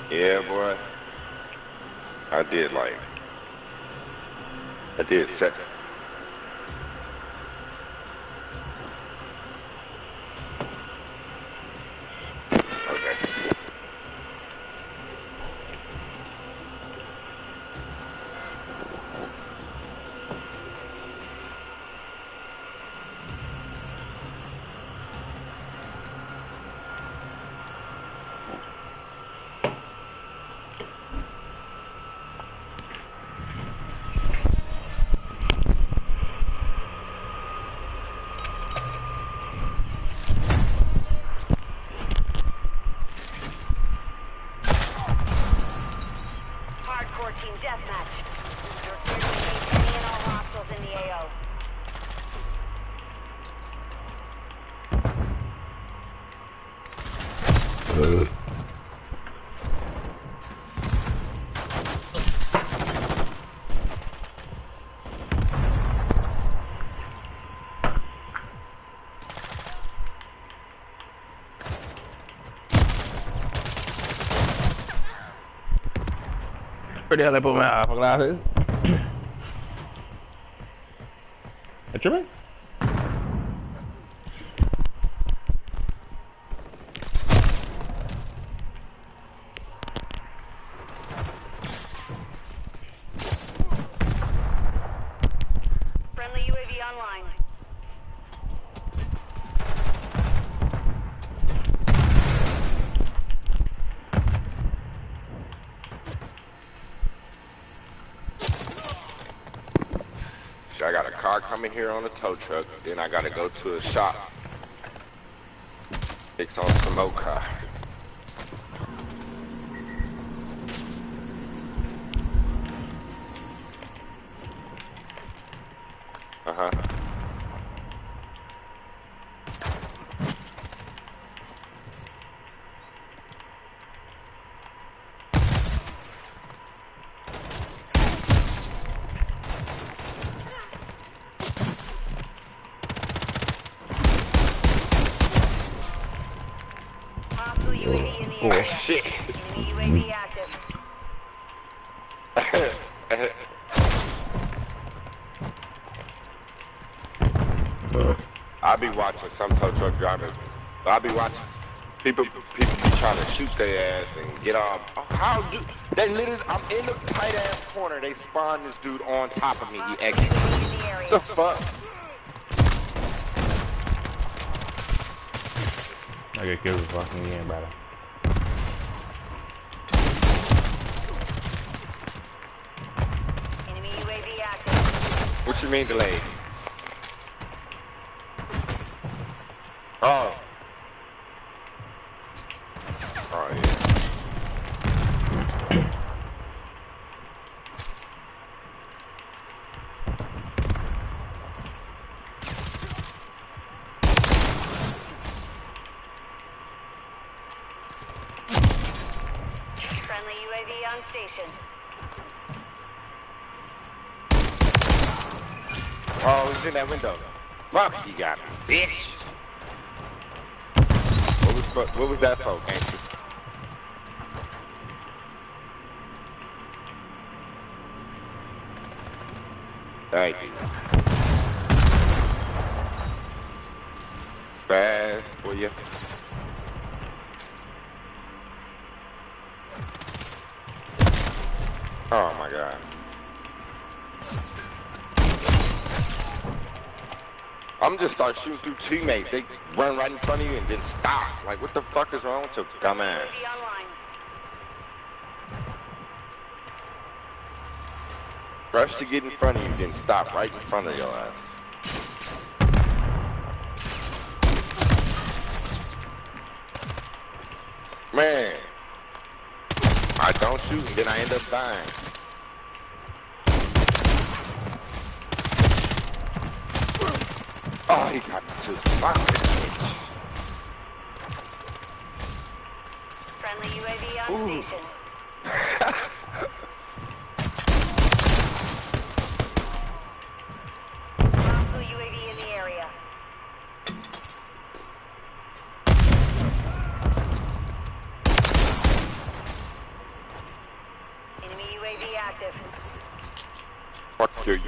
Yeah, boy. I did set. Okay. Hardcore team deathmatch. You're clear to engage any and all hostiles in the AO. Where the hell they put my glasses? You tripping? Friendly UAV online. I got a car coming here on a tow truck. Then I gotta go to a shop. Fix on some more cars. Uh-huh. Hostile UAV in the Oh, area. shit. Enemy UAV active. I be watching some tow truck drivers. I be watching people be trying to shoot their ass and get off. How do they literally? I'm in the tight ass corner. They spawn this dude on top of me. He Hostile exits. UAV in the area. What the fuck? I get killed with fucking again, brother. Enemy UAV active. What you mean delayed? Oh. Oh yeah. Friendly UAV on station. Oh, he's in that window. Fuck, you got me, bitch. What was that for, gangster? Thank you. Fast for you. Oh my god. I'm just start shooting through teammates. They run right in front of you and then stop. Like, what the fuck is wrong with your dumbass? UAV online. Rush to get in front of you, then stop right in front of your ass. Man, I don't shoot and then I end up dying. Oh, he got me too. Fuck this bitch. Friendly UAV on Ooh. station. Hostile UAV in the area.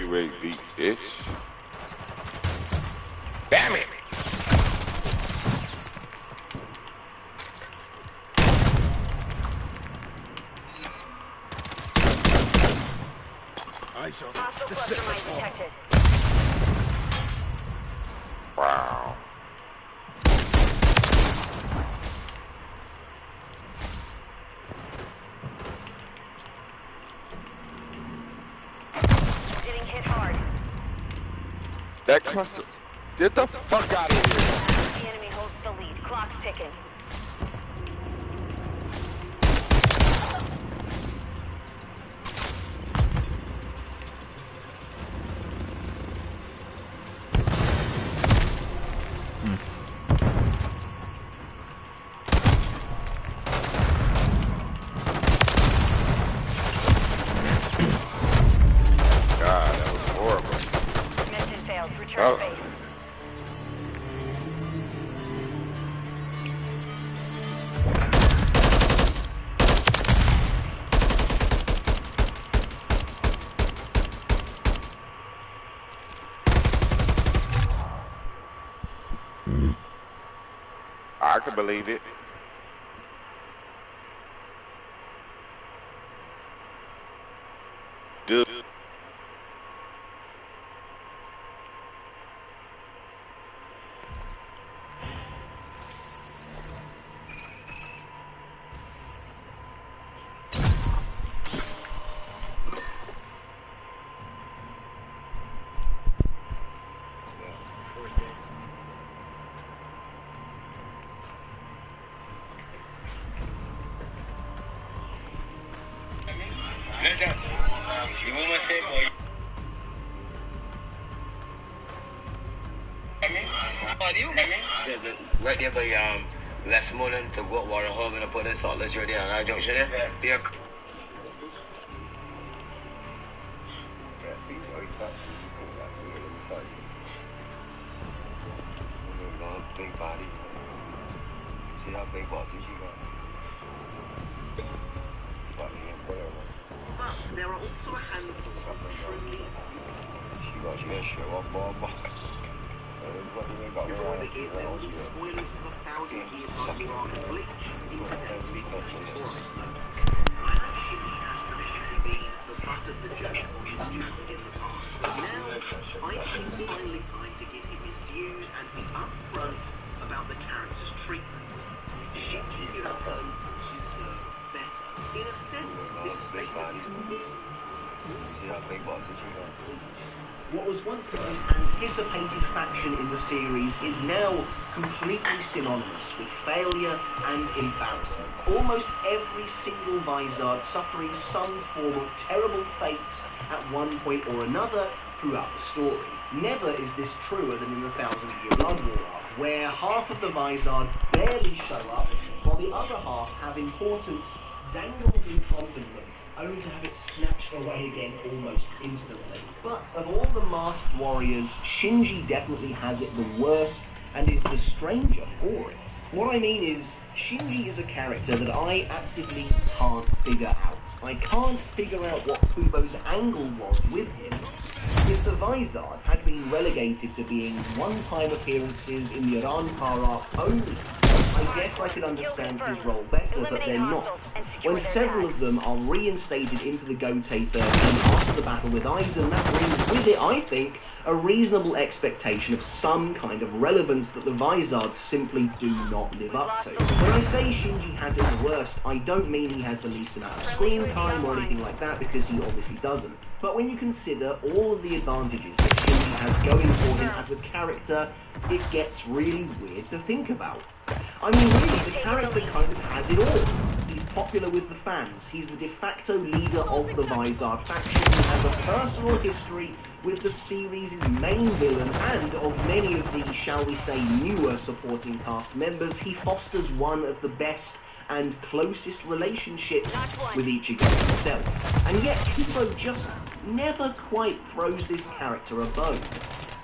UAV, bitch. Damn it! Eyes on Hostile the cluster mine second detected. Wow. Getting hit hard. That cluster. Get the fuck out of here. The enemy holds the lead. Clock's ticking. God, that was horrible. Mission failed. Return Oh. base. I can believe it. Dude. Listen, you woman say boy. Right there by Westmoreland to go water hub and I put this salt right there on our junction there. Yeah. Big body. See how big body she got? But there are also a handful of truly She got show up bomb. before I begin, there will be spoilers for the 1,000-year blood rock and bleach in today's video. I actually has traditionally been the butt of the joke on this channel in the past, but now I think it's finally time to give him his dues and be upfront about the character's treatment. Shinji Hirako deserved better. In a sense, this statement is See how big body she got? what was once the most anticipated faction in the series is now completely synonymous with failure and embarrassment. Almost every single Vizard suffering some form of terrible fate at one point or another throughout the story. Never is this truer than in the 1,000-Year Blood War arc, where half of the Vizard barely show up, while the other half have importance dangled in front of them, only to have it snatched away again almost instantly. But of all the masked warriors, Shinji definitely has it the worst and is the stranger for it. What I mean is, Shinji is a character that I actively can't figure out. I can't figure out what Kubo's angle was with him. If the Vizard had been relegated to being one-time appearances in the Arankar arc only, I guess I could understand his role better, but they're not. When several of them are reinstated into the Gotei 13 after the battle with Aizen, that brings with it, I think, a reasonable expectation of some kind of relevance that the Vizards simply do not live up to. When I say Shinji has it the worst, I don't mean he has the least amount of screen time or anything like that, because he obviously doesn't. But when you consider all of the advantages that Shinji has going for him as a character, it gets really weird to think about. I mean, really, the character kind of has it all. He's popular with the fans. He's the de facto leader of the Vizard faction. He has a personal history with the series' main villain, and of many of the, shall we say, newer supporting cast members, he fosters one of the best and closest relationships with Ichigo himself. And yet, Kubo just never quite throws this character a bone.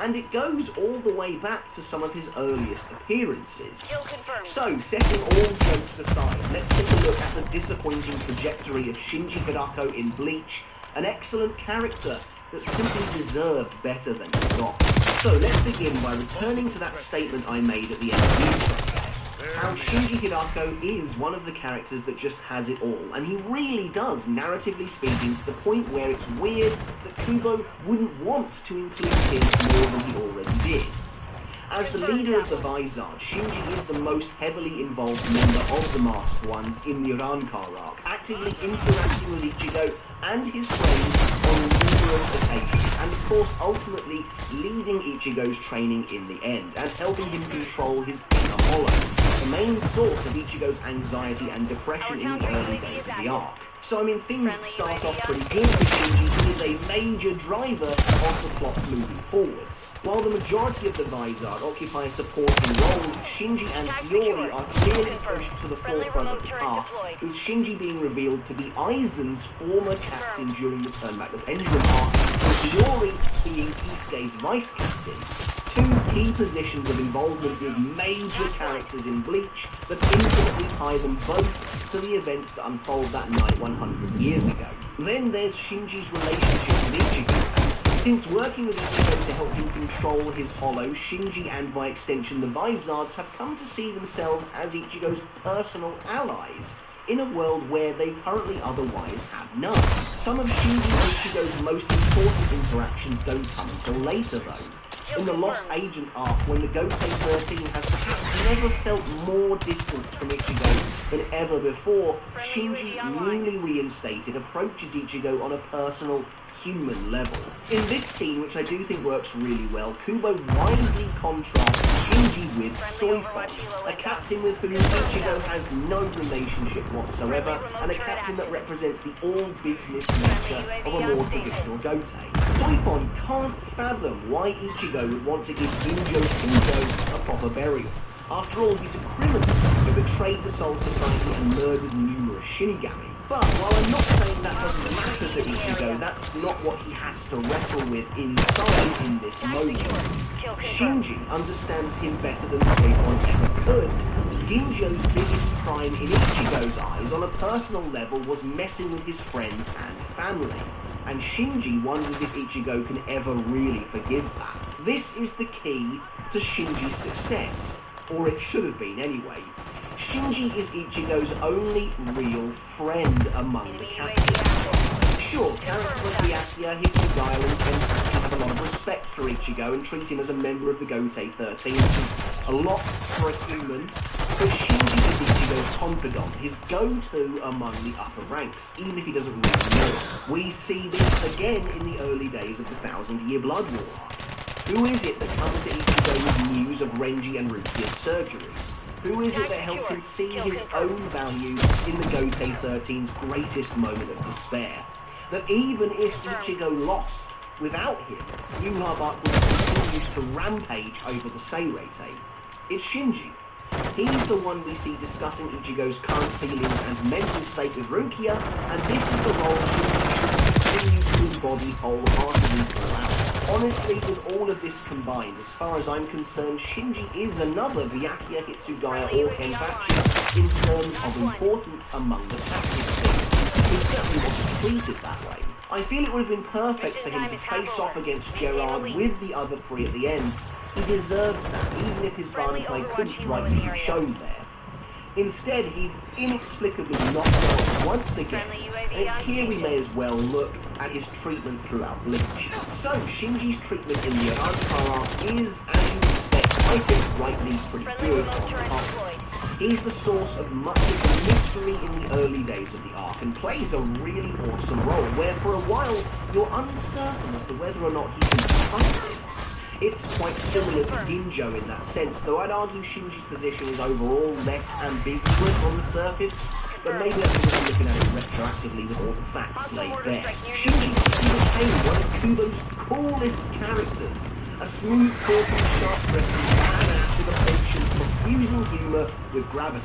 And it goes all the way back to some of his earliest appearances. So, setting all jokes aside, let's take a look at the disappointing trajectory of Shinji Hirako in Bleach, An excellent character that simply deserved better than he got. So let's begin by returning to that statement I made at the end of the intro. How Shinji Hidako is one of the characters that just has it all, and he really does, narratively speaking, to the point where it's weird that Kubo wouldn't want to include him more than he already did. As the leader of the Vizard, Shinji is the most heavily involved member of the Masked Ones in the Urankar arc, actively interacting with Ichigo and his friends on numerous occasions, and of course ultimately leading Ichigo's training in the end, and helping him control his inner hollow, the main source of Ichigo's anxiety and depression in the early days of the arc. So I mean, things start off pretty good with Shinji, who is a major driver of the plot moving forwards. While the majority of the Vizard occupy a supporting role, Shinji and Fiori are clearly pushed to the forefront of the cast, with Shinji being revealed to be Aizen's former captain during the Turn Back the Pendulum arc, and Fiori being Kisuke's vice captain. Two key positions of involvement with major characters in Bleach that intimately tie them both to the events that unfold that night 100 years ago. Then there's Shinji's relationship with Ichigo. Since working with Ichigo to help him control his hollow, Shinji and by extension the Vizards have come to see themselves as Ichigo's personal allies, in a world where they currently otherwise have none. Some of Shinji and Ichigo's most important interactions don't come until later though. In the Lost Agent arc, when the Gotei 13 has perhaps never felt more distance from Ichigo than ever before, Shinji, newly reinstated, approaches Ichigo on a personal, human level. In this scene, which I do think works really well, Kubo wisely contrasts Shinji with Soifon, a captain with whom Ichigo has no relationship whatsoever, and a captain that represents the all-business nature of a more traditional Gotei. Soifon can't fathom why Ichigo would want to give Ginjo Shinjo a proper burial. After all, he's a criminal who betrayed the Soul Society and murdered numerous Shinigami. But while I'm not saying that doesn't matter to Ichigo, that's not what he has to wrestle with inside in this moment. Shinji understands him better than Soifon ever could. Ginjo's biggest crime in Ichigo's eyes on a personal level was messing with his friends and family. And Shinji wonders if Ichigo can ever really forgive that. This is the key to Shinji's success. Or it should have been anyway. Shinji is Ichigo's only real friend among the captains. Sure, characters like Byakuya, Hitsugaya, and Kenpachi have a lot of respect for Ichigo and treat him as a member of the Gotei 13, which is a lot for a human, but Shinji is Ichigo's confidant, his go-to among the upper ranks, even if he doesn't really know it. We see this again in the early days of the 1000-Year Blood War arc. Who is it that comes to Ichigo with news of Renji and Rukia's surgery? Who is it that helps him see his own value in the Gotei 13's greatest moment of despair? That even if Ichigo lost without him, Yhwach would continue to rampage over the Seirete. It's Shinji. He's the one we see discussing Ichigo's current feelings and mental state with Rukia, and this is the role Shinji should continue to embody wholeheartedly throughout. Honestly, with all of this combined, as far as I'm concerned, Shinji is another Byakuya, Hitsugaya, or Kenpachi in terms of importance among the captains. He certainly wasn't treated that way. I feel it would have been perfect for him to face off against Gerard with the other three at the end. He deserved that, even if his Barnacle couldn't rightly be shown there. Instead, he's inexplicably knocked out once again, and it's here we may as well look at his treatment throughout Bleach. So, Shinji's treatment in the Urankar arc is, as you expect, I think rightly pretty good on top. He's the source of much of the mystery in the early days of the arc, and plays a really awesome role, where for a while you're uncertain as to whether or not he can be trusted. It's quite similar to Ginjo in that sense, though I'd argue Shinji's position is overall less ambiguous on the surface, but maybe that's because I'm looking at it retroactively with all the facts laid bare. Shinji became one of Kubo's coolest characters, a smooth talking, sharp-dressed badass with a penchant for fusing humour with gravitas.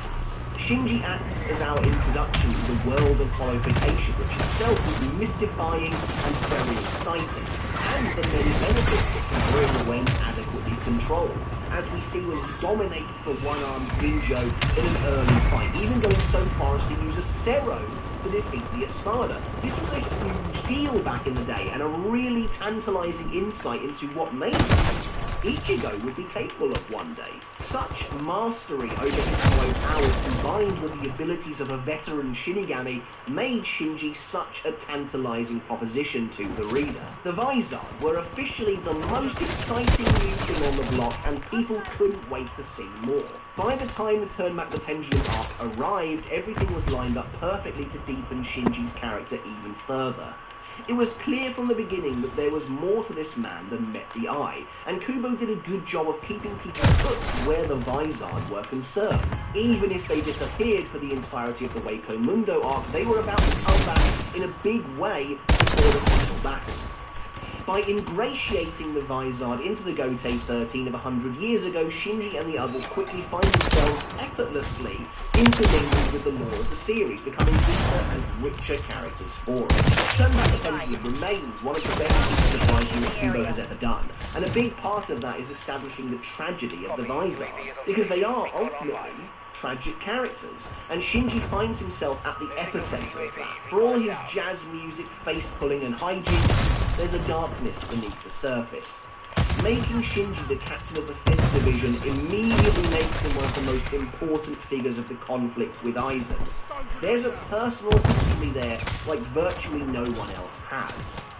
Shinji acts as our introduction to the world of holification, which itself is mystifying and very exciting, and the many benefits it can bring when adequately controlled, as we see when he dominates the one-armed Ginjo in an early fight, even going so far as to use a Cerro to defeat the Espada. This was a huge deal back in the day, and a really tantalizing insight into what maybe Ichigo would be capable of one day. Such mastery over his own powers, combined with the abilities of a veteran Shinigami, made Shinji such a tantalizing proposition to the reader. The Vizard were officially the most exciting new thing on the block, and people couldn't wait to see more. By the time the Turn Back the Pendulum arc arrived, everything was lined up perfectly to deepen Shinji's character even further. It was clear from the beginning that there was more to this man than met the eye, and Kubo did a good job of keeping people hooked where the Vizard were concerned. Even if they disappeared for the entirety of the Waco Mundo arc, they were about to come back in a big way before the final battle. By ingratiating the Vizard into the Gotei 13 of 100 years ago, Shinji and the others quickly find themselves effortlessly intermingled with the lore of the series, becoming deeper and richer characters for it. Turn Back the Pendulum remains one of the best pieces of writing that Kubo has ever done, and a big part of that is establishing the tragedy of the Vizard, because they are ultimately tragic characters, and Shinji finds himself at the epicenter of that. For all his jazz music, face-pulling and hijinks, there's a darkness beneath the surface. Making Shinji the captain of the 5th Division immediately makes him one of the most important figures of the conflict with Aizen. There's a personal history there like virtually no one else has.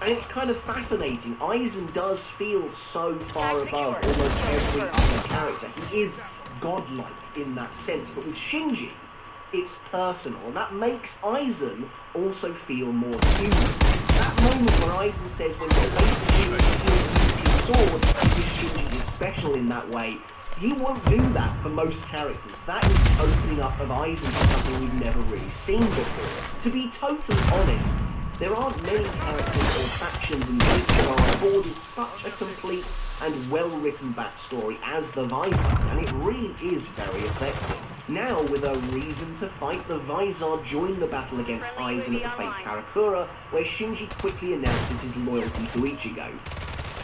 And it's kind of fascinating. Aizen does feel so far above almost every other character. He is godlike in that sense, but with Shinji, it's personal, and that makes Aizen also feel more human. That moment where Aizen says when you're facing his sword, because Shinji is special in that way, he won't do that for most characters. That is the opening up of Aizen to something we've never really seen before. To be totally honest, there aren't many characters or factions in which are afforded such a complete and well-written backstory as the Vizard, and it really is very effective. Now, with a reason to fight, the Vizard join the battle against Aizen at the Fate Karakura, where Shinji quickly announces his loyalty to Ichigo.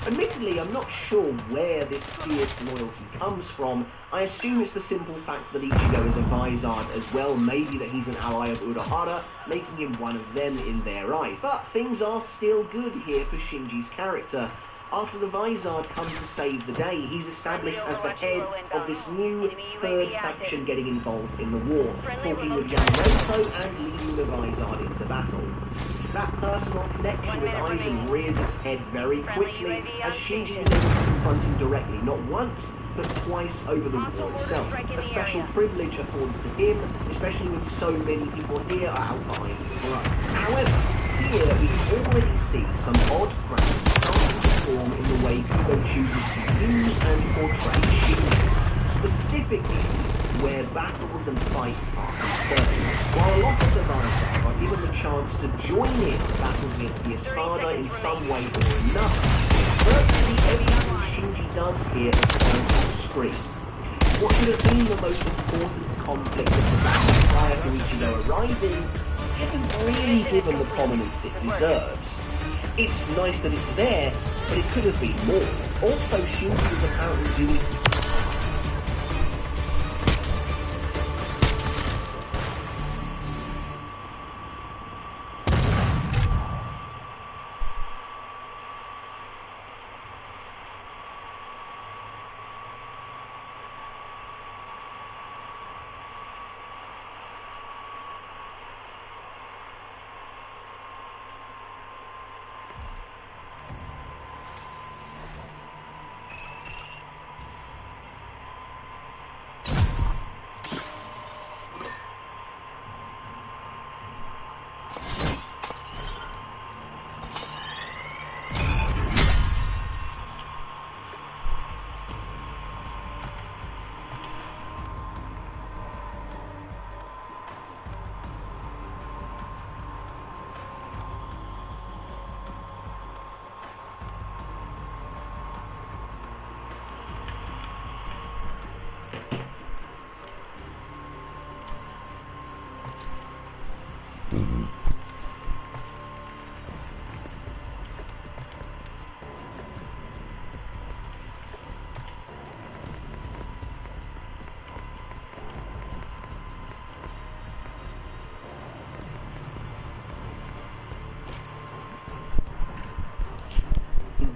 Admittedly, I'm not sure where this fierce loyalty comes from. I assume it's the simple fact that Ichigo is a Vizard as well, maybe that he's an ally of Urahara, making him one of them in their eyes. But things are still good here for Shinji's character. After the Vizard comes to save the day, he's established as the head of this new third faction getting involved in the war, talking with Yamamoto and leading the Vizard into battle. That personal connection with Aizen rears its head very quickly, as Shinji is able to confront him directly, not once, but twice over the war itself. A special privilege afforded to him, especially when so many people here are out behind the front. However, here we can already see some odd cracks starting to form in the way Kubo chooses to use and portray Shinji, specifically where battles and fights are concerned. While a lot of the Vizard are given the chance to join in battles against the Espada in some way or another, virtually everything Shinji does here is found on screen. What should have been the most important conflict of the battle prior to Ichigo arriving isn't really given the prominence it deserves. It's nice that it's there, but it could have been more. Also, Shinji is apparently doing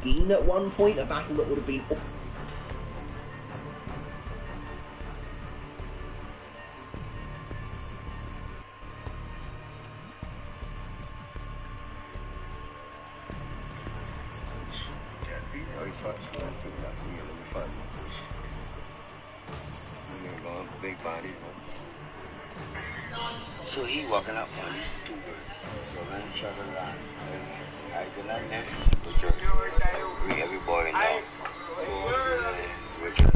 Gin at one point, a battle that would have been... Big body, so he walking up on these two birds. So when he shot a lot, I did not net Richard. Every boy now. Richard.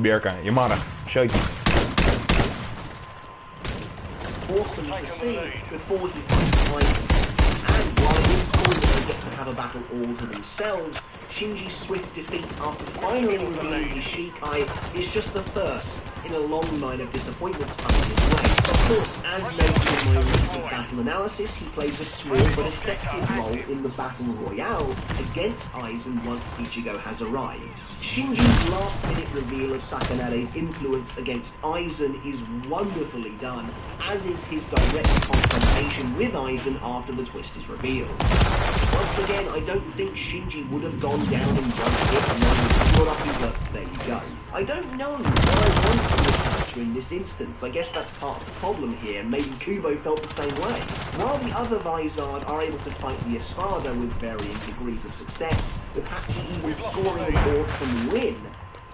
Bjerka, je mara, shaky. Awesome to see before he finds and while they get to have a battle all to themselves, Shinji's swift defeat after finally revealing his Shikai is just the first in a long line of disappointments coming his way. Of course, as noted in my recent battle analysis, he plays a small but effective role in the battle royale against Aizen once Ichigo has arrived. Shinji's last-minute reveal of Sakanare's influence against Aizen is wonderfully done, as is his direct confrontation with Aizen after the twist is revealed. Once again, I don't think Shinji would have gone down in one hit and then lucky, but there you go. I don't know what I want from the character in this instance. I guess that's part of the problem here. Maybe Kubo felt the same way. While the other Vizard are able to fight the Espada with varying degrees of success, with Hachi even scoring an awesome win,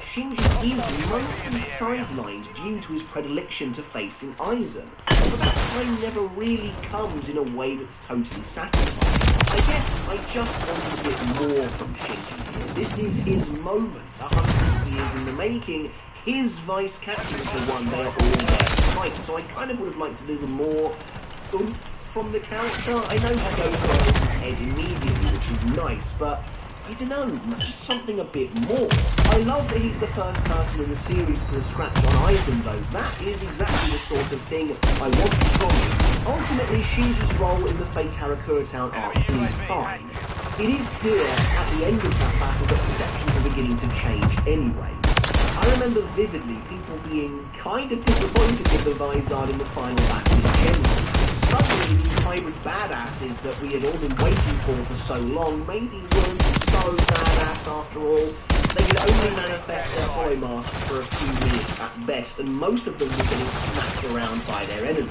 Shinji is mostly sidelined due to his predilection to facing Aizen. But that time never really comes in a way that's totally satisfying. I guess I just want a bit more from Shinji here. This is his moment, 100 years in the making. His vice captain is the one they are all there to fight, so I kind of would have liked to do more oomph from the character. I know he goes over his head immediately, which is nice, but I don't know, just something a bit more. I love that he's the first person in the series to have scratched on Aizen though. That is exactly the sort of thing I want from him. Ultimately, Shinji's role in the Fate Karakura Town arc is fine. It is clear at the end of that battle that perceptions are beginning to change anyway. I remember vividly people being kind of disappointed with the Vizard in the final battle in general. Suddenly these hybrid badasses that we had all been waiting for so long maybe weren't so badass after all. They could only manifest their hollow masks for a few minutes at best, and most of them were getting smacked around by their enemies.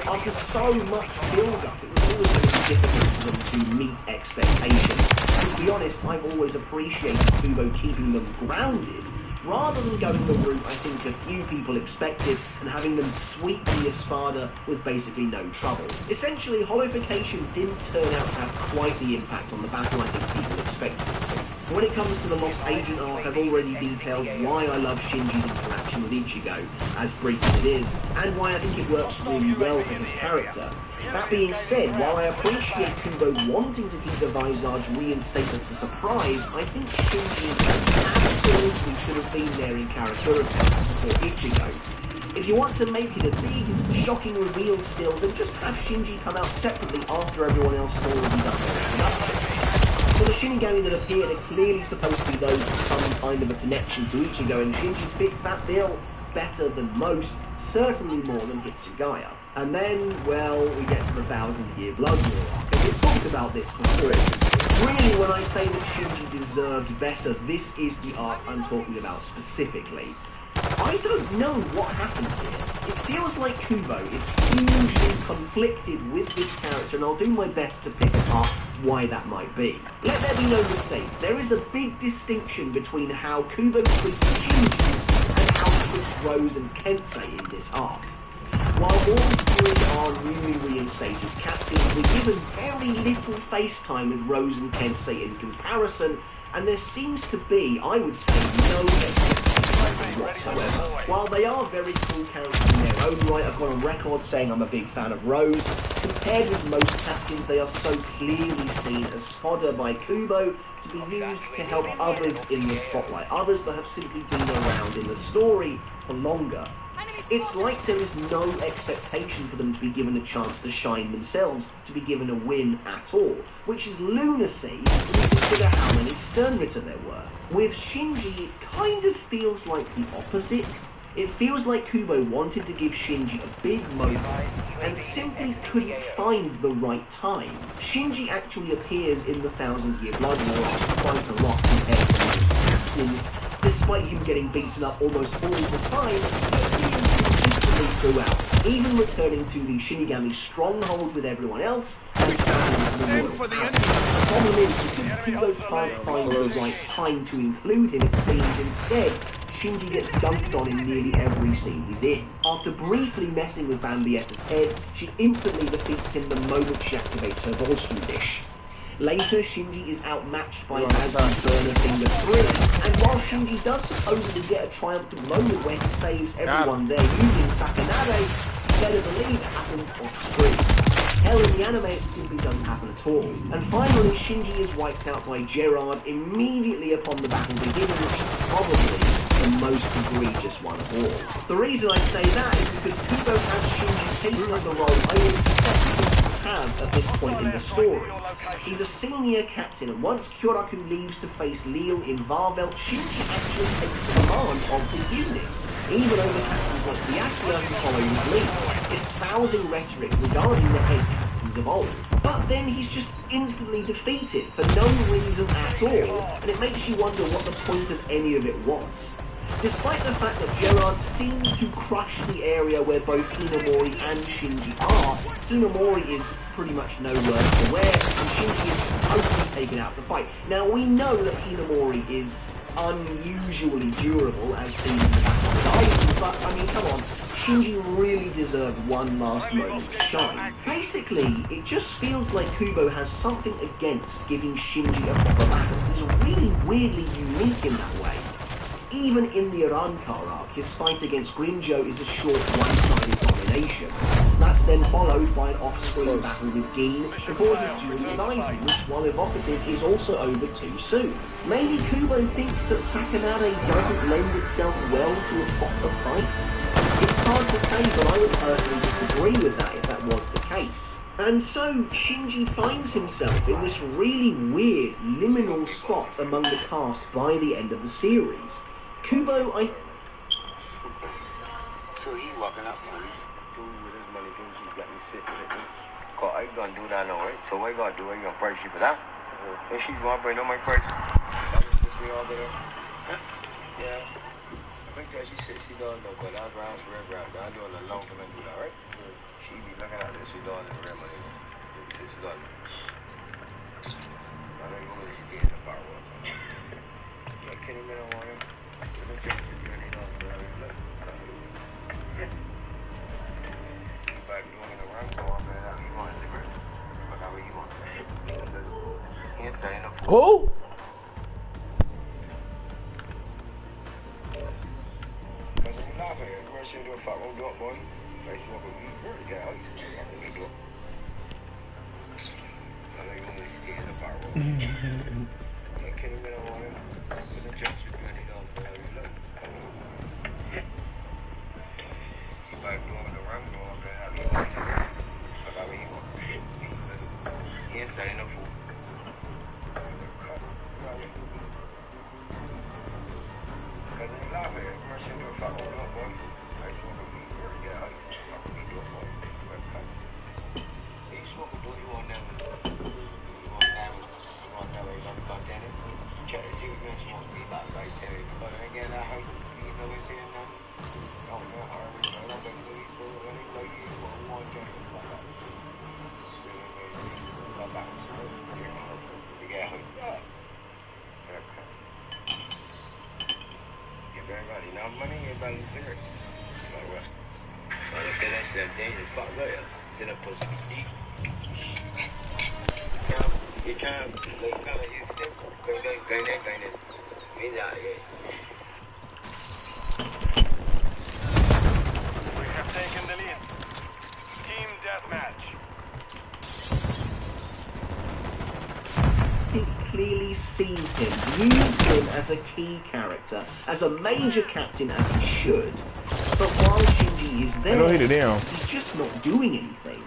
After so much build-up, it was always going to be difficult for them to meet expectations. And to be honest, I've always appreciated Kubo keeping them grounded, rather than going the route I think a few people expected and having them sweep the Espada with basically no trouble. Essentially, Hollowification didn't turn out to have quite the impact on the battle I think people expected it to. When it comes to the Lost Agent arc, I've already detailed why I love Shinji's interaction with Ichigo, as brief as it is, and why I think it works really well for his character. That being said, while I appreciate Kubo wanting to keep the Vizard's reinstatement a surprise, I think Shinji absolutely should have been there in Karakura to support Ichigo. If you want to make it a big, shocking reveal still, then just have Shinji come out separately after everyone else has already done their introduction. So the Shinigami that appeared are clearly supposed to be those with some kind of a connection to Ichigo, and Shinji fits that bill better than most, certainly more than Hitsugaya. And then, well, we get to the 1,000-Year Blood War arc, and we've talked about this before. Really, when I say that Shinji deserved better, this is the arc I'm talking about specifically. I don't know what happened here. It feels like Kubo is hugely conflicted with this character, and I'll do my best to pick apart why that might be. Let there be no mistake, there is a big distinction between how Kubo treats Shinji and how he treats Rose and Kensei in this arc. While all three are newly reinstated captains, we're given very little face time with Rose and Kensei in comparison, and there seems to be, I would say, no expectation whatsoever. While they are very cool characters in their own right, I've gone on record saying I'm a big fan of Rose. Compared with most captains, they are so clearly seen as fodder by Kubo to be used to help others in the spotlight, others that have simply been around in the story for longer. It's like there is no expectation for them to be given a chance to shine themselves, to be given a win at all, which is lunacy when you consider how many Sternritter there were. With Shinji, it kind of feels like the opposite. It feels like Kubo wanted to give Shinji a big moment and simply couldn't find the right time. Shinji actually appears in the 1,000-Year Blood War quite a lot compared to most captains. Despite him getting beaten up almost all the time, he appears consistently throughout, even returning to the Shinigami stronghold with everyone else and traveling to the Royal Palace. The problem is, because Kubo can't find the right time to include him, it seems instead Shinji gets dunked on in nearly every scene he's in. After briefly messing with Bambietta's head, she instantly defeats him the moment she activates her Volstrum dish. Later, Shinji is outmatched by Azum's Burner Finger 3, and while Shinji does supposedly get a triumphant moment where he saves everyone there using Sakanade, you better believe it happens off screen. Hell, in the anime it simply doesn't happen at all. And finally, Shinji is wiped out by Gerard immediately upon the battle beginning, which is probably the most egregious one of all. The reason I say that is because Kubo has Shinji taking on the role I would expect him to have at this point in the story. He's a senior captain, and once Kyoraku leaves to face Lille in Varvelt, Shinji actually takes command of the unit. Even over captains like Byakuya who follow his lead, espousing rhetoric regarding the head captains of old. But then he's just instantly defeated for no reason at all, and it makes you wonder what the point of any of it was. Despite the fact that Gerard seems to crush the area where both Hinamori and Shinji are, Hinamori is pretty much no worse for wear, and Shinji is totally taken out of the fight. Now, we know that Hinamori is unusually durable, as seen in the back of the eyes, but, I mean, come on, Shinji really deserved one last moment to shine. Basically, it just feels like Kubo has something against giving Shinji a proper battle. He's really weirdly unique in that way. Even in the Arankar arc, his fight against Grimjo is a short one-sided domination. That's then followed by an off-screen battle with Gin before his duel with Aizen, which, while evocative, is also over too soon. Maybe Kubo thinks that Sakanade doesn't lend itself well to a proper fight? It's hard to say, but I would personally disagree with that if that was the case. And so, Shinji finds himself in this really weird, liminal spot among the cast by the end of the series. Kubo, So he walking up and he's doing with his money things, he's got me sitting with me. Cause I gonna do that now, right? So what you gonna do? I gonna price you for that? If she's gonna bring on my price, that's we all there. Yeah. I think that she said she don't know, but that's rounds for red round. I'm doing a long time to do that, right? She be looking at this, she doing it red money. She doing it. I don't even know if she's getting the firework. I can't even want him. Who? Like what? So look at that shit, dangerous. Fuck, look at sit up pussy. You can't, you can't use it. Going in. Means out, yeah. We have taken the lead. Team deathmatch. It clearly sees him, used him as a key character, as a major captain as he should. But while Shinji is there, he's just not doing anything.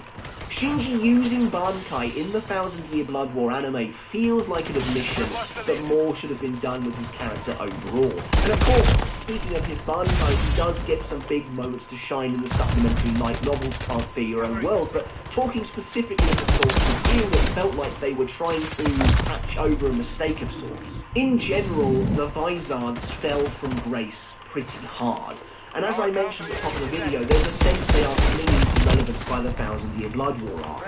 Shinji using Bankai in the 1000-Year Blood War anime feels like an admission that more should have been done with his character overall. And of course, speaking of his Bankai, he does get some big moments to shine in the supplementary light novels Can't Fear Your Own World, but talking specifically of the source of view, it felt like they were trying to patch over a mistake of sorts. In general, the Vizards fell from grace pretty hard. And as I mentioned at the top of the video, there's a sense they are clinging to relevance by the 1000-Year Blood War arc.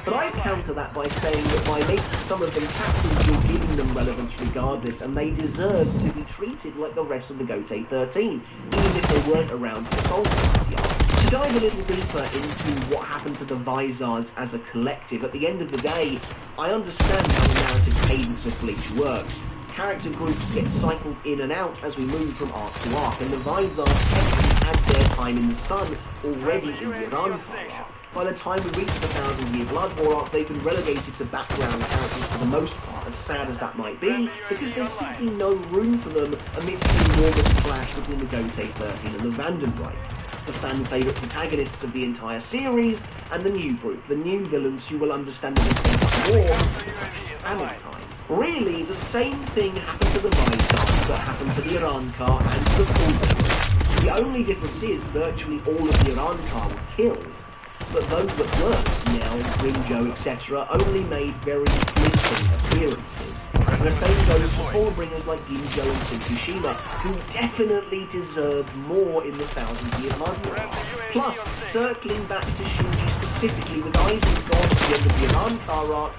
But I counter that by saying that by making some of them captains, you're giving them relevance regardless, and they deserve to be treated like the rest of the Gotei 13, even if they weren't around for Soul Calibur. To dive a little deeper into what happened to the Vizards as a collective, at the end of the day, I understand how the narrative cadence of Bleach works. Character groups get cycled in and out as we move from arc to arc, and the Vizards technically had their time in the sun already in the Iran arc. By the time we reach the 1000-Year Blood War arc, they've been relegated to background characters for the most part, as sad as that might be, because there's simply no room for them amidst the enormous clash between the Gotei 13 and the Vandenreich, the fan-favourite protagonists of the entire series, and the new group, the new villains who will understandably take up more family time. Really, the same thing happened to the Vizards that happened to the Irankar and to the Full. The only difference is virtually all of the Irankar were killed, but those that weren't, Nell, Rinjo, etc., only made very fleeting appearances. And the same goes for Fullbringers like Ginjo and Tsukushima, who definitely deserved more in the 1000-Year Blood War. Plus, circling back to Shinji specifically, with Aizen gone at the end of the Irankar arc,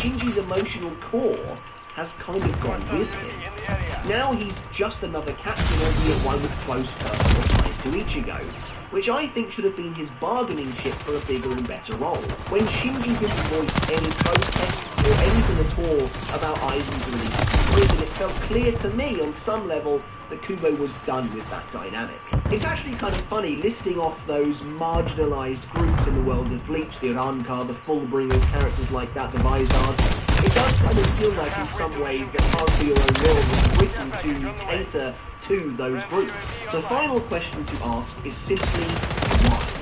Shinji's emotional core has kind of gone with him. Now he's just another captain, albeit one with close personal ties to Ichigo, which I think should have been his bargaining chip for a bigger and better role. When Shinji didn't voice any protests or anything at all about Aizen's release from prison, it felt clear to me on some level that Kubo was done with that dynamic. It's actually kind of funny listing off those marginalised groups in the world of Bleach, the Irankar, the Fullbringers, characters like that, the Vizards. It does kind of feel like in some ways that Can't Fear Your Own World was written to cater to those groups. The final question to ask is simply why?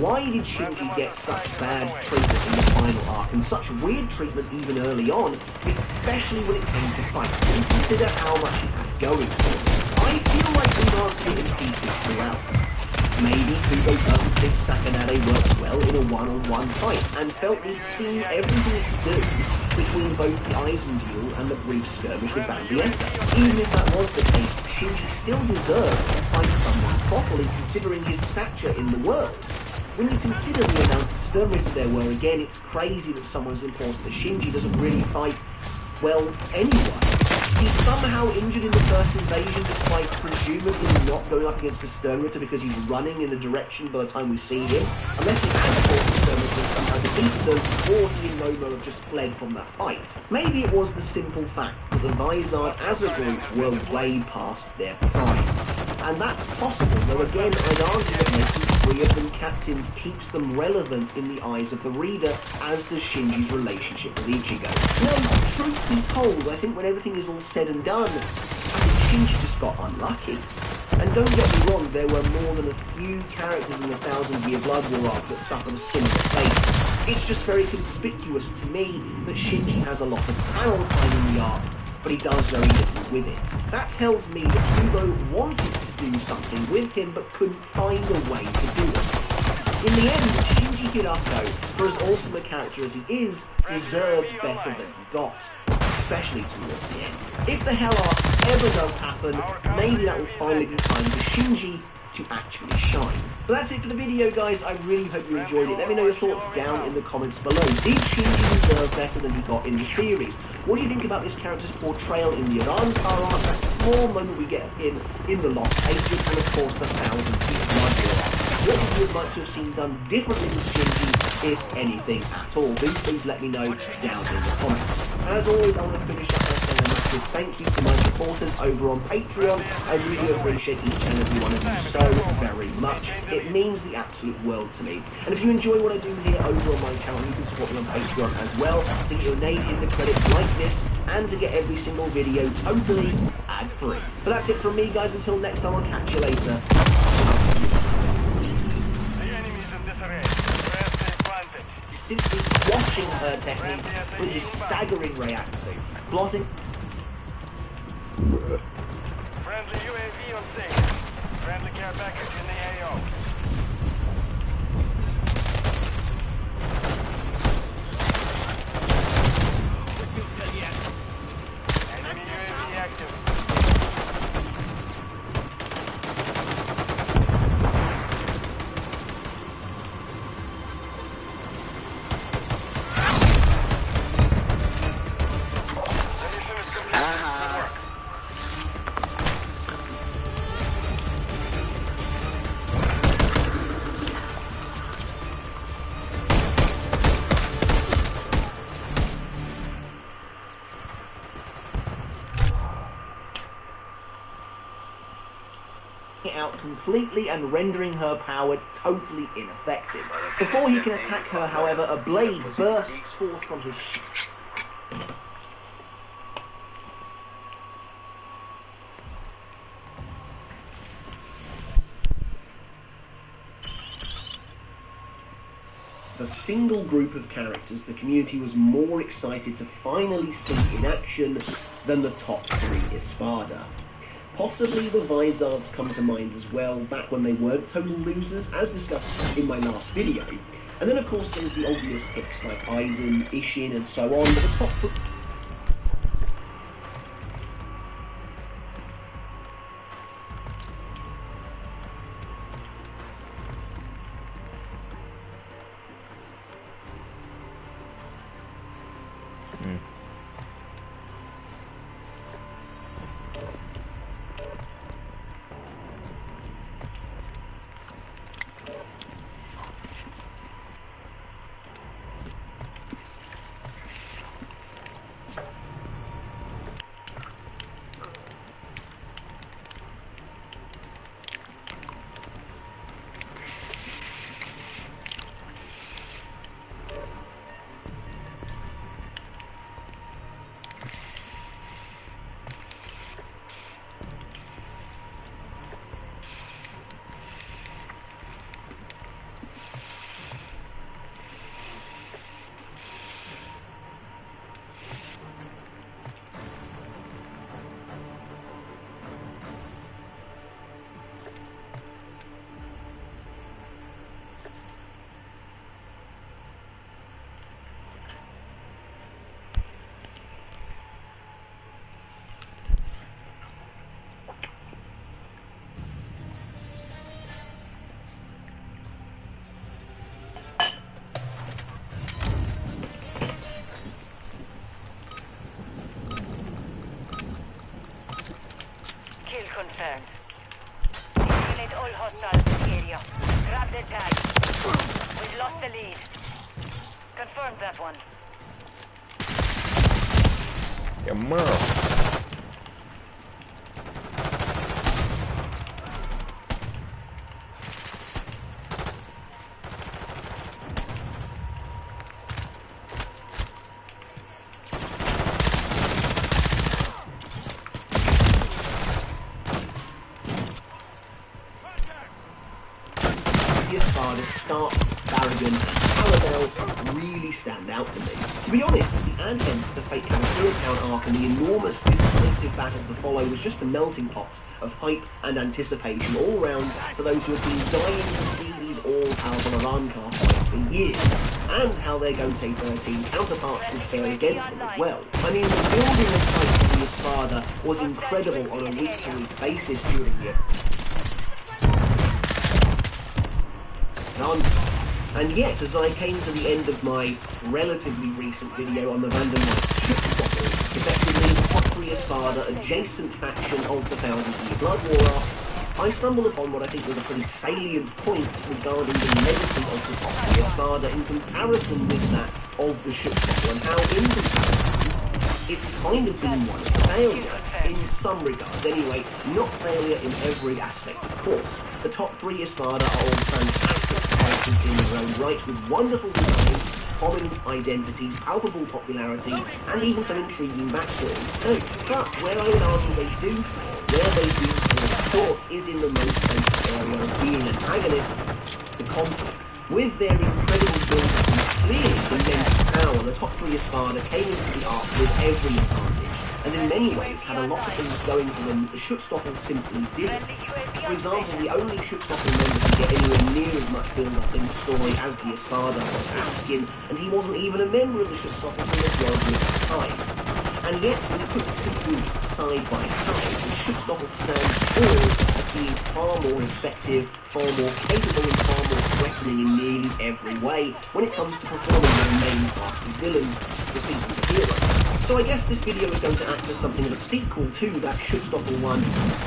Why did Shinji get such bad treatment in the final arc and such weird treatment even early on, especially when it came to fights? When you consider how much he had going for. I feel like we've answered in pieces throughout. Maybe Kubo doesn't think Sakanade works well in a one-on-one fight, and felt he'd seen everything he could do between both the Aizen duel and the brief skirmish with Bandietta. Even if that was the case, Shinji still deserved to fight someone properly considering his stature in the world. When you consider the amount of skirmishes there were, again, it's crazy that someone as important as Shinji doesn't really fight, well, anyone. He's somehow injured in the first invasion despite presumably not going up against the Sternritter because he's running in a direction by the time we see him. Unless he has fought the Sternritter and somehow defeated them, or he and Momo have just fled from that fight. Maybe it was the simple fact that the Vizard as a group were way past their prime. And that's possible, though again I'd argue that making 3 of them captains keeps them relevant in the eyes of the reader, as does Shinji's relationship with Ichigo. No, truth be told, I think when everything is all said and done, I think Shinji just got unlucky. And don't get me wrong, there were more than a few characters in the 1000-Year Blood War arc that suffered a similar fate. It's just very conspicuous to me that Shinji has a lot of panel time in the arc, but he does very little with it. That tells me that Kubo wanted to do something with him, but couldn't find a way to do it. In the end, Shinji Hirato, for as awesome a character as he is, deserved better than he got, especially towards the end. If the Hell Arc ever does happen, maybe that will finally be time for Shinji to actually shine. But that's it for the video, guys. I really hope you enjoyed it. Let me know your thoughts down in the comments below. Did Shinji deserve better than he got in the series? What do you think about this character's portrayal in the Iran arc? small moment we get in the Lost Ages, and of course the 1,000-year era. What would you like to have seen done differently with Shinji, if anything at all? Please let me know down in the comments. As always, I want to finish up by saying a massive thank you to my supporters over on Patreon. I really appreciate each and every one of you so very much. It means the absolute world to me. And if you enjoy what I do here over on my channel, you can support me on Patreon as well, to get your name in the credits like this, and to get every single video totally ad-free. But that's it from me, guys. Until next time, I'll catch you later. Simply watching her technique with his staggering reaction. Plotting. Friendly UAV on station. Friendly care package in the AO. Enemy UAV active. Out completely and rendering her power totally ineffective. Before he can attack her, however, a blade bursts forth from his... A single group of characters the community was more excited to finally see in action than the top 3 Espada. Possibly the Vizards come to mind as well, back when they weren't total losers, as discussed in my last video. And then of course there's the obvious picks like Aizen, Ishin and so on, but the top... Confirmed. Eliminate all hostiles in the area. Grab the tag. We've lost the lead. Confirmed that one. Yeah, man. Stark, Barragan, and Parabel really stand out to me. To be honest, the advent of the Fate Count arc and the enormous decisive battle to follow was just a melting pot of hype and anticipation all round for those who have been dying to see these all-powerful Iran-car fights for years, and how their Gotei 13 counterparts would fare against them as well. I mean, the building of fights for the Espada was incredible on a week-to-week basis during the And yet, as I came to the end of my relatively recent video on the randomised ship bottle, effectively 3 Espada adjacent faction of the Thousand-Year Blood War arc, I stumbled upon what I think was a pretty salient point regarding the legacy of the top 3 Espada in comparison with that of the Schutzstaffel, and how in comparison it's kind of been one failure in some regards. Anyway, not failure in every aspect, of course. The top 3 Espada are all fantastic fighters in their own right, with wonderful designs, prominent identities, palpable popularity, and even some intriguing backstories too. But where I would argue they do fail, where they do fall short, is in the most basic area of being an antagonist, the conflict. With their incredible build-up and clearly immense power, the top 3 Espada came into the arc with every advantage, and in many ways had a lot of things going for them that the Schutzstaffel simply didn't. For example, the only Schutzstaffel member to get anywhere near as much build-up in the story as the Espada was Askin, and he wasn't even a member of the Schutzstaffel for the majority of the time. And yet, when you put the two groups side by side, the Schutzstaffel stands tall as being far more effective, far more capable, and far more threatening in nearly every way when it comes to performing their main cast of villains, defeating the hero. So I guess this video is going to act as something of a sequel to that Schutzstaffel one,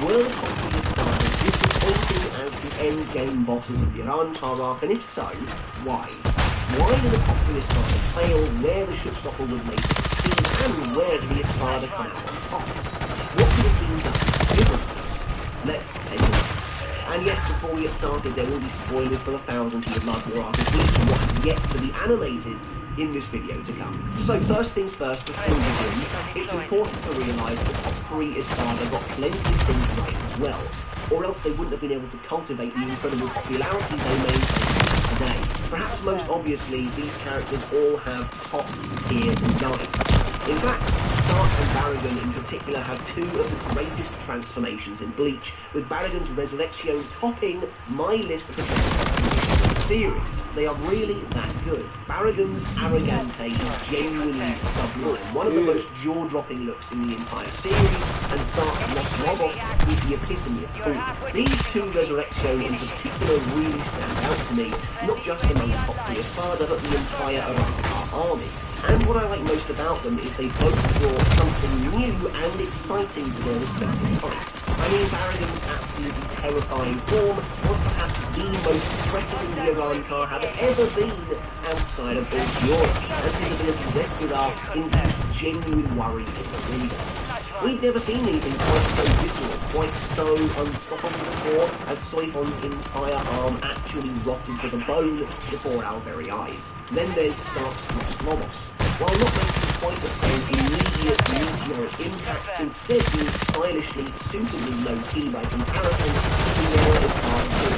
were the top 3 Espada disappointing as the endgame bosses of the Iran-Tar arc, and if so, why? Why did the top 3 Espada fail where the Schutzstaffel was made to succeed, and where did the Espada come out on top? What could have been done differently? Let's take a look. And yes, before we get started, there will be spoilers for the Thousand-Year Blood War arc, as well as what is yet to be animated in this video to come. So first things first, before we begin, it's important to realise that the top 3 Espada got plenty of things right as well, or else they wouldn't have been able to cultivate the incredible popularity they maintain today. Perhaps most obviously, these characters all have top-tier design. In fact, Stark and Barragan in particular have 2 of the greatest transformations in Bleach, with Barragan's Resurrection topping my list of the best series. They are really that good. Barragan's Arrogante is genuinely sublime, one of the most jaw-dropping looks in the entire series, and Stark's Los Lobos is the epitome of cool. These 2 Resurrection in particular really stand out to me, not just among the top 3 Espada, but the entire Iran-Tar army. And what I like most about them is they both brought something new and exciting to their respective fights. I mean, Barragan's absolutely terrifying form was perhaps the most threatening the Iran-Tar had ever been outside of Europe, as his ability to Rescue induced genuine worry in the reader. We've never seen anything quite so visceral, quite so unstoppable before, as Soifon's entire arm actually rotted to the bone before our very eyes. Then there's Stark's Los Lobos. While not making quite the same immediate meteoric impact, instead being stylishly, suitably low-key by comparison, he never is part of the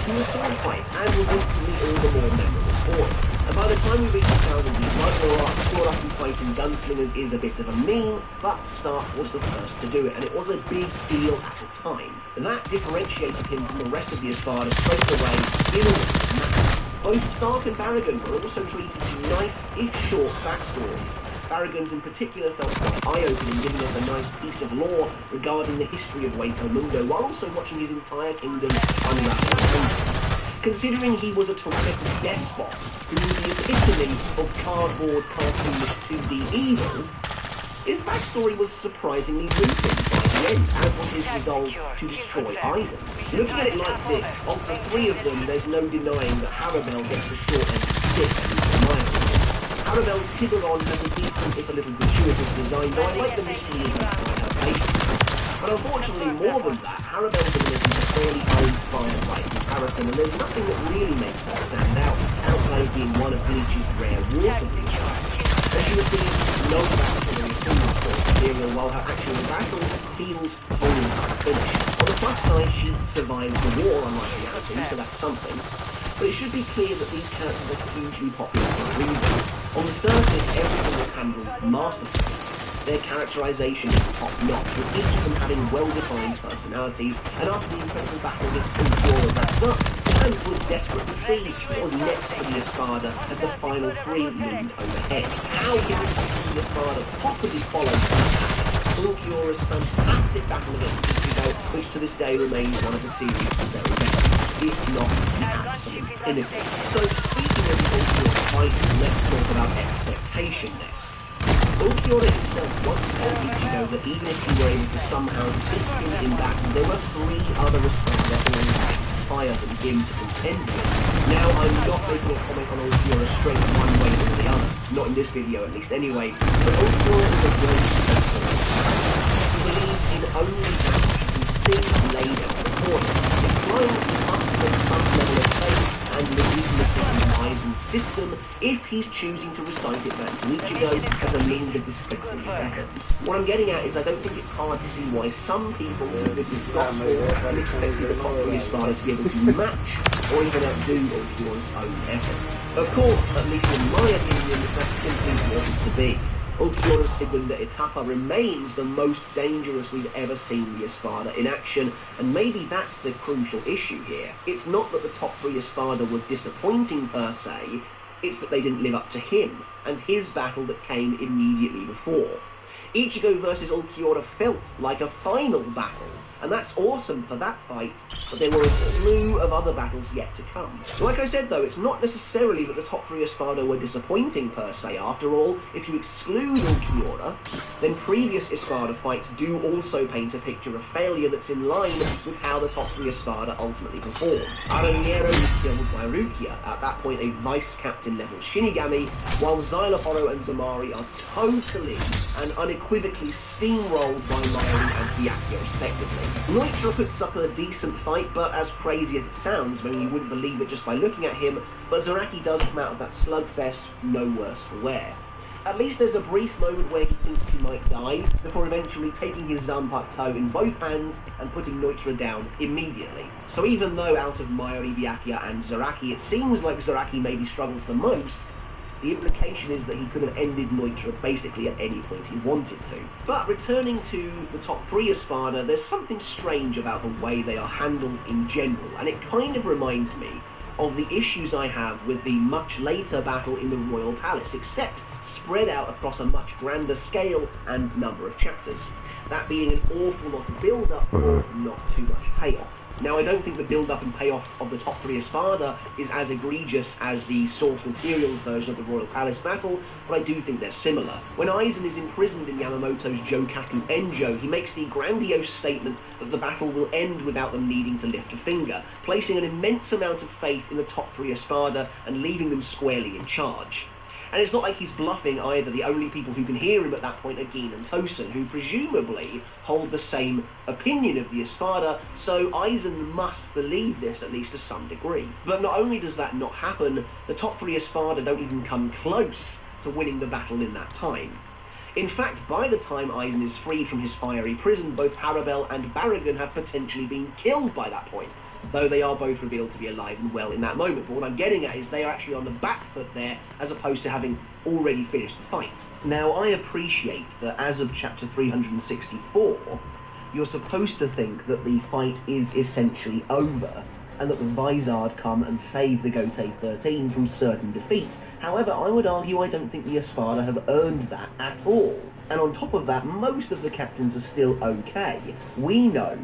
to a sword fight, and was instantly all the more memorable for it. And by the time you reach the Thousand-Year Blood War arc, sword-up fighting gunslingers is a bit of a meme, but Stark was the first to do it, and it was a big deal at the time. And that differentiated him from the rest of the Espada straight away in a manner. Both Stark and Barragan were also treated to nice, if short, backstories. Barragan's in particular felt quite eye-opening, giving us a nice piece of lore regarding the history of Waco Mundo, while also watching his entire kingdom unravel. Considering he was a terrific despot, who was the epitome of cardboard, cartoonish 2D evil, his backstory was surprisingly moving by the end, as was his resolve to destroy Ivan. Looking at it like this, of the 3 of them, there's no denying that Harabel gets the short end of the stick and the milestone. Harabel's Tiburon has a decent, if a little gratuitous design, though I like the mystery of her base. But unfortunately, more than that, Harabel's ability to fairly uninspired by comparison, and there's nothing that really makes her stand out, outside of being one of Bleach's rare water creatures. And she was being no backstory of single source material, while her actual battle feels wholly unfinished. On the plus side, she survived the war, unlike the Anakin, so that's something. But it should be clear that these characters are hugely popular for a reason. On the surface, everything was handled masterfully. Their characterization is top-notch, with each of them having well-defined personalities, and after the incredible battle against Imperial wrapped up, and was desperate to see what was next for the Espada as the final 3 loomed overhead. How can the Espada possibly follow Fulgiora's fantastic battle against Ichigo, which to this day remains one of the series' very best, if not the absolute pinnacle. So speaking of the Fulgiora fight, let's talk about expectation next. Ulquiorra himself once told Ichigo that even if he were able to somehow defeat him in battle, there were 3 other Espada all higher than him to contend with. Now, I'm not making a comment on Ulquiorra straight one way or the other, not in this video at least anyway, but Ulquiorra is a great specialist. He believes in only that he can see laid out before him, implying that he must have some level of faith and legitimacy in Aizen's system if he's choosing to recite it back to Ichigo as a means of discrediting his efforts. What I'm getting at is I don't think it's hard to see why some people think this is gospel and expected the top 3 Espada to be able to match or even outdo Ulquiorra's own efforts. Of course, at least in my opinion, that simply wasn't to be. Ulquiorra's Segunda Etapa remains the most dangerous we've ever seen the Espada in action, and maybe that's the crucial issue here. It's not that the top 3 Espada were disappointing per se, it's that they didn't live up to him, and his battle that came immediately before. Ichigo versus Ulquiorra felt like a final battle, and that's awesome for that fight, but there were a slew of other battles yet to come. Like I said though, it's not necessarily that the top 3 Espada were disappointing per se. After all, if you exclude Ulquiorra, then previous Espada fights do also paint a picture of failure that's in line with how the top 3 Espada ultimately performed. Araniero was killed by Rukia, at that point a vice-captain level Shinigami, while Xylophoro and Zamari are totally and unequivocally steamrolled by Mayuri and Byakuya respectively. Neutra puts up a decent fight, but as crazy as it sounds, when you wouldn't believe it just by looking at him, but Zaraki does come out of that slugfest no worse for wear. At least there's a brief moment where he thinks he might die, before eventually taking his Zanpakuto in both hands and putting Neutra down immediately. So even though out of Mayuri, Byakuya and Zaraki it seems like Zaraki maybe struggles the most, the implication is that he could have ended Neutra basically at any point he wanted to. But returning to the top 3 Espada, there's something strange about the way they are handled in general, and it kind of reminds me of the issues I have with the much later battle in the Royal Palace, except spread out across a much grander scale and number of chapters. That being an awful lot of build-up or not too much payoff. Now, I don't think the build-up and payoff of the top 3 Espada is as egregious as the source materials version of the Royal Palace battle, but I do think they're similar. When Aizen is imprisoned in Yamamoto's Jokaku Enjo, he makes the grandiose statement that the battle will end without them needing to lift a finger, placing an immense amount of faith in the top 3 Espada and leaving them squarely in charge. And it's not like he's bluffing either. The only people who can hear him at that point are Gin and Tosen, who presumably hold the same opinion of the Espada, so Aizen must believe this at least to some degree. But not only does that not happen, the top 3 Espada don't even come close to winning the battle in that time. In fact, by the time Aizen is freed from his fiery prison, both Harabel and Barragan have potentially been killed by that point, though they are both revealed to be alive and well in that moment. But what I'm getting at is they are actually on the back foot there, as opposed to having already finished the fight. Now, I appreciate that as of chapter 364, you're supposed to think that the fight is essentially over, and that the Vizard come and save the Gotei 13 from certain defeat. However, I would argue I don't think the Espada have earned that at all. And on top of that, most of the captains are still okay. We know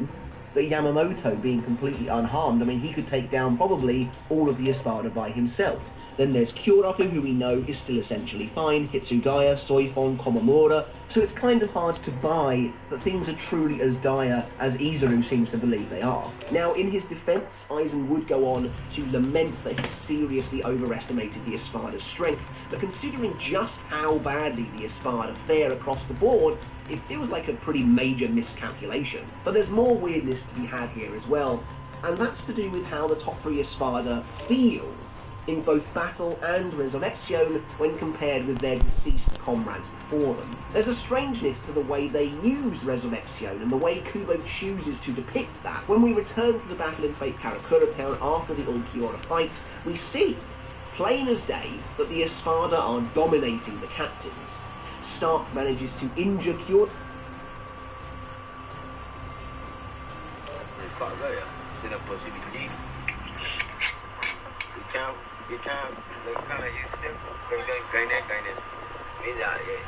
that Yamamoto, being completely unharmed, I mean, he could take down probably all of the Espada by himself. Then there's Kyoraku, who we know is still essentially fine, Hitsugaya, Soifon, Komamura, so it's kind of hard to buy that things are truly as dire as Izuru seems to believe they are. Now, in his defense, Aizen would go on to lament that he seriously overestimated the Espada's strength, but considering just how badly the Espada fare across the board, it feels like a pretty major miscalculation. But there's more weirdness to be had here as well, and that's to do with how the top 3 Espada feel in both battle and resurrection when compared with their deceased comrades before them. There's a strangeness to the way they use resurrection and the way Kubo chooses to depict that. When we return to the battle in Fate Karakura Town after the Ulquiorra fight, we see, plain as day, that the Espada are dominating the captains. Stark manages to injure Kyoto. Your time, like kind of used to. Going there. He's out here.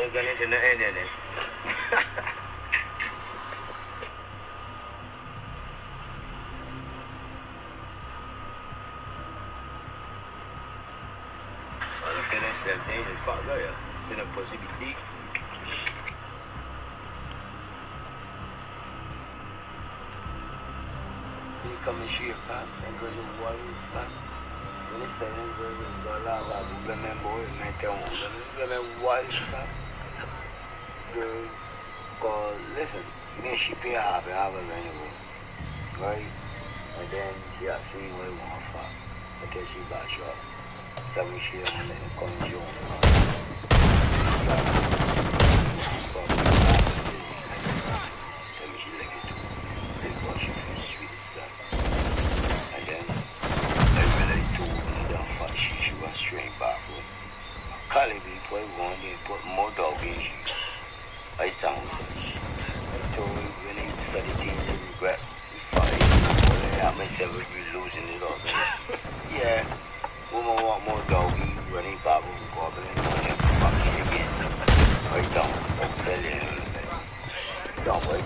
Ain't going into nothing in it. Well, understand things, it's fucked up, yeah. It's in a pussy be deep. You come and see your pop, and go to water and stuff. You understand, and go to the lava, the man boy, and I tell him, the man water and stuff. Girl, cause listen, me and she pay half anyway, right? And then she asked me what I want to fuck. I tell she got shot. Tell me she don't let me come to you. Tell me she like it too. Because she feels sweet and stuff. And then, everybody told me that fuck she was straight backward. Calling people one day put more dog in she. I sound such. I told me when I study things to regret. I myself would be losing it all. Yeah, woman want more doggy, running back with gobbling, and fucking again. I don't tell you. Don't wait.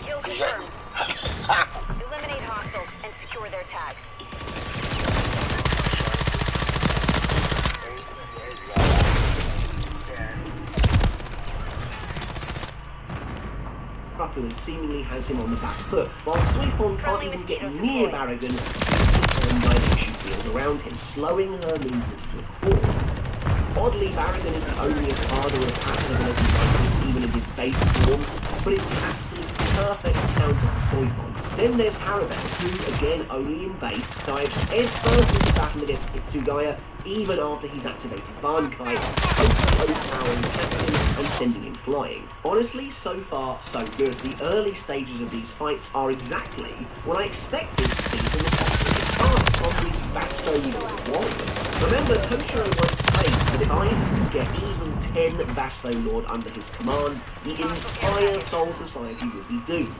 Kill confirmed. Eliminate hostiles and secure their tags. And seemingly has him on the back foot, while Sweepon can't even get near Barragan, by the issue field around him, slowing her movements to a crawl. Oddly, Barragan isn't only a father of passive ability even in his base form, but it's the absolute perfect counter to Sweepon. Then there's Harabel, who, again only in base, dives headfirst into battle against Hitsugaya, even after he's activated Bankai, overpowering Captain and sending him flying. Honestly, so far, so good. The early stages of these fights are exactly what I expected to see from the top of these Vasto Warriors. Remember, Toshiro once claimed that if I could get even 10 Vasto Lord under his command, the entire Soul Society would be doomed.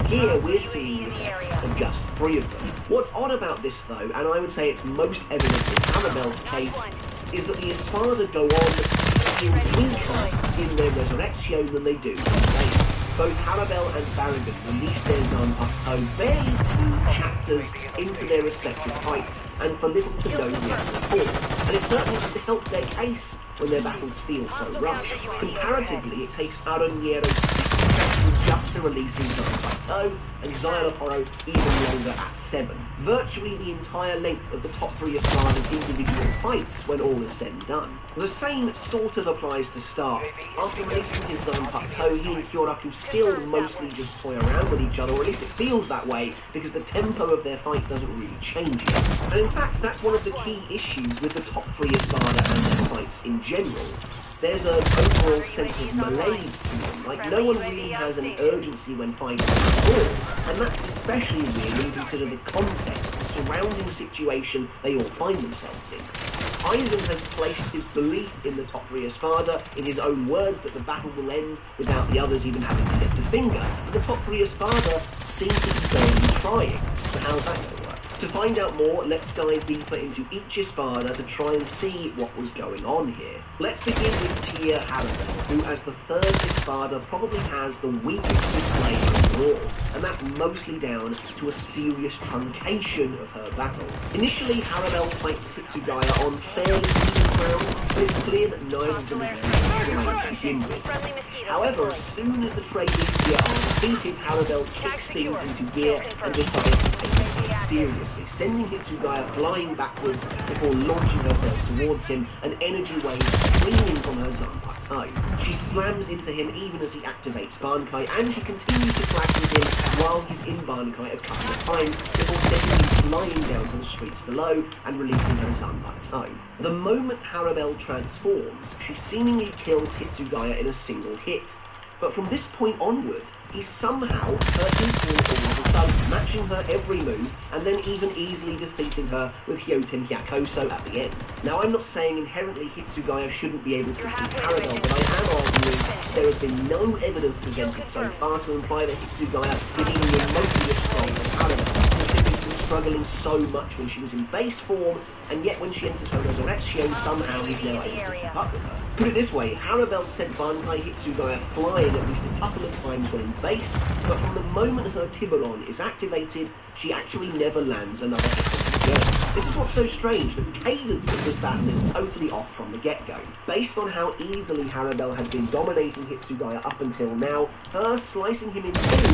Here we're seeing of just 3 of them. What's odd about this though, and I would say it's most evident in Harabel's case, is that the Espada go on to feel weaker in their resurrection than they do in base. Both Harabel and Barragan released their Zanpakuto barely 2 chapters into their respective fights, and for little to no reason at all. And it certainly helped their case when their battles feel so rushed. Comparatively, it takes Aroniero 6 chapters just to release his Zanpakuto, and Xyloporo even longer at 7. Virtually the entire length of the top 3 Espada's individual fights when all is said and done. The same sort of applies to Stark. After releasing his Zanpakuto, he and Kyoraku still mostly just toy around with each other, or at least it feels that way, because the tempo of their fight doesn't really change yet. And in fact, that's one of the key issues with the top 3 Espada and their fights in general. There's an overall sense of malaise to them, like no one really has an urgency when fighting at all, and that's especially weird when you consider the context, the surrounding situation they all find themselves in. Aizen has placed his belief in the top 3 Espada in his own words that the battle will end without the others even having to lift a finger, and the top 3 Espada seem to be barely trying, so how's that going to work? To find out more, let's dive deeper into each Espada to try and see what was going on here. Let's begin with Tia Harabel, who as the 3rd Espada probably has the weakest display overall, and that's mostly down to a serious truncation of her battle. Initially, Harabel fights Hitsugaya on fairly even ground, but it's clear that neither of them is really trying to begin with. However, as soon as the traders here are defeated, Harabel kicks things into gear and decides to take it seriously, sending Hitsugaya flying backwards before launching herself towards him, an energy wave streaming from her Zanpakuto. She slams into him even as he activates Bankai, and she continues to clash with him while he's in Bankai a couple of times before sending him flying down to the streets below and releasing her Zanpakuto. The moment Harabel transforms, she seemingly kills Hitsugaya in a single hit. But from this point onward, he somehow hurt him all of a sudden, matching her every move, and then even easily defeating her with Hyoten Hyakuso at the end. Now, I'm not saying inherently Hitsugaya shouldn't be able to defeat Harabel, but I am arguing there has been no evidence presented so far to imply that Hitsugaya is even remotely as strong as Harabel, considering she was struggling so much when she was in base form, and yet when she enters her resurrection, somehow he's now able to keep up with her. Put it this way, Harabel sent Bankai Hitsugaya flying at least a couple of times when in base, but from the moment her Tiburon is activated, she actually never lands another hit. again. This is what's so strange, the cadence of this battle is totally off from the get-go. Based on how easily Harabel has been dominating Hitsugaya up until now, her slicing him in two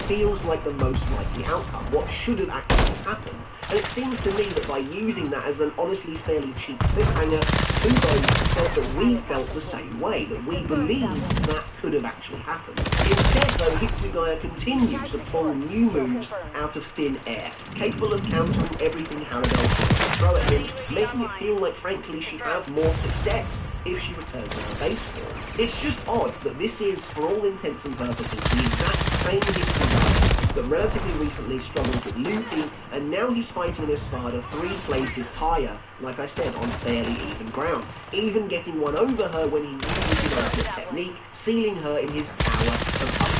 feels like the most likely outcome, what should have actually happened. And it seems to me that by using that as an honestly fairly cheap cliffhanger, Kubo felt that we felt the same way, that we believed that could have actually happened. Instead, though, Hitsugaya continues to pull new moves out of thin air, capable of countering everything Harabel tries to throw at him, making it feel like, frankly, she'd have more success if she returns to her base form. It's just odd that this is, for all intents and purposes, the exact same Hitsugaya that relatively recently struggled with Luffy, and now he's fighting an Espada 3 places higher, like I said, on fairly even ground, even getting one over her when he uses the ultimate technique, sealing her in his tower of up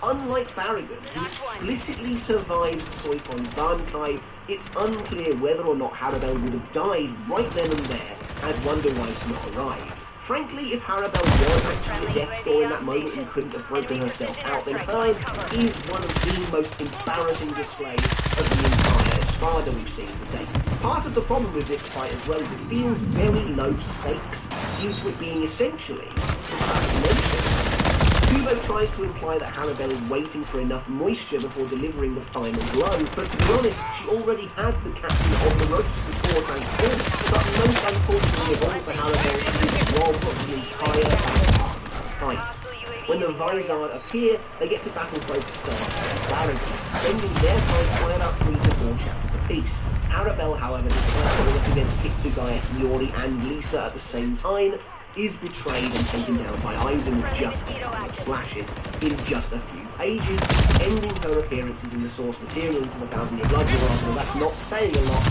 glamour. Unlike Barragan, who explicitly survives Soifon's Bankai, it's unclear whether or not Harabel would have died right then and there had Wonder Wise not arrived. Frankly, if Harabel was actually a death door in that moment and couldn't have broken herself out, then hers is one of the most embarrassing displays of the entire Espada we've seen today. Part of the problem with this fight as well is it feels very low stakes, due to it being essentially assassination. Kubo tries to imply that Harabel is waiting for enough moisture before delivering the final blow, but to be honest, she already had the captain on the ropes before transforming, but most unfortunately of all for Harabel is rob of the entire back part of the fight. When the Vizard appear, they get to battle both Star and Barragan, spending their time by about 3 to 4 chapters apiece. Harabel, however, despite going up against Hitsugaya, Hiyori and Lisa at the same time, is betrayed and taken down by Aizen with just a couple of slashes in just a few pages, ending her appearances in the source material for the 1,000 Year Blood War, although that's not saying a lot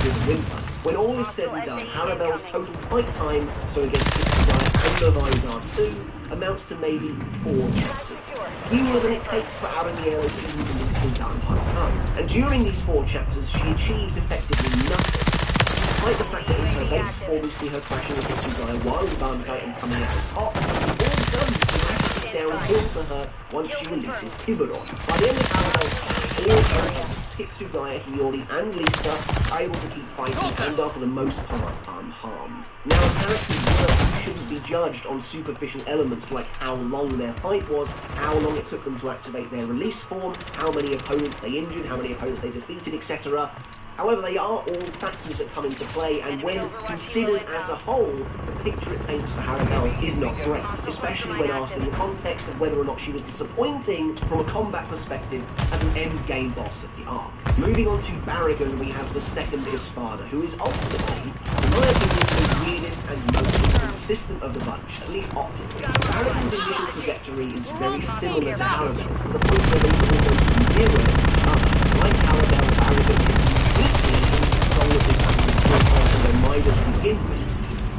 with Whimper. When all is said and done, Harabel's total fight time, so against Hitsugaya and the Vizard 2, amounts to maybe 4 chapters. Fewer than it takes for Aramiel to use in time. And during these 4 chapters, she achieves effectively nothing. Despite the fact that in her base form we see her crashing with Hitsugaya while in Bankai and coming out on top, all done dramatically downhill for her once she releases Tiburon. By the end of Harabel's fight, all characters, Hitsugaya, Hiyori and Lisa, are able to keep fighting and are for the most part unharmed. Now, a character's worth shouldn't be judged on superficial elements like how long their fight was, how long it took them to activate their release form, how many opponents they injured, how many opponents they defeated, etc. However, they are all factors that come into play, and when considered as a whole, the picture it paints for Harabel is not great, especially when asked in the context of whether or not she was disappointing from a combat perspective as an end-game boss of the arc. Moving on to Barragan, we have the second Espada, who is ultimately, in my opinion, the weirdest and most inconsistent of the bunch, at least optically. Barragan's initial trajectory is very similar to Harabel's, to the point where they almost mirror each other. Like Harabel, Barragan is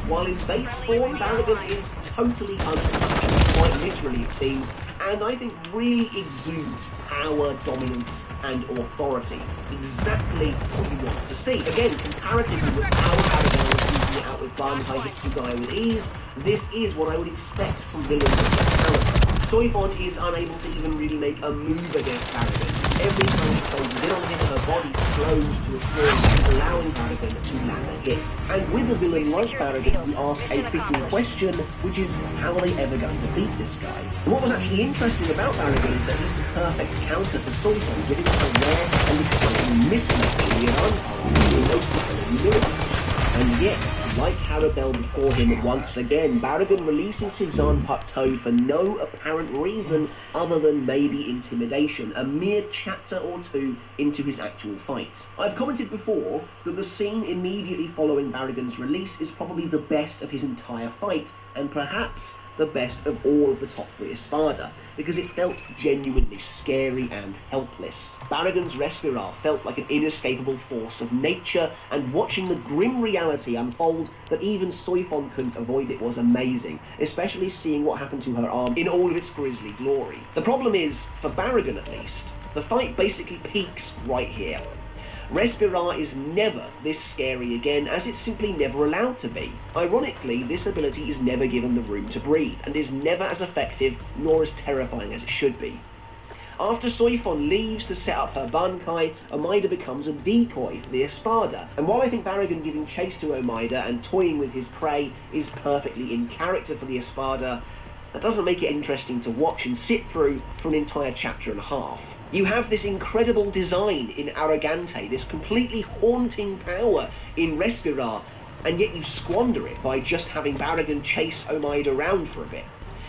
while in base form, Barragan is totally untouched, quite literally it seems, and I think really exudes power, dominance, and authority. Exactly what you want to see. Again, comparatively with how Barragan is using it out with Bankai Hitsugaya with ease, this is what I would expect from villains of that caliber. Soifon is unable to even really make a move against Barragan. Every time she closes in on him, her body slows to a crawl, allowing Barragan to land a hit. And with a villain like Barragan, we ask a fitting question, which is, how are they ever going to beat this guy? And what was actually interesting about Barragan is that he's the perfect counter to Soifon, giving us a rare and exciting mismatch in the unarmed in most of the and yet, like Harabel before him, once again, Barragan releases his Zanpakuto Toad for no apparent reason other than maybe intimidation, a mere chapter or 2 into his actual fight. I've commented before that the scene immediately following Barragan's release is probably the best of his entire fight, and perhaps the best of all of the top 3 Espada, because it felt genuinely scary and helpless. Barragan's Respirar felt like an inescapable force of nature, and watching the grim reality unfold that even Soifon couldn't avoid it was amazing, especially seeing what happened to her arm in all of its grisly glory. The problem is, for Barragan at least, the fight basically peaks right here. Respirar is never this scary again, as it's simply never allowed to be. Ironically, this ability is never given the room to breathe, and is never as effective nor as terrifying as it should be. After Soifon leaves to set up her Bankai, Omaida becomes a decoy for the Espada. And while I think Barragan giving chase to Omaida and toying with his prey is perfectly in character for the Espada, that doesn't make it interesting to watch and sit through for an entire chapter and a half. You have this incredible design in Arrogante, this completely haunting power in Rescurar, and yet you squander it by just having Barragan chase Omaida around for a bit.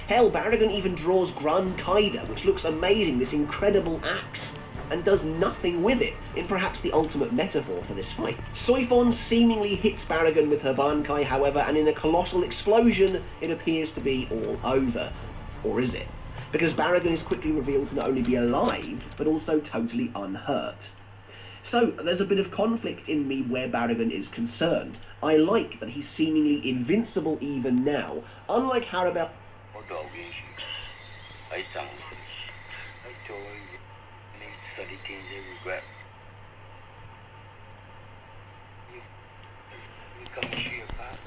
Hell, Barragan even draws Gran Kaida, which looks amazing, this incredible axe, and does nothing with it, in perhaps the ultimate metaphor for this fight. Soifon seemingly hits Barragan with her Bankai, however, and in a colossal explosion, it appears to be all over. Or is it? Because Barragan is quickly revealed to not only be alive, but also totally unhurt. So, there's a bit of conflict in me where Barragan is concerned. I like that he's seemingly invincible even now, unlike Harabel. I told you, need to study things I regret. You come and see your path.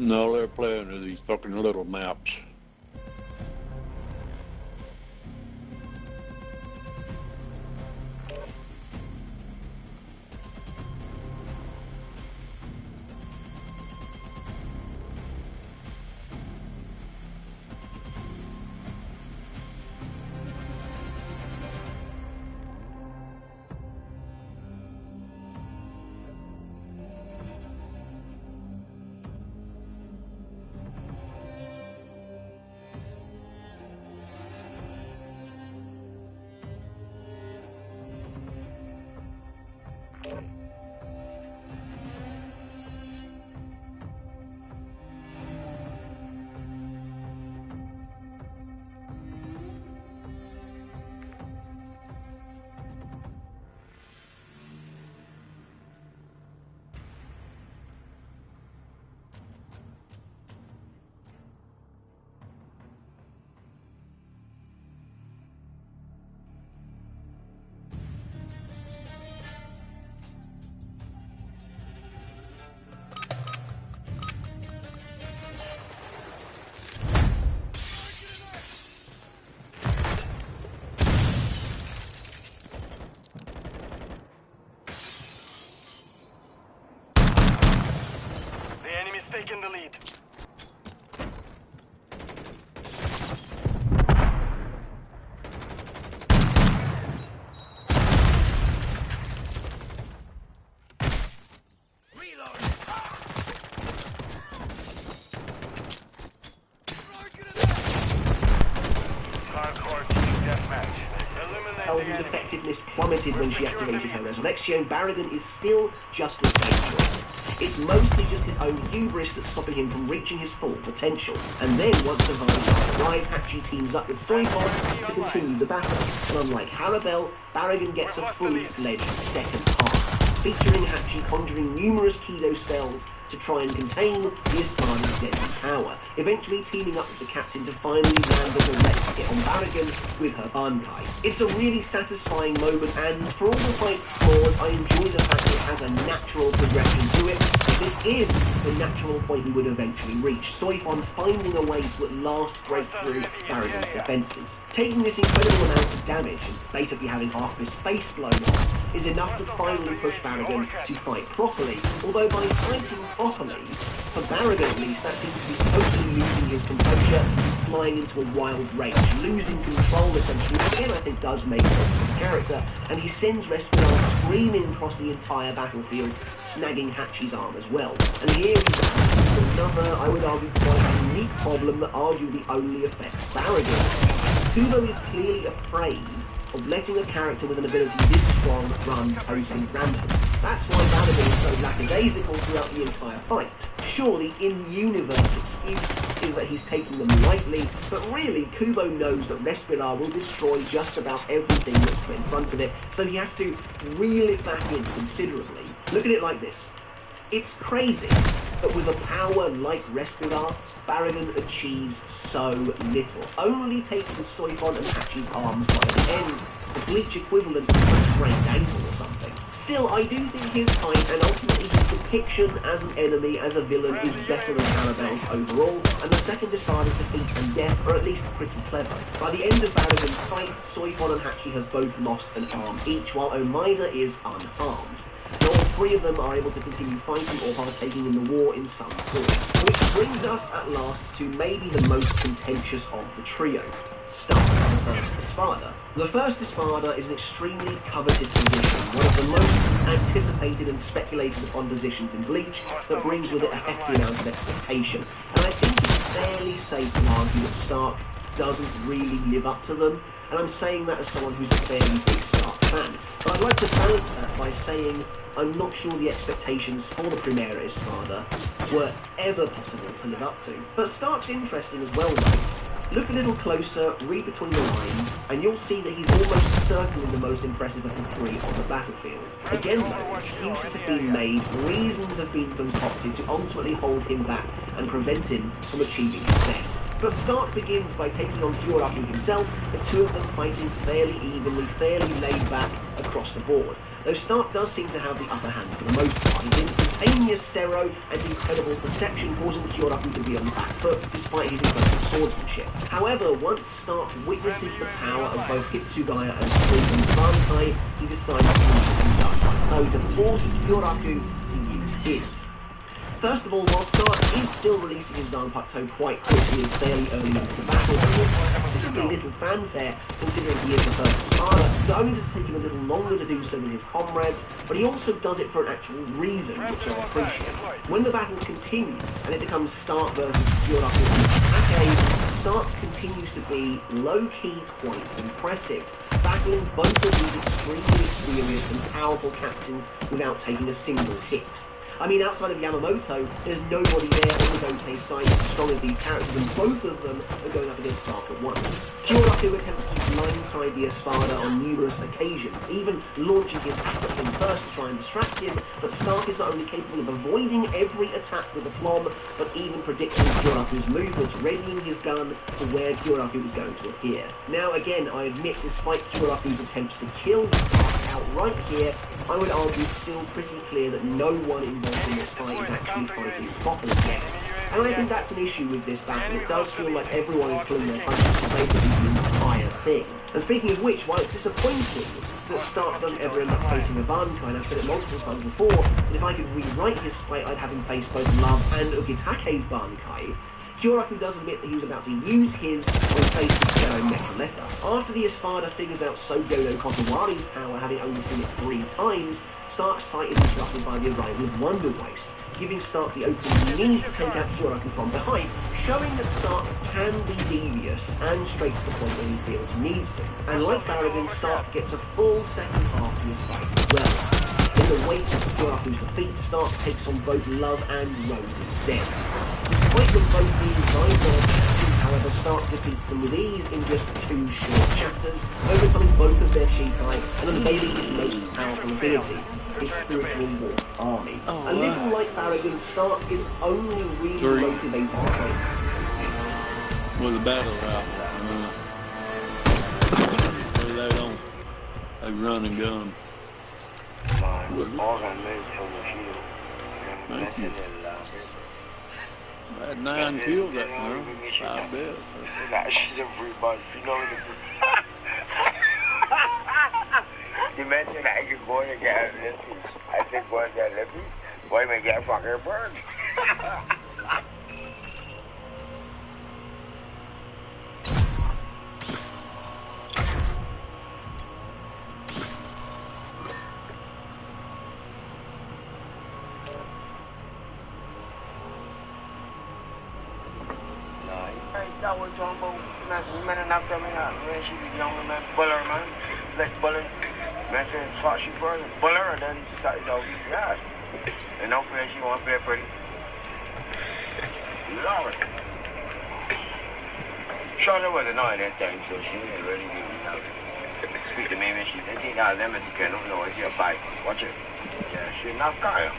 And all they're playing is these fucking little maps. hardcore team deathmatch. Eliminate the Whose enemy. effectiveness plummeted when she activated her resurrection, Barragan is still just as dangerous. It's mostly just his own hubris that's stopping him from reaching his full potential. And then, once the Vines arrive, Hatchie teams up with Storypod to continue the battle. And unlike Harabel, Barragan gets a fully-fledged second half, featuring Hatchie conjuring numerous Kido spells to try and contain the Astartes' deadly power, eventually teaming up with the captain to finally land the direct hit on Barragan with her Bankai. It's a really satisfying moment, and for all the fight's flaws, I enjoy the fact it has a natural progression to it. This is the natural point we would eventually reach, Soifon finding a way to at last break through Barragan's defences. Taking this incredible amount of damage and basically having half his face blown off is enough to finally push Barragan to fight properly, although by fighting properly, for Barragan at least, that seems to be totally losing his composure and flying into a wild rage, losing control essentially, which again I think does make sense for the character, and he sends Respinar screaming across the entire battlefield, snagging Hatchie's arm as well. And here we go, another, I would argue, quite unique problem that arguably only affects Barragan. Kubo is clearly afraid of letting a character with an ability this strong run totally rampant. That's why Barragan is so lackadaisical throughout the entire fight. Surely, in-universe excuse is that he's taking them lightly, but really, Kubo knows that Respinar will destroy just about everything that's put in front of it, so he has to reel it back in considerably. Look at it like this. It's crazy, but with a power like Respinar, Barragan achieves so little, only taking Soifon and Hatchie's arms by the end, the Bleach equivalent of a sprained ankle or something. Still, I do think his fight and ultimately his depiction as an enemy, as a villain, is better than Harabel's overall, and the second Astartes defeat and death are at least pretty clever. By the end of Barragan's fight, Soifon and Hatchie have both lost an arm each, while Omaida is unharmed. And all three of them are able to continue fighting or partaking in the war in some form. Which brings us at last to maybe the most contentious of the trio. Starting with the first Espada. The first Espada is an extremely coveted position, one of the most anticipated and speculated upon positions in Bleach, that brings with it a hefty amount of expectation. And I think it's fairly safe to argue that Stark doesn't really live up to them, and I'm saying that as someone who's a fairly big Stark fan. But I'd like to balance that by saying I'm not sure the expectations for the Primera Espada were ever possible to live up to. But Stark's interesting as well though. Look a little closer, read between the lines, and you'll see that he's almost certainly the most impressive of the three on the battlefield. Again though, excuses have been made, reasons have been concocted to ultimately hold him back and prevent him from achieving success. But Stark begins by taking on Kyoraku himself, the two of them fighting fairly evenly, fairly laid back across the board. Though Stark does seem to have the upper hand for the most part. His instantaneous Zero and incredible perception causing Kyoraku to be on the back foot despite his incredible swordsmanship. However, once Stark witnesses the power of both Hitsugaya and Suizen's Bankai, he decides to use his Danpai to force Kyoraku to use his. First of all, while Stark is still releasing his Danpakuto quite quickly and fairly early into the battle, there is a little fanfare considering he is the first Espada, so only does it take him a little longer to do so than his comrades, but he also does it for an actual reason, which I appreciate. When the battle continues, and it becomes Stark versus Kyoraku and Take, Stark continues to be low-key quite impressive, battling both of these extremely experienced and powerful captains without taking a single hit. I mean, outside of Yamamoto, there's nobody there on the Dotei side as strong as these characters, and both of them are going up against Stark at once. Kyoraku attempts to blindside the Espada on numerous occasions, even launching his attack at him first to try and distract him, but Stark is not only capable of avoiding every attack with a plom, but even predicting Kyoraku's movements, readying his gun for where Kyoraku is going to appear. Now again, I admit, despite Kyoraku's attempts to kill Stark outright here, I would argue it's still pretty clear that no one involved in this fight is actually fighting properly yet. And I think that's an issue with this battle. It does feel like everyone is pulling their punches to basically the entire thing. And speaking of which, while it's disappointing that Stark doesn't ever end up facing a Bankai, and I've said it multiple times before, that if I could rewrite his fight, I'd have him face both Love and Ukitake's Bankai, Kyoraku does admit that he was about to use his when faced with Shadow Metaletta. After the Espada figures out Sogodo Kotowari's power, having only seen it 3 times, Stark's sight is interrupted by the arrival of Wonder Waste, giving Stark the opening he needs to take out Suaraku from behind, showing that Stark can be devious and straight to the point when he feels he needs to. And like Barragan, Stark gets a full second half to his fight as well. In the wake of Suaraku's defeat, Stark takes on both Love and Rose instead. Despite them both being Vizard captains, however, Stark defeats them with ease in just 2 short chapters, overcoming both of their Shikai and unveiling his most powerful ability, his spiritual war army. A little like Barragan, Stark is only really motivated by with a battle rifle. They don't. They run and gun. Thank you. I had 9 kills that time. 5 deaths. You mentioned I could go and get a lippy. I said go and get a lippy. Why may get a fucking bird? That was John Bo. Man, and after me, when she was young, man, buller, man. Like buller. Man said, fuck, she burning. Buller, and then she started out with the ass. And now, she want to play pretty. Lord. Charlotte was annoying that time, so she didn't really give me out. Speak to me, man, she didn't think I them as a kid. No, it's your bike. Watch it. Yeah, she's not Kyle.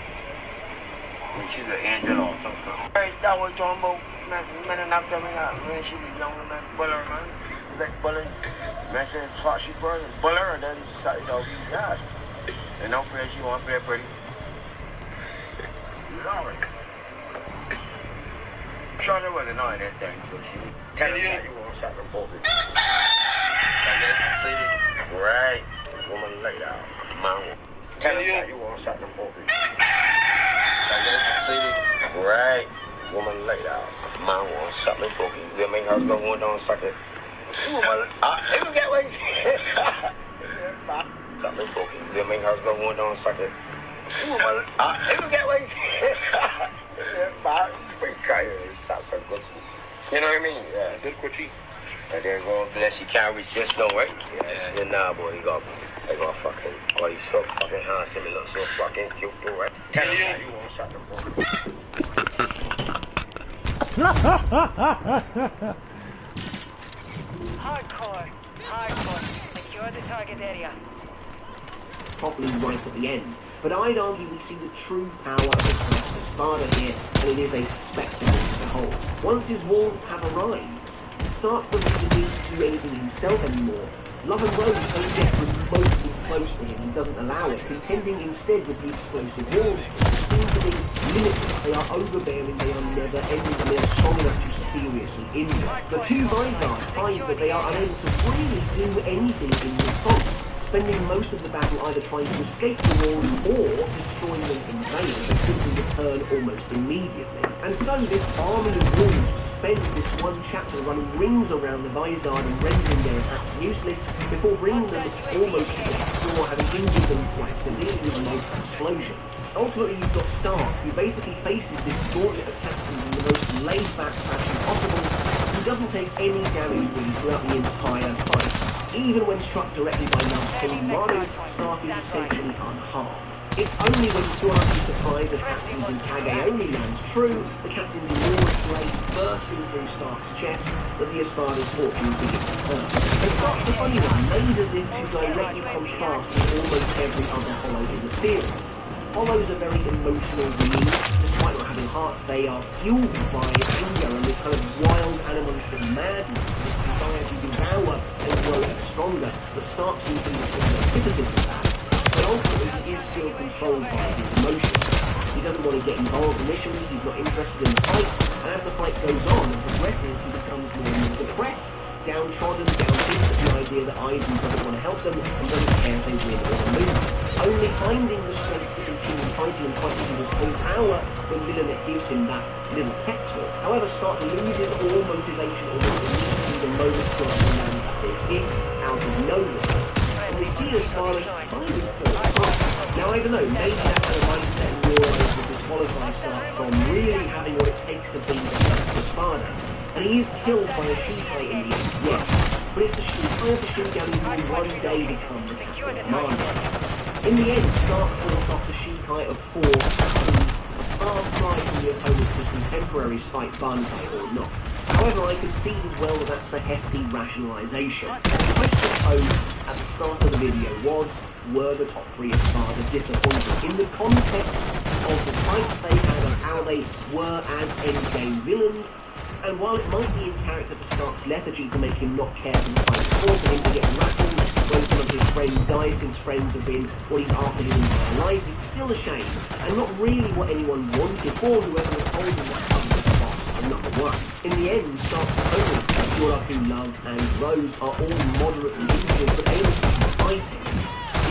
She's an angel or something. Hey, that was John Bo. Man, and after me, when she was young, man, buller, man. Like buller. Man said, fuck, she burning. Buller, and then she started out with the ass. And now, she want to play pretty. Lord. Charlotte was annoying that time, so she tell me that you want to shot the focus. Right. Woman like that. Man. Tell me that you want to shot the focus. Right. Woman like that. Man want to shot the focus. You make her go down and suck it. Woman, let me get what you say. Shot the focus. You make her go down and suck it. Woman, let me get what you say. That's so good. You know what I mean? Yeah. Good critique. And then go bless you can't resist no way. Yeah. Then nah boy, you got fucking he's so fucking handsome, he looks so fucking cute too, right? Tell him that you won't shut them Hardcore. Secure the target area. Properly right at the end. But I'd argue we see the true power of the class Espada here, and it is a spectacle to behold. Once his walls have arrived, Stark doesn't need to do anything himself anymore. Love and Rose only get remotely close to him and doesn't allow it, contending instead with the explosive walls, which seem to be limitless. They are overbearing, they are never ending, and they are strong enough to seriously injure. The 2 Vizards find that they are unable to really do anything in response, spending most of the battle either trying to escape the walls or destroying them in vain, but simply return almost immediately. And so this army of wolves spends this 1 chapter running rings around the Vizard and rendering their attacks useless before bringing them almost to the floor, having injured them quite severely with most explosions. Ultimately, you've got Stark, who basically faces this gauntlet of captains in the most laid-back fashion possible, who doesn't take any damage really throughout the entire fight. Even when struck directly by Love's King Maru, Stark is essentially unharmed. It's only when Suaraku's surprise attacks using Kage only lands true, the captain's enormous blade bursting through Stark's chest, that the Espada's fortune begins to turn. And Stark's the funny one, made as if to directly contrast with almost every other Hollow in the series. Hollows are very emotional beings. Despite not having hearts, they are fueled by anger and this kind of wild animalistic madness, this desire to devour and grow ever stronger. But Stark seems to be the antithesis of that. But ultimately, he is still controlled by his emotions. He doesn't want to get involved initially, he's not interested in the fight, and as the fight goes on and progresses, he becomes more and more depressed, downtrodden, downbeat at the idea that Aizen doesn't want to help them and doesn't care if they win or lose. Only finding the strength to continue fighting and fighting with his full power when Lilith gives him that little pep talk. However, Stark loses all motivation almost immediately the moment Stark lands that big hit out of nowhere. And we see Espada kind of fall apart. Now, I don't know, maybe that kind of mindset and realize with disqualify stuff from really having what it takes to beat Espada. And he is killed by a Shikai in the end, yes. But it's the Shikai of the Shinigami who will one day become the Captain Commander. In the end, Stark fought off the Shikai of 4 far cry from the opponent's contemporary fight Bankai or not. However, I concede as well that that's a hefty rationalisation. The question posed at the start of the video was, were the top 3 Espada disappointing in the context of the fights they had and how they were as endgame villains? And while it might be in character for Stark's lethargy to make him not care for the fight, or for him to get rattled when some of his friends die, since friends have been what he's after his entire life, it's still a shame, and not really what anyone wanted, or whoever was told him that comes to the boss, and number 1. In the end, Stark's opponents, Yoraku, Love, and Rose, are all moderately injured, but able to keep fighting.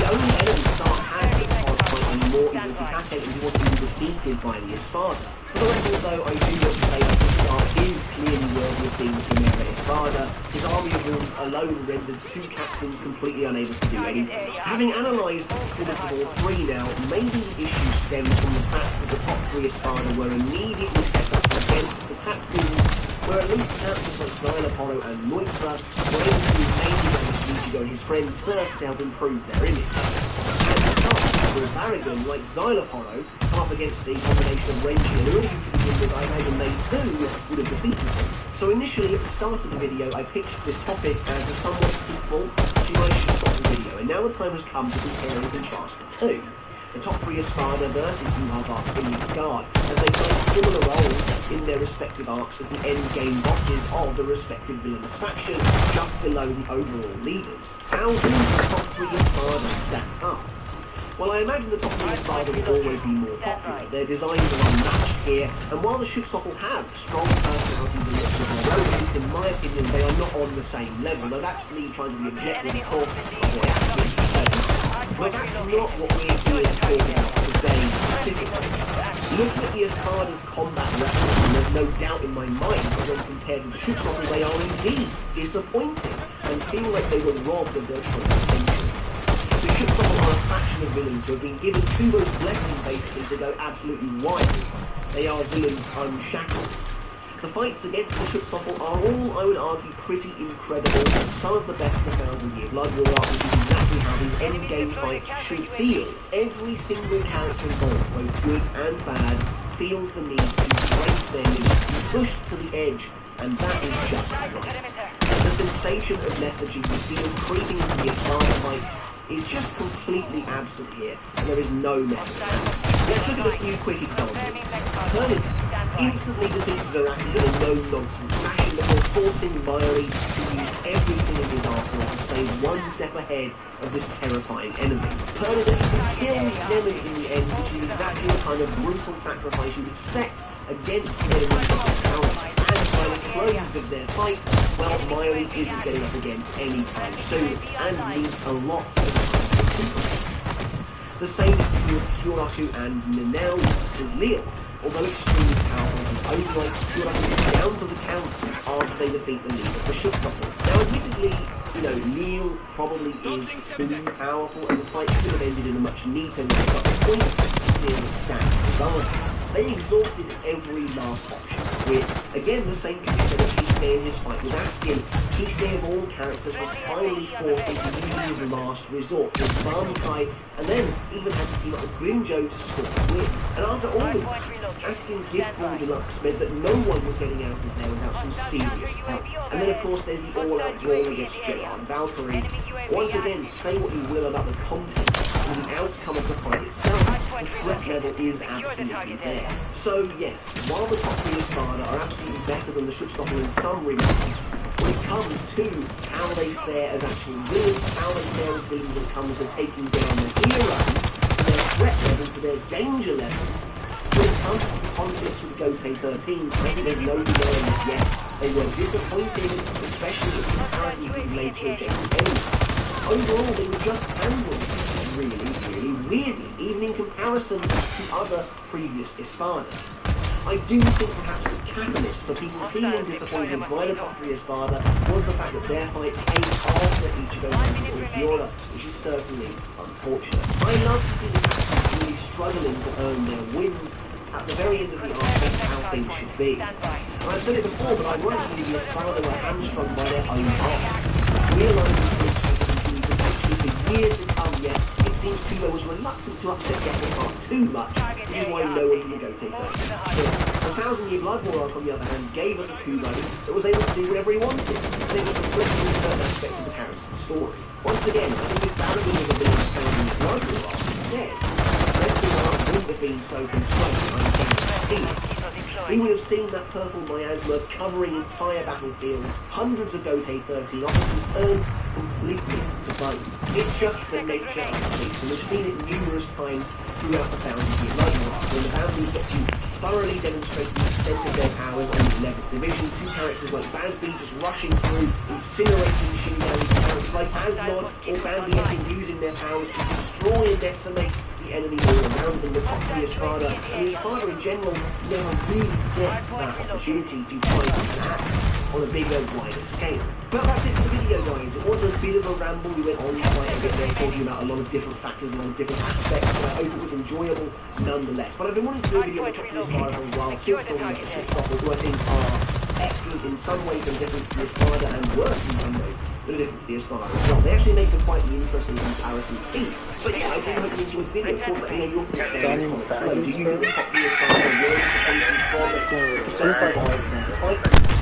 The only enemy Stark has that can't fight anymore is the Takate, and he was being defeated by the Espada. For the record, though, I do want to say that Stark is clearly worthy of being the Primera Espada. His army of wounds alone rendered 2 captains completely unable to do anything. Having analysed the performance of all 3 now, maybe the issue stems from the fact that the top 3 Espada were immediately set up against the captains, where at least characters like Xylopolo and Neutra were able to mainly manage Ichigo and his friends first to help improve their image. Or Barragan, like Xylopolo, come up against the combination of Renji and Uri to begin with, I imagine they too would have defeated them. So initially, at the start of the video, I pitched this topic as a somewhat equal to my shot the video, and now the time has come to compare and contrast the 2. The top 3 Espada versus Yamaha in this guard, as they play similar roles in their respective arcs as the endgame bosses of the respective villainous factions, just below the overall leaders. How do the top 3 Espada stack up? Well, I imagine the top 3 Espada will always be more popular. Their designs are unmatched here, and while the Schutzstaffel have strong personalities and looks of their own, at least in my opinion, they are not on the same level. Now, that's me trying to be objective and talk of what actually is. But that's not what we're here to talk about today specifically. Looking at the Espada's combat record, and there's no doubt in my mind that when compared with the Schutzstaffel, they are indeed disappointing, and feel like they were robbed of their true potential. The Schutzstaffel are a faction of villains who have been given too much blessing basically to go absolutely wild. They are villains unshackled. The fights against the Schutzstaffel are all, I would argue, pretty incredible, some of the best in 1,000 Year Blood War arc, which is exactly how these endgame fights should feel. Every single character involved, both good and bad, feels the need to break their limits, be pushed to the edge, and that is just right. The sensation of lethargy you feel creeping into the Espada fight is just completely absent here, and there is no method. Let's look at a few quick examples. Turnip instantly defeats Zaraki in a no-nonsense fashion before forcing Myri to use everything in his arsenal to stay one step ahead of this terrifying enemy. Turnip kills Lemon in the end, which is exactly the kind of brutal sacrifice you expect against enemies of this power. And by the close of their fight, well, Myri isn't getting up again anytime soon, and needs a lot of time to recuperate. The same is true of Kyoraku and Ninel with Leal. Although extremely powerful and overnight, Kyoraku is down to the council after they defeat the leader, the Schutzstaffel. Now, admittedly, Leal probably is too powerful, and the fight could have ended in a much neater way, but the point still stands regardless. They exhausted every last option, with, again, the same condition as Kisei in his fight with Askin. Kisei of all characters was finally forced into using his last resort with Bankai, and then even had to team up with Grimjo to score a win. And after all of this, Askin's gift for deluxe meant that no one was getting out of there without some serious help. And then, of course, there's the all-out brawl against JR and Valkyrie. Once again, say what you will about the content and the outcome of the fight itself, the threat level is absolutely there. So yes, while the top 3 Espada are absolutely better than the Schutzstaffel in some regards, when it comes to how they fare as actual villains, how they fare as villains when it comes to taking down the heroes, to their threat level, to their danger level, when it comes to the conflicts with Gotei 13, I think there's no denying that yes, they were disappointing, especially in comparison to the later adjacent enemies. Overall, they were just handled really weirdly, even in comparison to other previous Espadas. I do think perhaps the catalyst for people feeling disappointed by the top 3 Espada was the fact that their fight came after each of those matches with Fiora, which is certainly unfortunate. I love to see the Capitals really struggling to earn their wins at the very end of the arc. That's how things should be. And I've said it before, but ironically the Espada were hamstrung by their own arc. Realising this continue to actually for years to come, yet it seems Kubo was reluctant to upset Gecko too much, which is why no one can go take that. The 1,000-Year Blood War arc, on the other hand, gave us a Kubo that was able to do whatever he wanted, and it was reflecting certain aspects of the character's story. Once again, I think this Paladin was a bit of a 1,000-Year Blood War arc instead. The rest of the arc wouldn't have been so constrained, I guarantee it. We would have seen that purple miasma covering entire battlefields, hundreds of Gote 13 officers turned completely to bone. It's just the nature of the beast, and we've seen it numerous times throughout the 1,000-Year Blood War arc, when the bounties get to thoroughly demonstrate the extent of their powers on the 11th Division. Two characters like Bazby just rushing through, incinerating machine guns, characters like Asmod or Bambi using their powers to destroy and decimate the enemy all around them. The top of the Espada, and the Espada in general, never really get that opportunity to fight and act on a bigger, wider scale. But that's it for the video, guys. It was a bit of a ramble. We went on quite a bit there, talking about a lot of different factors, a lot of different aspects, but I hope it was enjoyable nonetheless. But I've been wanting to do a video on top of the Espada for a while, since talking about the six stoppers, who I think are excellent in some ways and different to the Espada, and worse in some ways than different to the Espada as well. They actually make a quite interesting comparison piece. But yeah, I do hope you enjoyed the video. Of course, let me know your thoughts down in the comments below. Do you think the top of the Espada were disappointing from the perspective of their fight?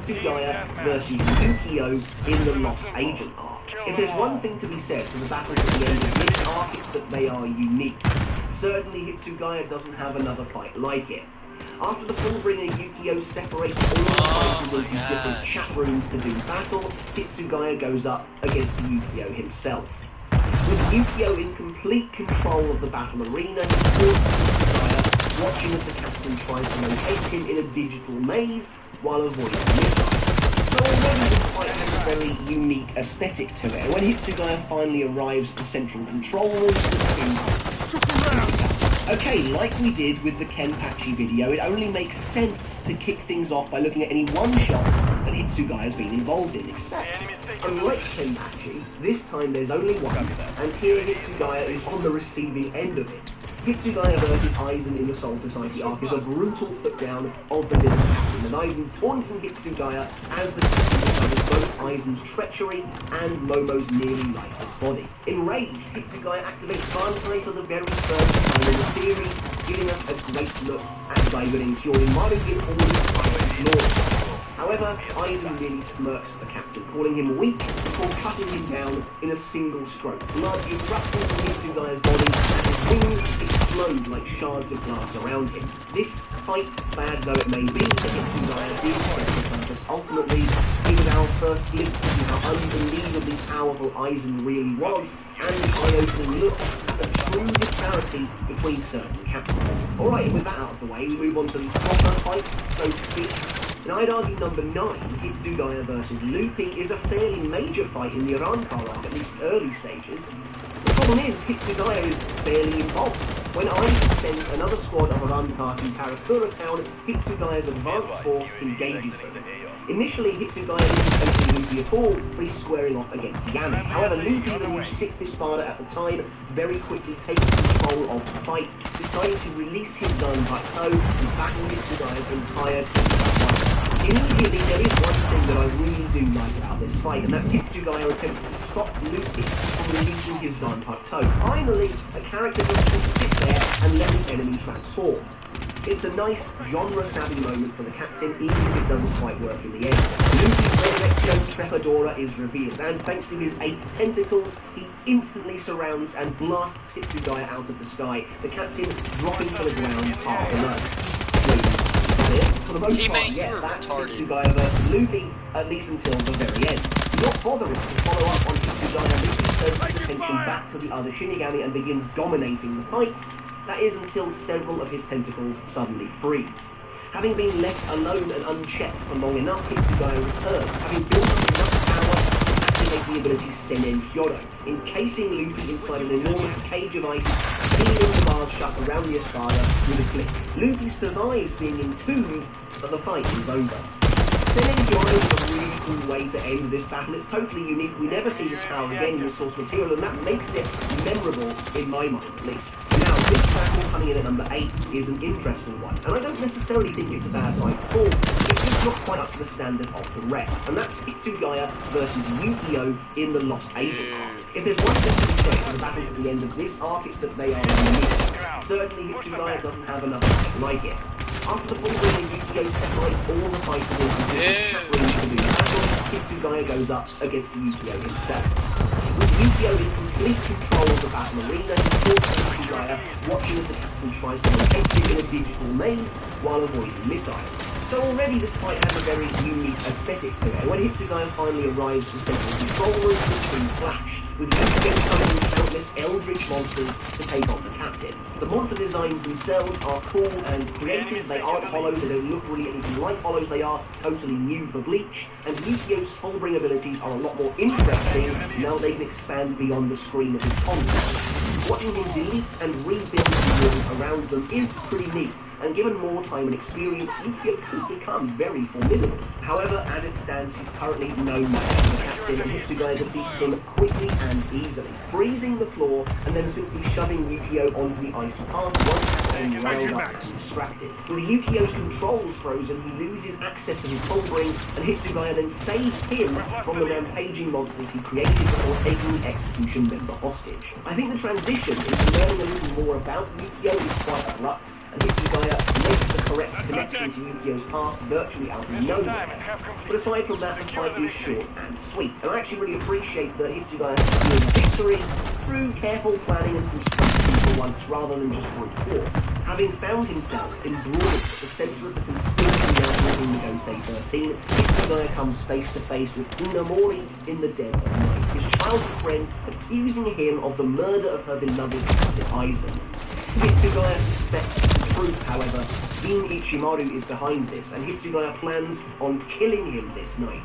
Hitsugaya versus Yukio in the Lost Agent arc. If there's one thing to be said for the battles at the end of this arc, it's that they are unique. Certainly Hitsugaya doesn't have another fight like it. After the Fullbringer, Yukio separates all the fighters into different chat rooms to do battle. Hitsugaya goes up against Yukio himself. With Yukio in complete control of the battle arena, he forces Hitsugaya, watching as the captain tries to locate him in a digital maze while avoiding missiles. So already this fight has a very unique aesthetic to it. When Hitsugaya finally arrives at the central control room, okay, like we did with the Kenpachi video, it only makes sense to kick things off by looking at any one-shots that Hitsugaya's been involved in, except, unlike Kenpachi, this time there's only one, and here Hitsugaya is on the receiving end of it. Hitsugaya vs. Aizen in the Soul Society arc is a brutal put-down of the villain captain, and Aizen taunting Hitsugaya as the captain discovers both Aizen's treachery and Momo's nearly lifeless body. Enraged, Hitsugaya activates Bankai for the very first time in the series, giving us a great look at Daigon ensuring Marukin always finds glory. However, Aizen really smirks at the captain, calling him weak before cutting him down in a single stroke. Blood erupting from Hitsugaya's body and his wings explode like shards of glass around him. This fight, bad though it may be, for Hitsugaya did serve the purpose. Ultimately, it was our first glimpse into how unbelievably powerful Aizen really was, and the eye-opening look at the true disparity between certain captains. Alright, with that out of the way, we move on to the proper fight, so to speak. And I'd argue number 9, Hitsugaya vs. Luffy, is a fairly major fight in the Arankar arc, at least early stages. The problem is, Hitsugaya is barely involved. When Aizen sends another squad of Arankar to Karakura Town, Hitsugaya's advance force engages them. Initially, Hitsugaya isn't facing Luffy at all, but he's squaring off against Yami. However, Luffy, the new 6th Espada at the time, very quickly takes control of the fight, deciding to release his Zanpakuto toe and battle Hitsugaya's entire team. Immediately, there is one thing that I really do like about this fight, and that's Hitsugaya attempting to stop Luffy from releasing his Zanpakuto toe. Finally, a character just sit there and let the enemy transform. It's a nice, genre-savvy moment for the captain, even if it doesn't quite work in the end. Luffy's resurrection Trepadora is revealed, and thanks to his 8 tentacles, he instantly surrounds and blasts Hitsugaya out of the sky, the captain dropping to the ground far below. For the most part, yes, that's Hitsugaya vs. Luffy, at least until the very end. Not bothering to follow up on Hitsugaya, Luffy turns his attention back to the other Shinigami and begins dominating the fight. That is until several of his tentacles suddenly freeze. Having been left alone and unchecked for long enough, Hitsugaya returns, having built up enough power to activate the ability Senen Hyoro, encasing Luffy inside an enormous cage of ice, sealing the bars shut around the Espada with a click. Luffy survives being entombed, but the fight is over. Senen Hyoro is a really cool way to end this battle. It's totally unique. We never see this power again in the source material, and that makes it memorable in my mind, at least. Now, this battle coming in at number 8 is an interesting one, and I don't necessarily think it's a bad fight at all. It's just not quite up to the standard of the rest, and that's Hitsugaya versus Yukio in the Lost Agent arc. If there's one thing to say for the battles at the end of this arc, it's that they are unique. Certainly, Hitsugaya doesn't have another fight like it. After the Fullbringer, Yukio separates all the fighters into different chat rooms to do battle. Hitsugaya goes up against Yukio himself. With Yukio in complete control of the battle arena, he forces Hitsugaya, watching as the captain tries to locate him in a digital maze while avoiding missiles. So already this fight has a very unique aesthetic to it. When Hitsugaya finally arrives at the central control room, the two clash, with Yukio summoning countless eldritch monsters to take on the captain. The monster designs themselves are cool and creative. They aren't hollows, they don't look really anything like hollows, they are totally new for Bleach, and Yukio's Fullbringer abilities are a lot more interesting now they can expand beyond the screen of his combat. Watching him delete and rebuild the walls around them is pretty neat, and given more time and experience, Yukio could become very formidable. However, as it stands, he's currently no match for the captain, and Hitsugaya defeats him quickly and easily, freezing the floor and then simply shoving Yukio onto the icy path once captain round up and distracted. With Yukio's controls frozen, he loses access to his Fullbring, and Hitsugaya then saves him from the rampaging monsters he created before taking the execution member hostage. I think the transition into learning a little more about Yukio is quite abrupt, and Hitsugaya makes the correct connection to Yukio's past virtually out of nowhere. But aside from that, the fight is short and sweet, and I actually really appreciate that Hitsugaya secured victory through careful planning and some strategy for once, rather than just brute force. Having found himself embroiled at the centre of the conspiracy now in the Gosei 13, Hitsugaya comes face to face with Inamori in the dead of night, his childhood friend accusing him of the murder of her beloved captain Aizen. Hitsugaya suspects the truth, however. Gin Ichimaru is behind this, and Hitsugaya plans on killing him this night.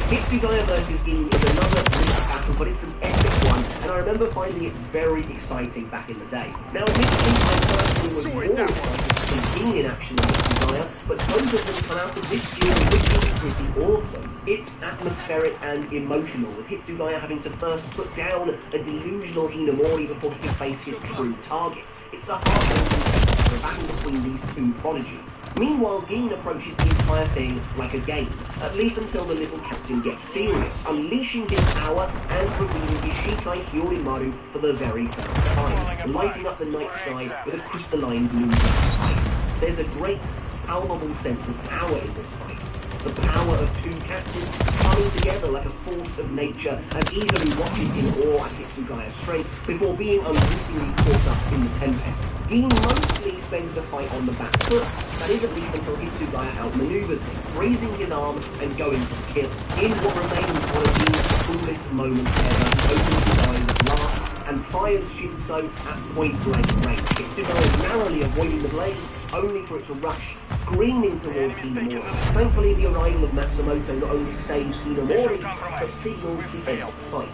Hitsugaya vs. Gin is another brief battle, but it's an epic one, and I remember finding it very exciting back in the day. Now, admittedly, I personally was more excited to see Gin in action than Hitsugaya, but both of them come out of this series looking pretty awesome. It's atmospheric and emotional, with Hitsugaya having to first put down a delusional Hinamori before he can face his true target. It's a heart-wrenching battle between these two prodigies. Meanwhile, Gin approaches the entire thing like a game, at least until the little captain gets serious, unleashing his power and revealing Ishikai Hyorimaru for the very first time, lighting up the night sky with a crystalline blue light. There's a great, palpable sense of power in this fight. The power of two captains coming together like a force of nature, and easily watching in awe at Hitsugaya's strength before being unwittingly caught up in the tempest. Gin mostly spends the fight on the back foot, that is at least until Hitsugaya outmaneuvers him, raising his arm and going for kill. In what remains one of Gin's coolest moments ever, he opens his eyes at last and fires Shinso at point-blank range. Hitsugaya narrowly avoiding the blade, only for it to rush screaming towards Hinamori. Thankfully, the arrival of Matsumoto not only saves Hinamori, but signals the end of the fight.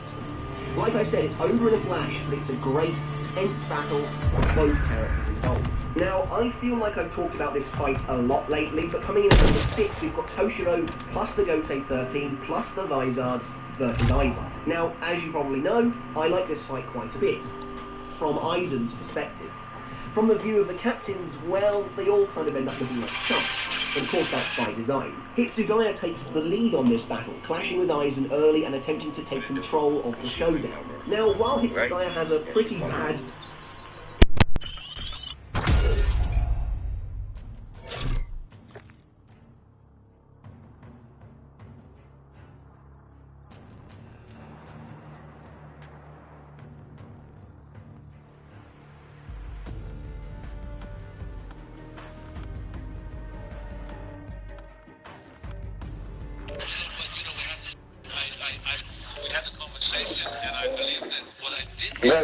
Like I said, it's over in a flash, but it's a great, tense battle of both characters involved. Now, I feel like I've talked about this fight a lot lately, but coming in at number 6, we've got Toshiro plus the Gotei 13 plus the Vizards versus Aizen. Now, as you probably know, I like this fight quite a bit, from Aizen's perspective. From the view of the captains, well, they all kind of end up looking like chumps, but of course that's by design. Hitsugaya takes the lead on this battle, clashing with Aizen early and attempting to take control of the showdown. Now, while Hitsugaya has a pretty bad... We had a conversation, and I believe that what I did. Yeah,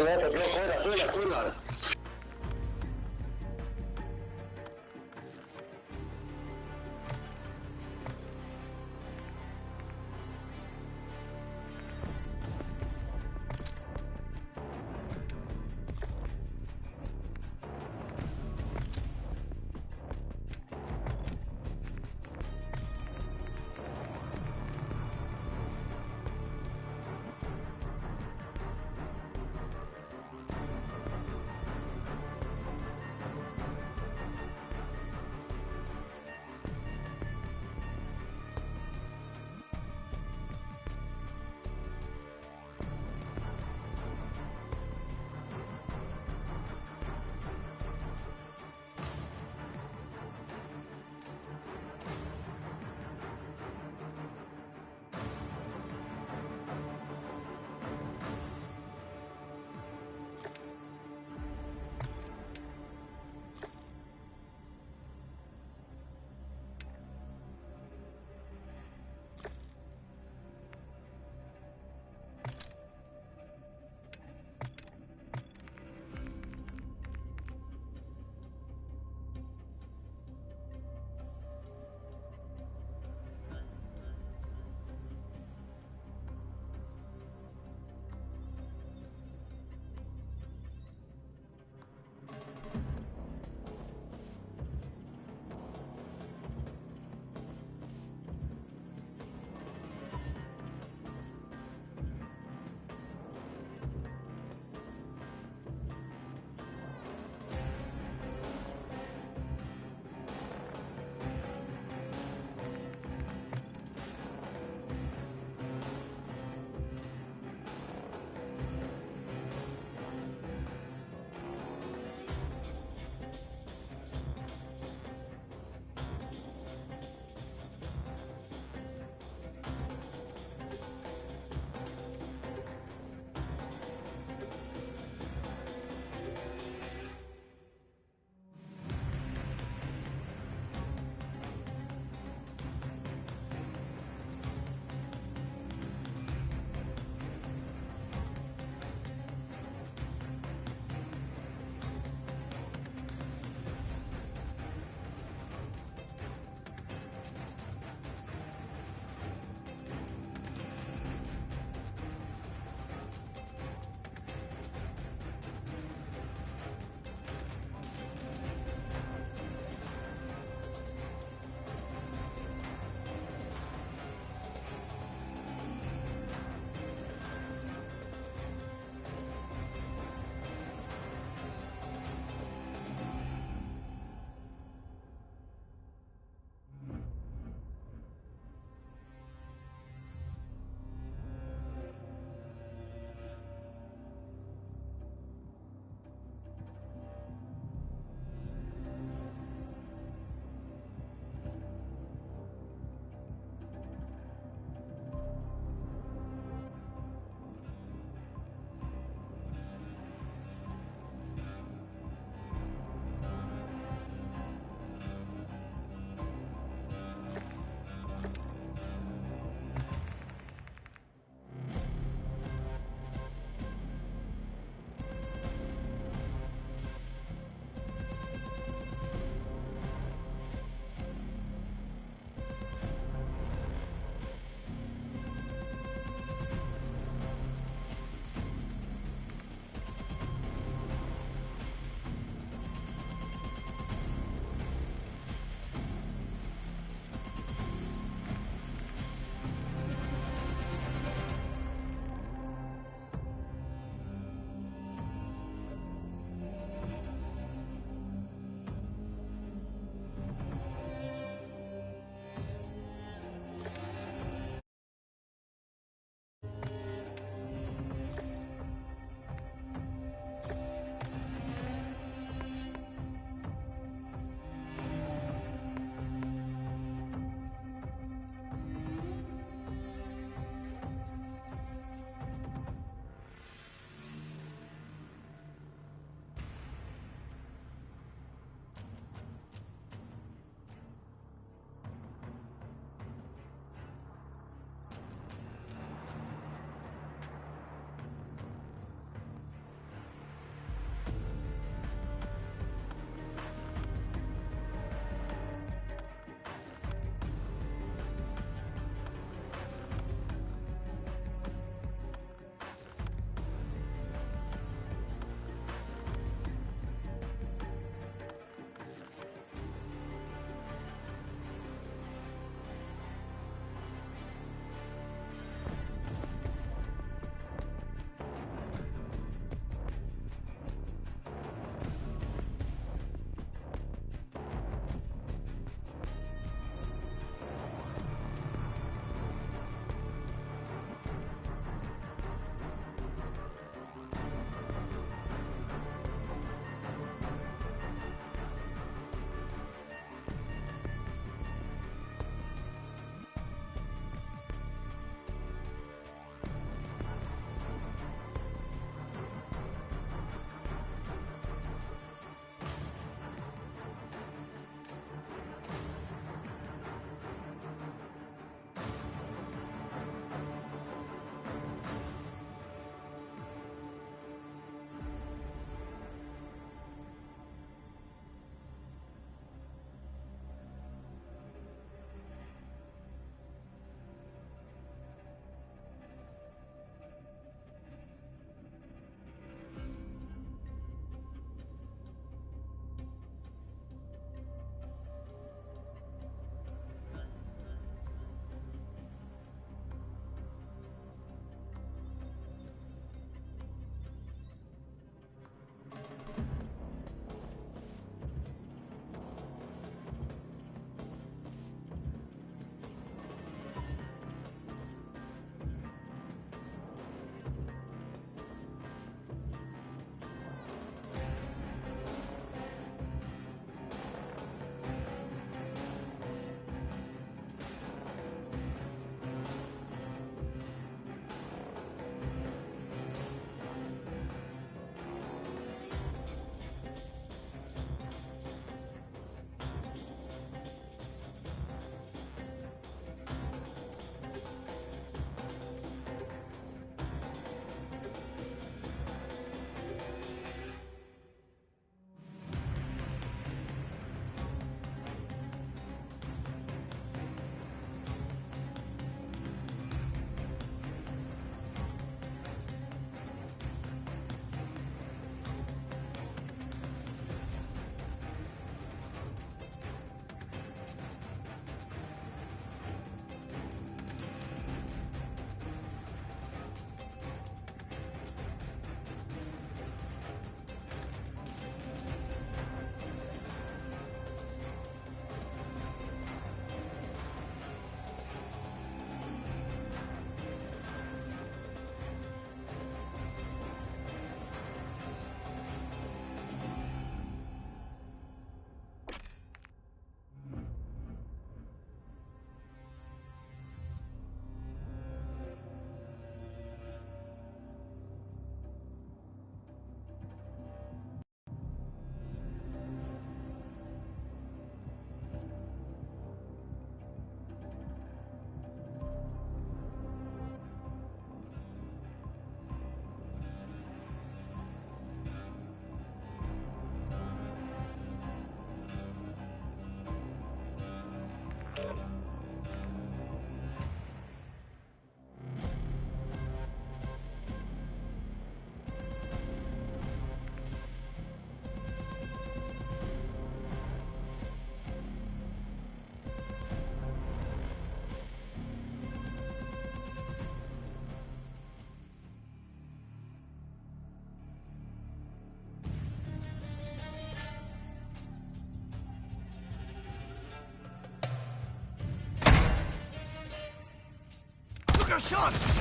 We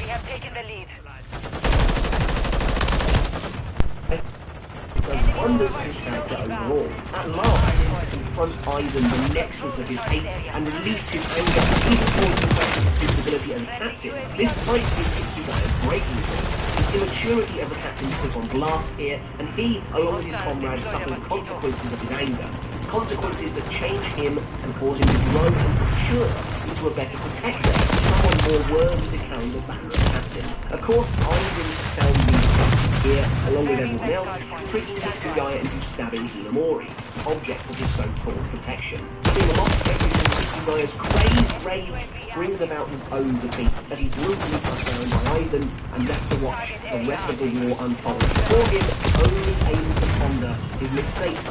have taken the lead. A wonderful character overall. At last, he confronts Ivan the nexus of his hate and release his anger, even towards the fact of his disability as a captain. This fight gives Hitsugai great reason. His immaturity as a captain is put on blast here, and he, along with his comrades, suffer the consequences of his anger. Consequences that change him and cause him to grow and mature into a better protector, someone more worthy to carry the banner of captain. Of course, Ivan's found these here, along with everyone else, tricking Hitsugaya into stabbing Hinamori, object of his so-called protection. Having lost everything, Hitsugaya's crazed rage brings about his own defeat, as he's brutally cut down by Ivan and left to watch the rest of the war unfold. For him, only able to ponder his mistakes.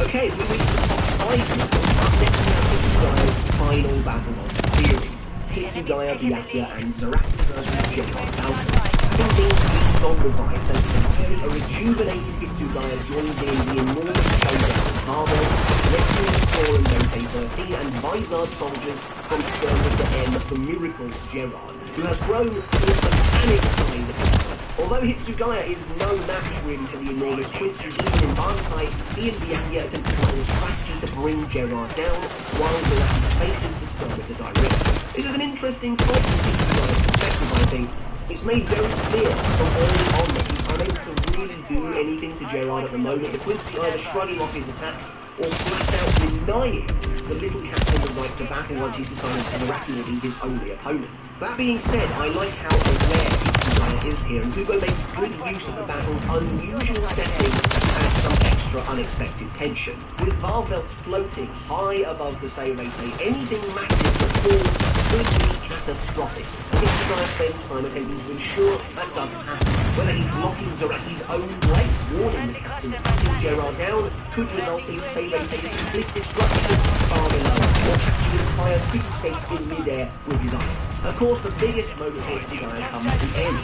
Okay, we reach the top 5 now. Up next we have Hitsugaya's final battle of the series. Hitsugaya, Byakuya, and Zaraki versus General Bowser. Having been beaten on the vice, a rejuvenated Hitsugaya joins in the enormous showdown with Harvard, rescuing Thor and Dante 13, and Vizard soldiers from Skirmish to end the miracle Gerard, who has grown to a satanic size. Although Hitsugaya is no match really for the enormous Quincy, even in Banzai, he and Byakuya attempt to find a strategy to bring Gerard down, while Zaraki faces the Skirmish directly. This is an interesting fight from Hitsugaya's perspective, I think. It's made very clear from early on that he's unable to really do anything to Gerard at the moment. The Quincy either shrugging off his attacks or flat out denying the little captain the right to battle once he's decided that Zaraki will be his only opponent. That being said, I like how aware Hitsugaya is here, and Hugo makes good use of the battle's unusual setting and adds some extra unexpected tension. With valve belts floating high above the Say anything massive that falls could be catastrophic, and Hitsugaya spends time attempting to ensure that doesn't happen. Whether he's blocking Zaraki's own blade, warning the captain that cutting Gerard down could result in Say complete destruction far below, or catching his fire escape in midair with his eyes. Of course, the biggest moment for Hitsugaya comes at the end.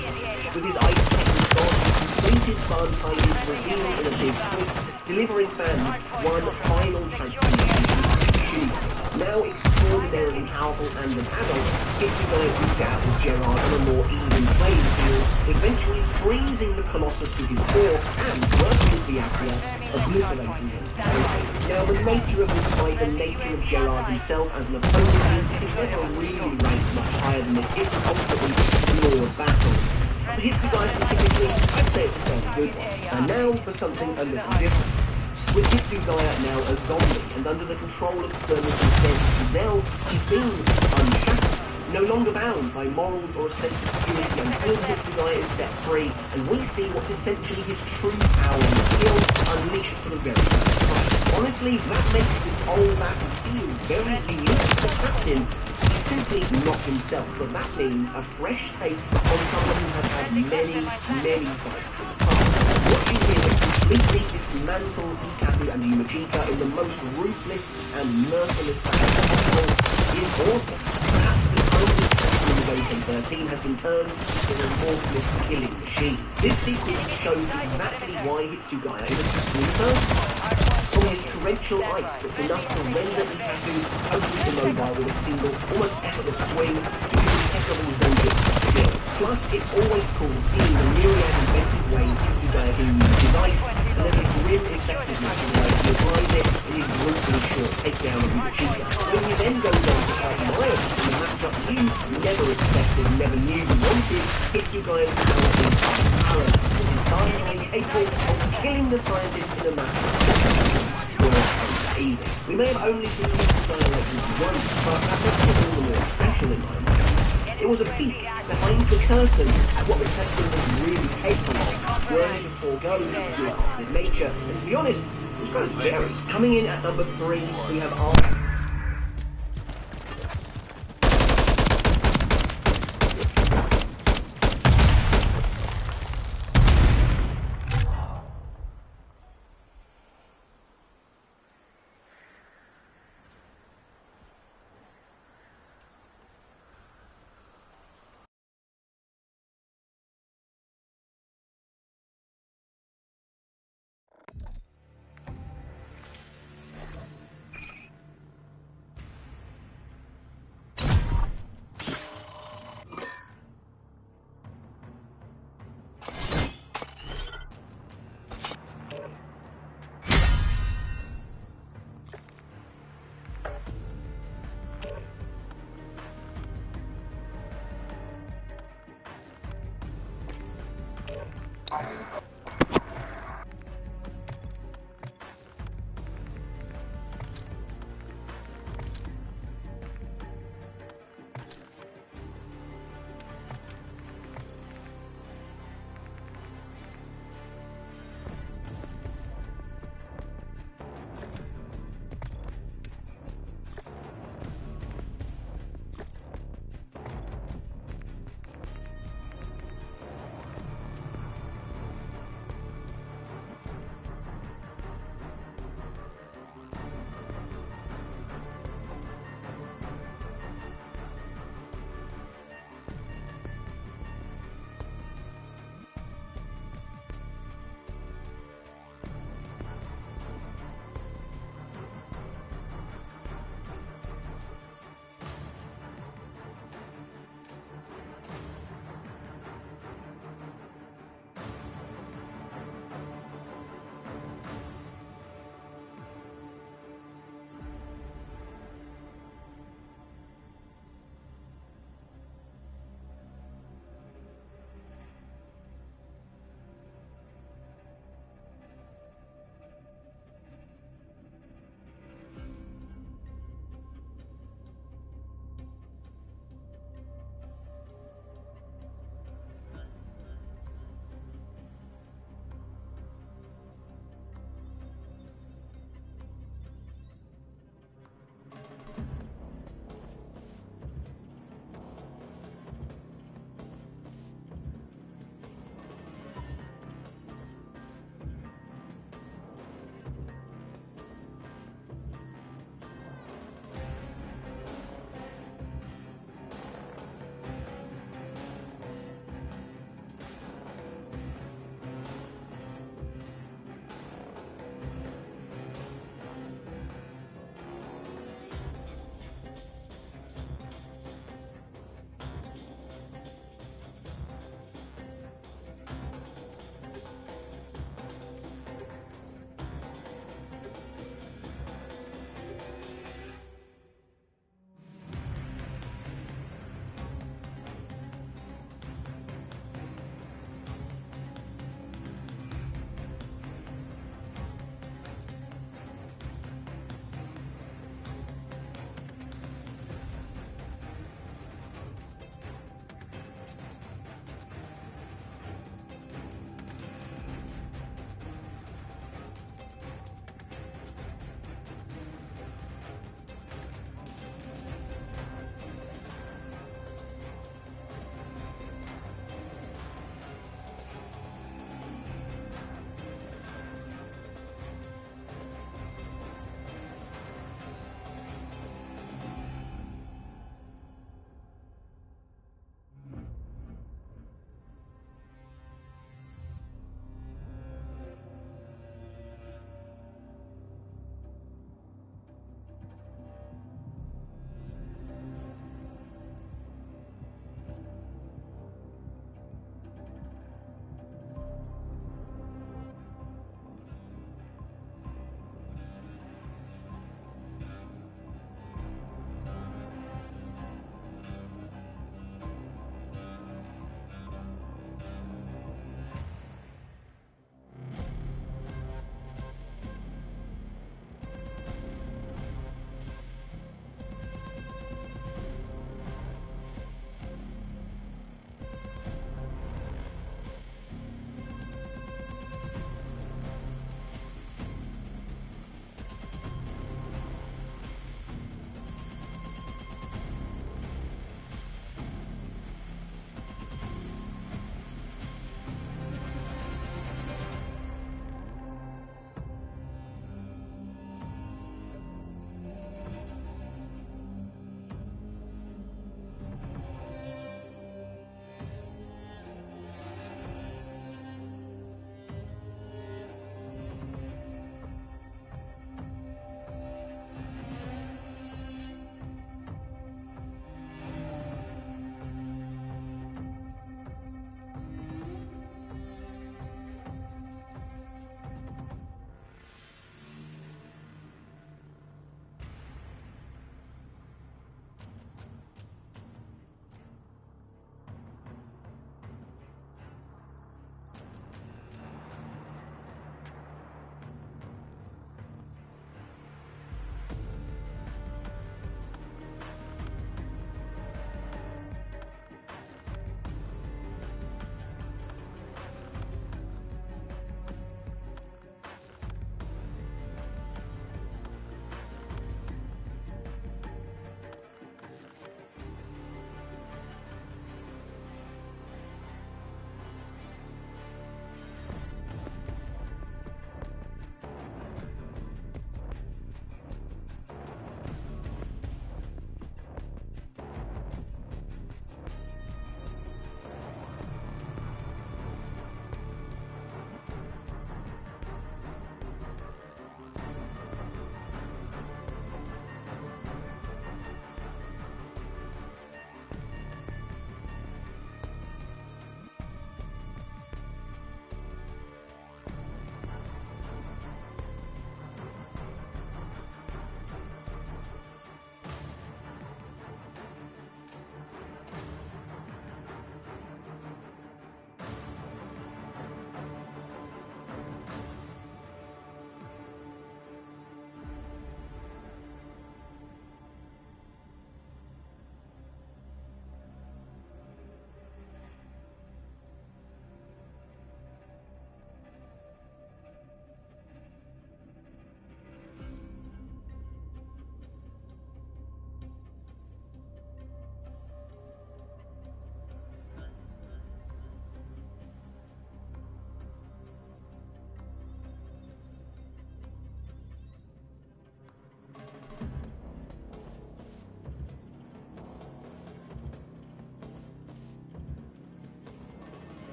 With his ice technique gone, he completes his fun finding revealed in a big twist, delivering fans one final transformation to Shinigami. Now extraordinarily powerful and an adult, Hitsugaya beats out with Gerard on a more even playing field, eventually freezing the Colossus with his force and, working with Byakuya, obliterating him. Now, the nature of this fight, the nature of Gerard himself as an opponent, is never really ranked much higher than this. It's ultimately Lord Battle. But Hitsugaya specifically, I'd say it's a fairly good one. And now for something a little different. With Hitsugaya now a zombie and under the control of Skirmish and Giselle, he's been unshackled, no longer bound by morals or a sense of security until Hitsugaya is set free, and we see what's essentially his true power and skill unleashed for the very first time. Honestly, that makes this whole battle feel very unique. The captain is simply not himself, but that means a fresh take on someone who has had many fights in the past. Watching him completely dismantle Ikaku and Yumachika in the most ruthless and merciless fashion possible is awesome. Perhaps the only captain in the 13 has been turned into a remorseless killing machine. This sequence shows exactly why Hitsugaya is a captain in the first place. From his torrential ice that's enough to render Ikaku totally immobile with a single, almost effortless swing to his impeccable vengeance skill. Plus, it's always cool seeing the myriad inventive ways Hitsugaya can use his ice, and then his grim effectiveness in the way he applies it in his brutally short takedown of Yumachika. When he then goes on to fight Miles in a matchup you never expected, never knew you wanted, Hitsugaya's power is apparent, with his Banzai capable of killing the scientist in a matchup. We may have only seen Hitsugaya like this once, but that makes it all the more special in my mind. It was a peek behind the curtain at what the Tesla was really capable of, worthy to forego his dual-hearted nature, and to be honest, it was kind of scary. Coming in at number 3, we have our...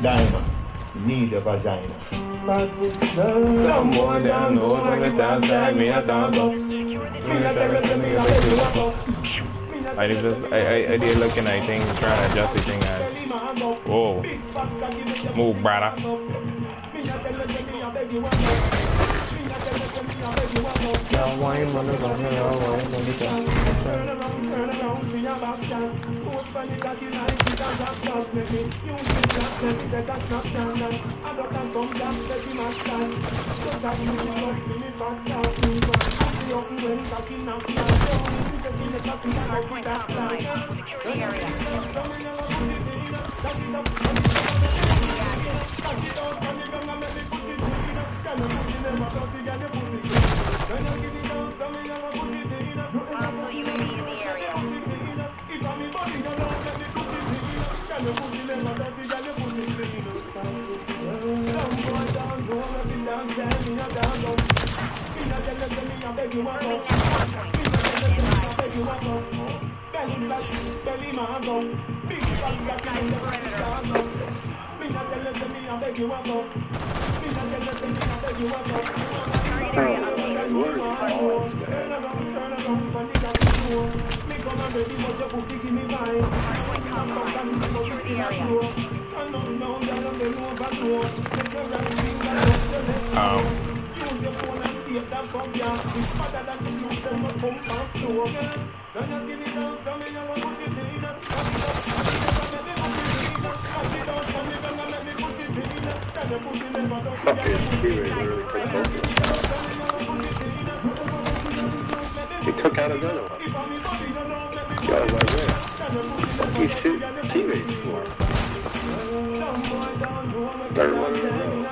Diamond, need a vagina. Someone down know when the dance time me a dance up. I did looking I think trying to adjust the thing as whoa. Move brother. Now why you wanna go here? He took out another one. Got him right there. He's shooting teammates for him. Third one in a row.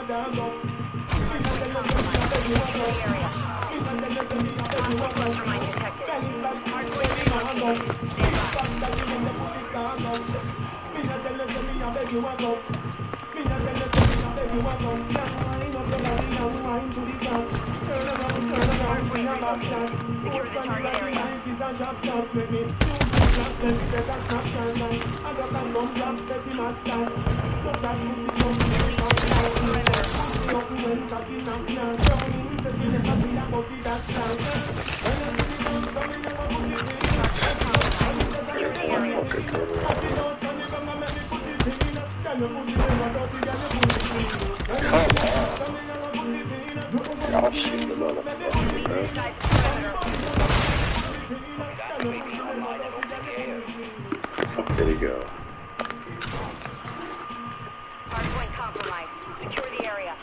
Y'all shoot the motherfucker, bro. Fuck did he go? Hardpoint compromised. Secure the area.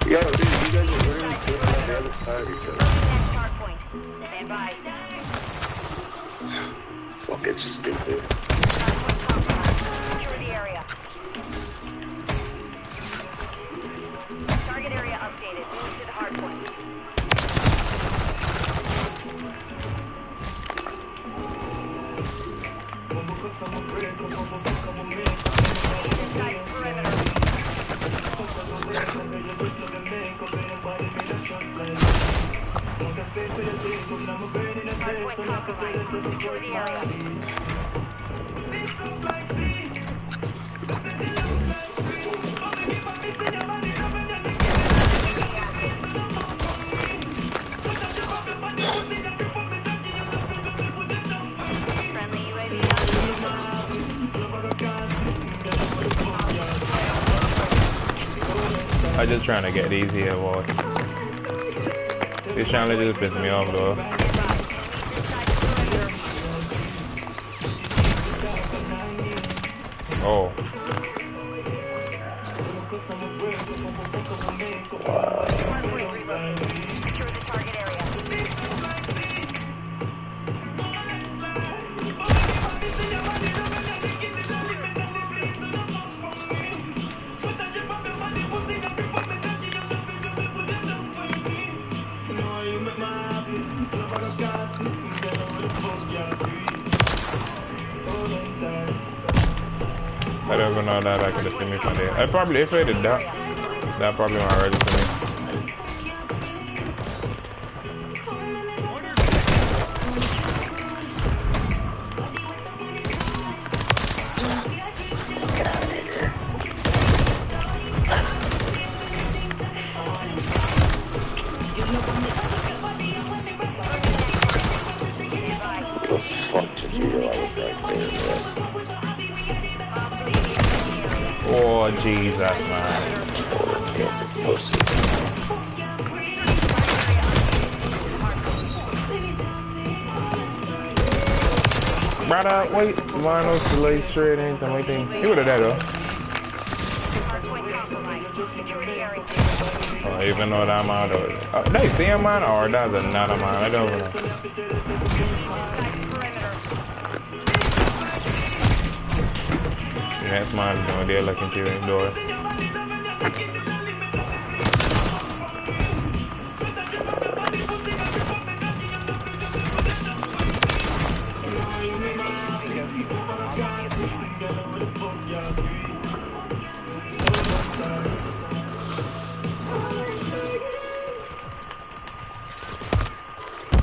Yo, dude, you guys are literally sitting on the other side of each other. Next hardpoint. Stand by. Fucking stupid. Hardpoint compromised. Secure the area. Target area updated. Move to the hardpoint. Inside perimeter. Hardpoint compromised. Secure the area. Friendly UAV I just trying to get these here, boy. This challenge just pissed me off, though. Oh. Secure the target area. I don't even know that I could have seen me from there. I probably, if I did that, that probably went ready for me. Get out of here. What the fuck did you realize right there, man? Oh, Jesus, man. Brother, wait, mine was too late straight in something. He would have that though. Oh, even though that man, they see a man or that's another man, I don't know. Next man, you know, they're looking through the door.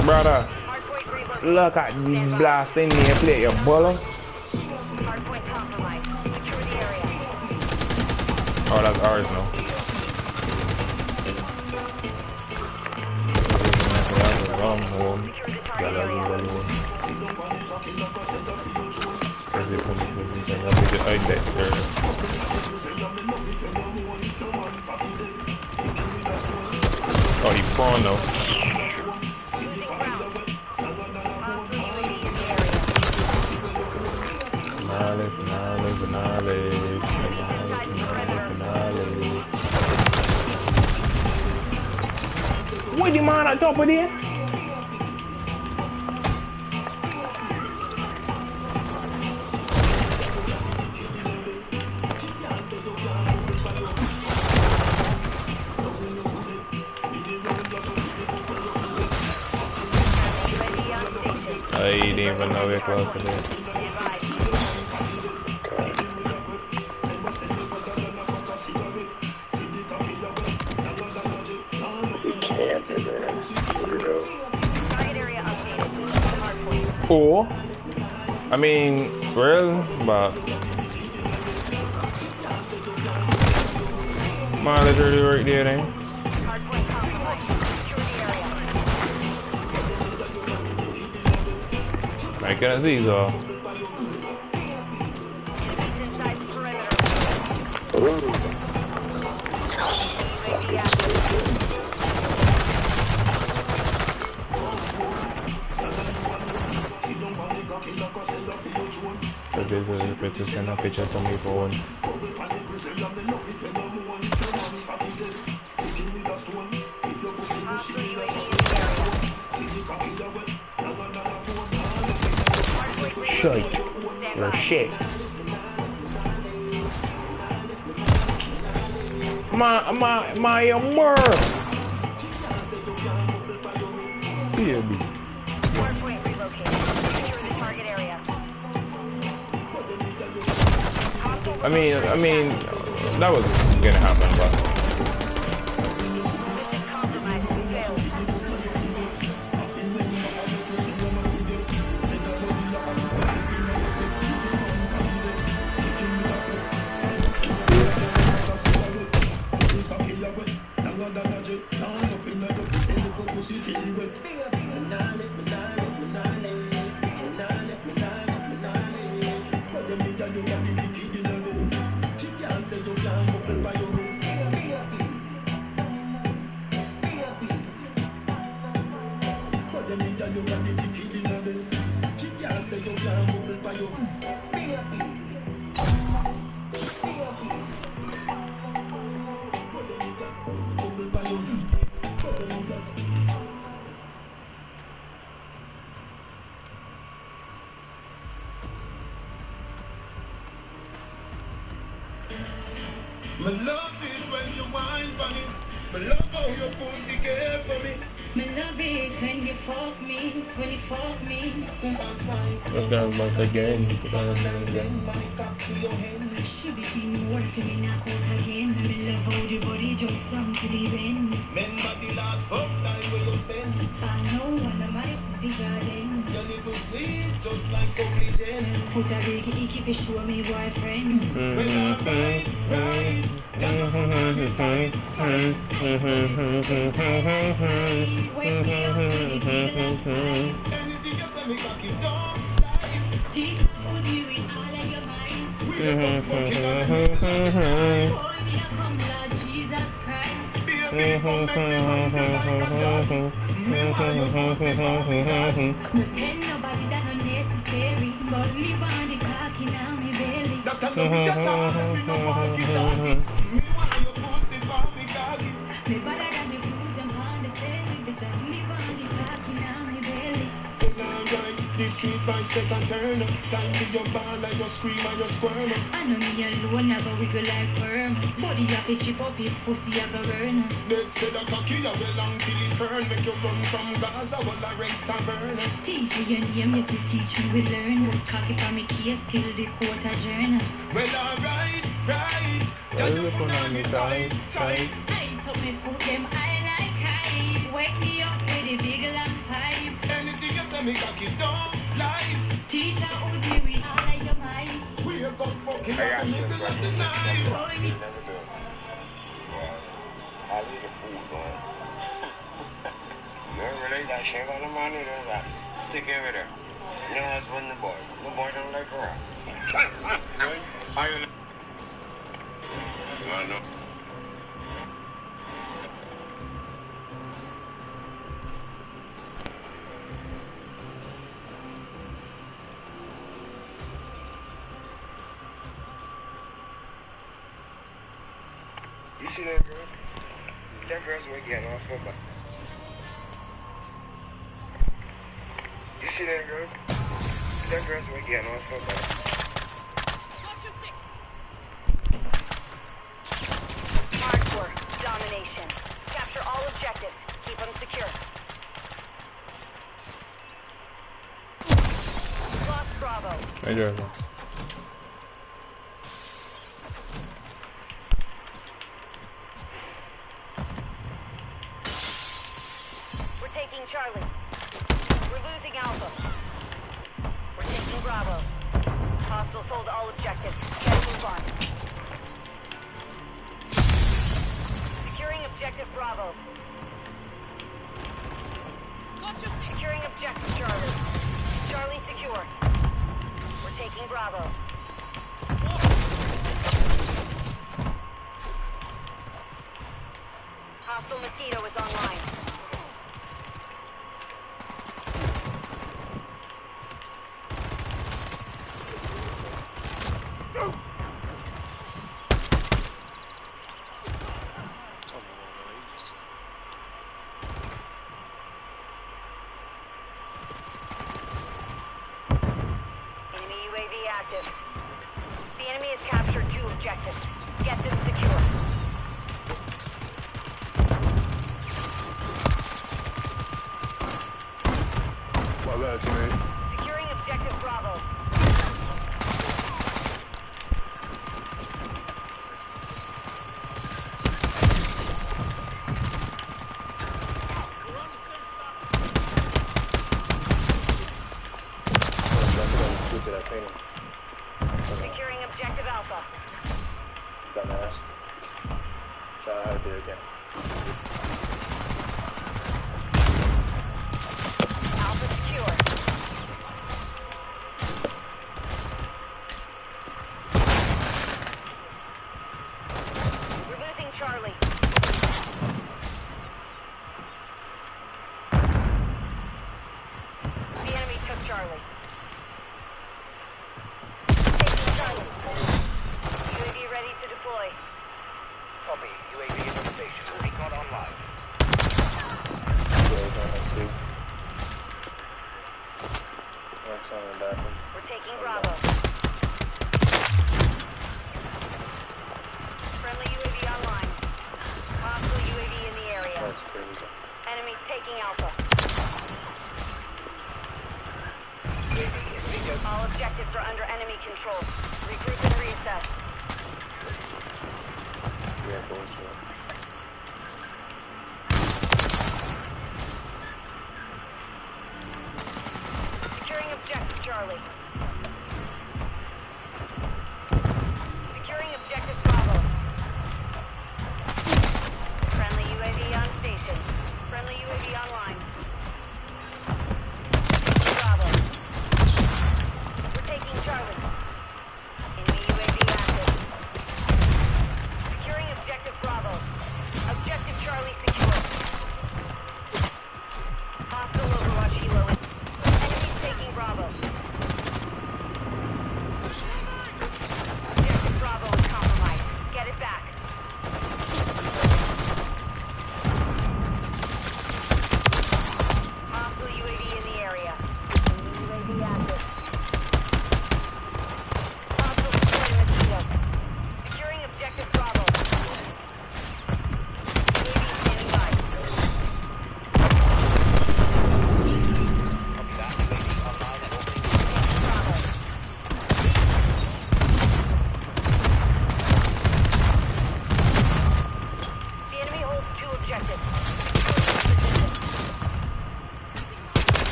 Brother, look at this blasting near play your bullet. Oh, that's ours now. Oh, he's falling though. What the man on top of there? I didn't even know we're close to that. Cool. I mean, real, but mileage already right there, then. I can't see so. This is a picture to my phone. Shite. You're shit. My word. Here be. I mean, that was gonna happen, but. My love it when you whine for me. My love how you put the care for me. My love it when you fuck me, when you fuck me. Let's go back again. Should be seeing more for me now again. I love how the body just down to the end. Remember the last fuck time we go spend. I know when I'm the garden. Your little sweet, just like only Jen. Put a big icky fish to me boyfriend. Well, alright, right. Wake me up when you feel like crying. Anything you say me cocky don't lie. Deep would you with all of your mind. We are both fucking on the Boy, me a come Lord Jesus Christ. baby, come make me want you like a dog. Me want you pussy for me cocky. No tell nobody that unnecessary. But me want the cocky now me belly. That time me get on, me no want it on. Me want you pussy for me cocky. Me better than the fools them on the telly. Because me want the cocky now me belly. Well, alright, the street vibes take a turn. Time to your ball like you scream and you squirm. I know me alone, I go wiggle like worm. Body have to chip up, if pussy I go burn. Dead said a cocky, you well long till it turn. Make you run from Gaza, well a race tavern. Teach me your name, you could teach me we learn. But cocky for me case till the court adjourn. Well, alright, right. Why is it put on me tight, tight? I so me put them I like high. Wake me up with a big long pipe. Anything you say me cocky don't lie. Teacher who do we all of your mind. We have got fucking I got in the you, middle of the brother. night. Boy, me Never do it. I leave the food going. You ever relate that shit on the money? There's that. Stick over there. You know that's when the boy don't like her. I know. You see that girl? That girl's getting off her butt. You see that girl? That girl's getting off her butt. Hard work, domination. Capture all objectives. Keep them secure. Lost Bravo. I do it. We're taking Charlie. We're losing Alpha. We're taking Bravo. Hostiles hold all objectives. Gotta move on. Securing objective Bravo. Securing objective Charlie. Charlie secure. We're taking Bravo. Hostile Mosquito is online. Enemy UAV active. The enemy has captured 2 objectives. Get them secure. What about you, mate? Securing objective Bravo. Stupid, I painted. Securing objective Alpha. Dumbass. Try how to do it again. Alpha secure. We're losing Charlie. The enemy took Charlie. Taking Charlie. UAV ready to deploy. Copy. UAV in the station. Recon online. Works on the bathroom. We're taking Bravo. Friendly UAV online. Hostile UAV in the area. That's crazy. Enemies taking Alpha. All objectives are under enemy control. Regroup and reassess. Yeah, bullshit.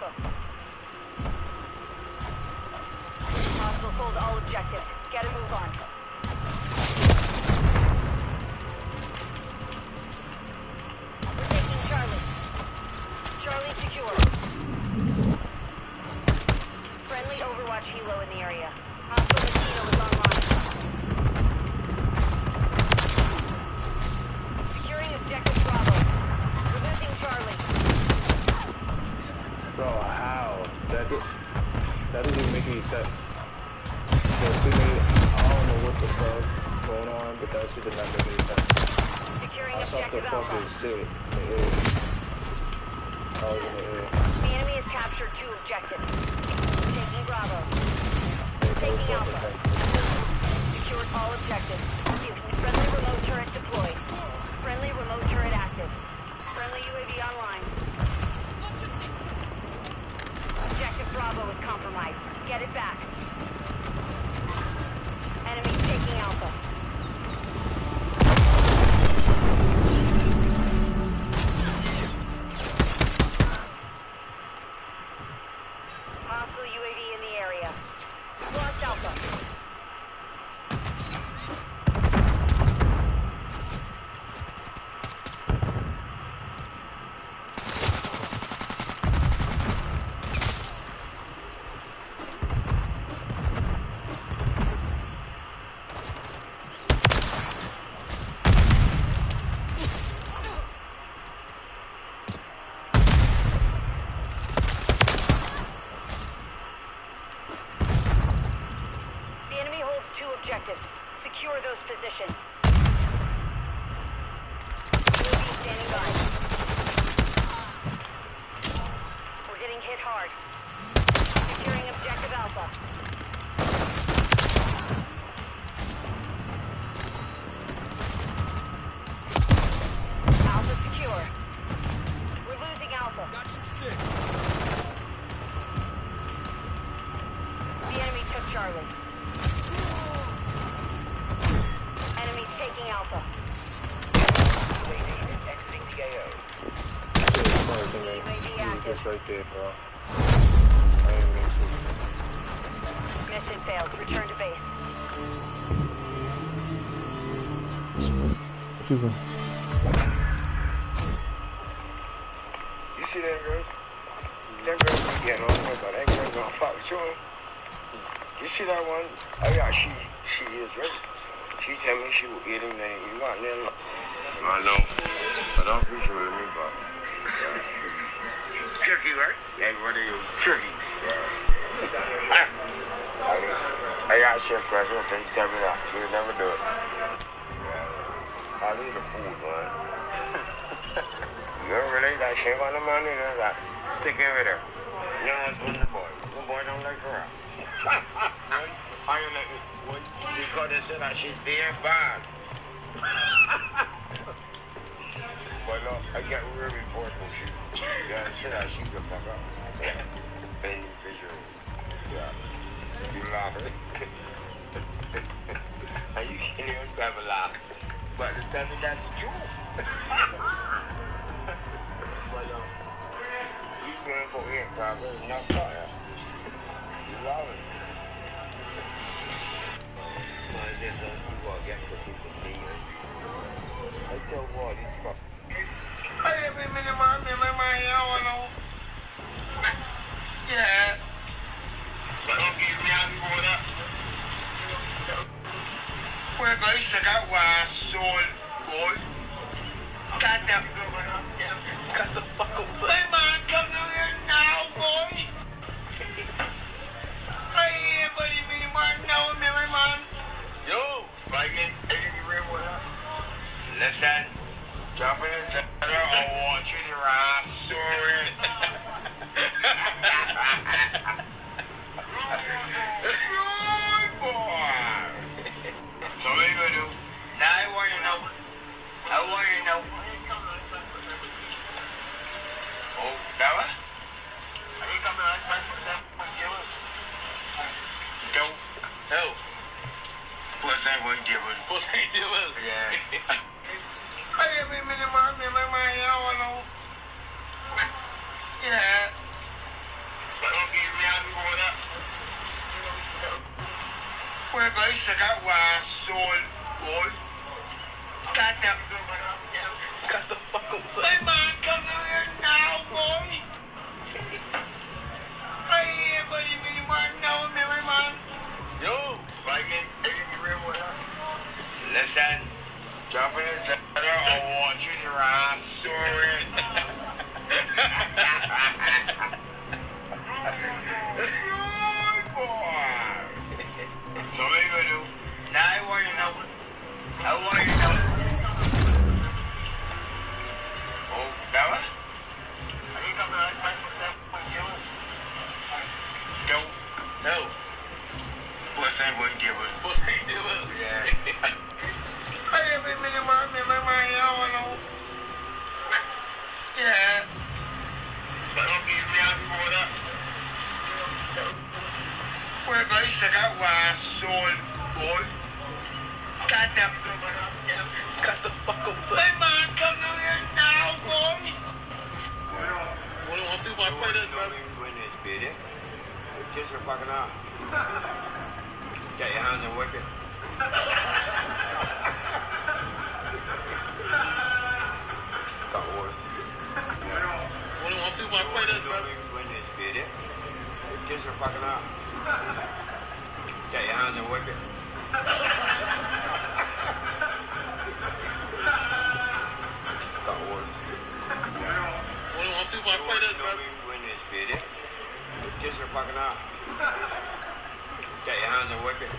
Alpha. Hostiles hold all objectives. Get a move on. We're taking Charlie. Charlie secure. Friendly Overwatch helo in the area. Hostile mosquito is online. Securing objective Bravo. We're losing Charlie. Bro, how? That doesn't even make any sense. To me, I don't know what the fuck going on, but that shit does not make any sense. Securing I saw the objective Alpha. fucking shit. I was in the air. The enemy has captured 2 objectives. Taking Bravo. Taking Alpha. Secured all objectives. Friendly remote turret deployed. Friendly remote turret active. Friendly UAV online. Objective Bravo is compromised. Get it back. Enemy taking Alpha. Hostile UAV in the area. Lost Alpha. The enemy holds 2 objectives. Secure those positions. UAV standing by. We're getting hit hard. Securing objective Alpha. Alpha secure. We're losing Alpha. The enemy took Charlie. Enemies taking Alpha. Exiting the AO. Shit is funny to me. He was just right there, bro. I ain't mean to. Mission failed. Return to base. Excuse me. You see that girl? That girl be getting on her, but that girl gonna fuck with you. You see that one? Oh yeah, she is ready. She tell me she will eat him, then you got there. I know. I don't appreciate me, but turkey, right? Yeah, what are you? Turkey. I got chef question, so you tell me that. She'll never do it. I need the food, man. You don't really that shit on the money, you know, that stick it with her. You know what's with the boy? The boy don't like her. I don't like it. Because they said that she's being bad. But no, I get real reports when she said that she's the fuck up. Beneficial. Yeah. You laughing. And you can't even have a laugh. But to tell me that's the truth. But he's going for it, probably. Not fire. You love it. There's some people are getting pussy for me. I tell God, he's fuck. Hey, every minute, man, yeah. Don't give me out for that. We're going to get one soul, boy. Got that. Got the fuck away. Hey, man, come down here now, boy. Hey, everybody, man, now, man. Yo, Viking, listen, jump in the center, I want you to rise, sorry. Good boy. So what you gonna do? Now I want you to know. Oh, that one? I think I'm going to Don't. No. What's that one devil? Yeah. Hey, every minute, man, yeah. guys, I got one soul, boy. Got that. Got the fuck up. Hey man, come down here now, boy. Hey, everybody, me man, now, me man. Yo, fucking, listen, drop in the center, I'll watch you your ass, sorry. Good boy. So what you gonna do? Now I want you to know. I want you to know. Oh, fella? Are you coming right back with that one, yo? Yo. No. What's that one, Gibber? What's that, Gibber? Yeah. Hey, every minute, man, y'all know. Yeah. But don't give me out for that. Well, guys, I got one soul, boy. Got that. Got the fuck up. Hey, man, come down here now, boy. What do you want to do if I play this, brother? The kids are fucking out. Got your hands on wicket. Got worse. What do you want to do if I play this, brother? The kids are fucking out. Got your hands on wicket. Got worse. What do you want to do if I play this, brother? The kids are fucking out. Got your hands on wicket.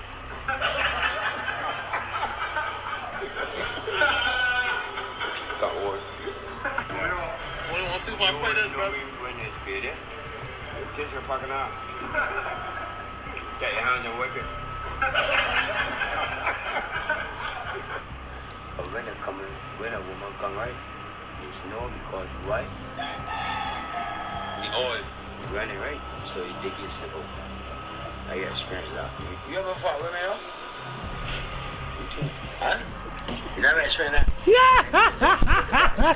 Got worse. What do you want to do if I play this, brother? The kids are fucking out. Got your hands on wicket. But when a woman come right, it's no because why? The oil. Running right, so you dig it simple. I got experience that. You ever fought women, yo? You too. Huh? You never experienced that? Yeah!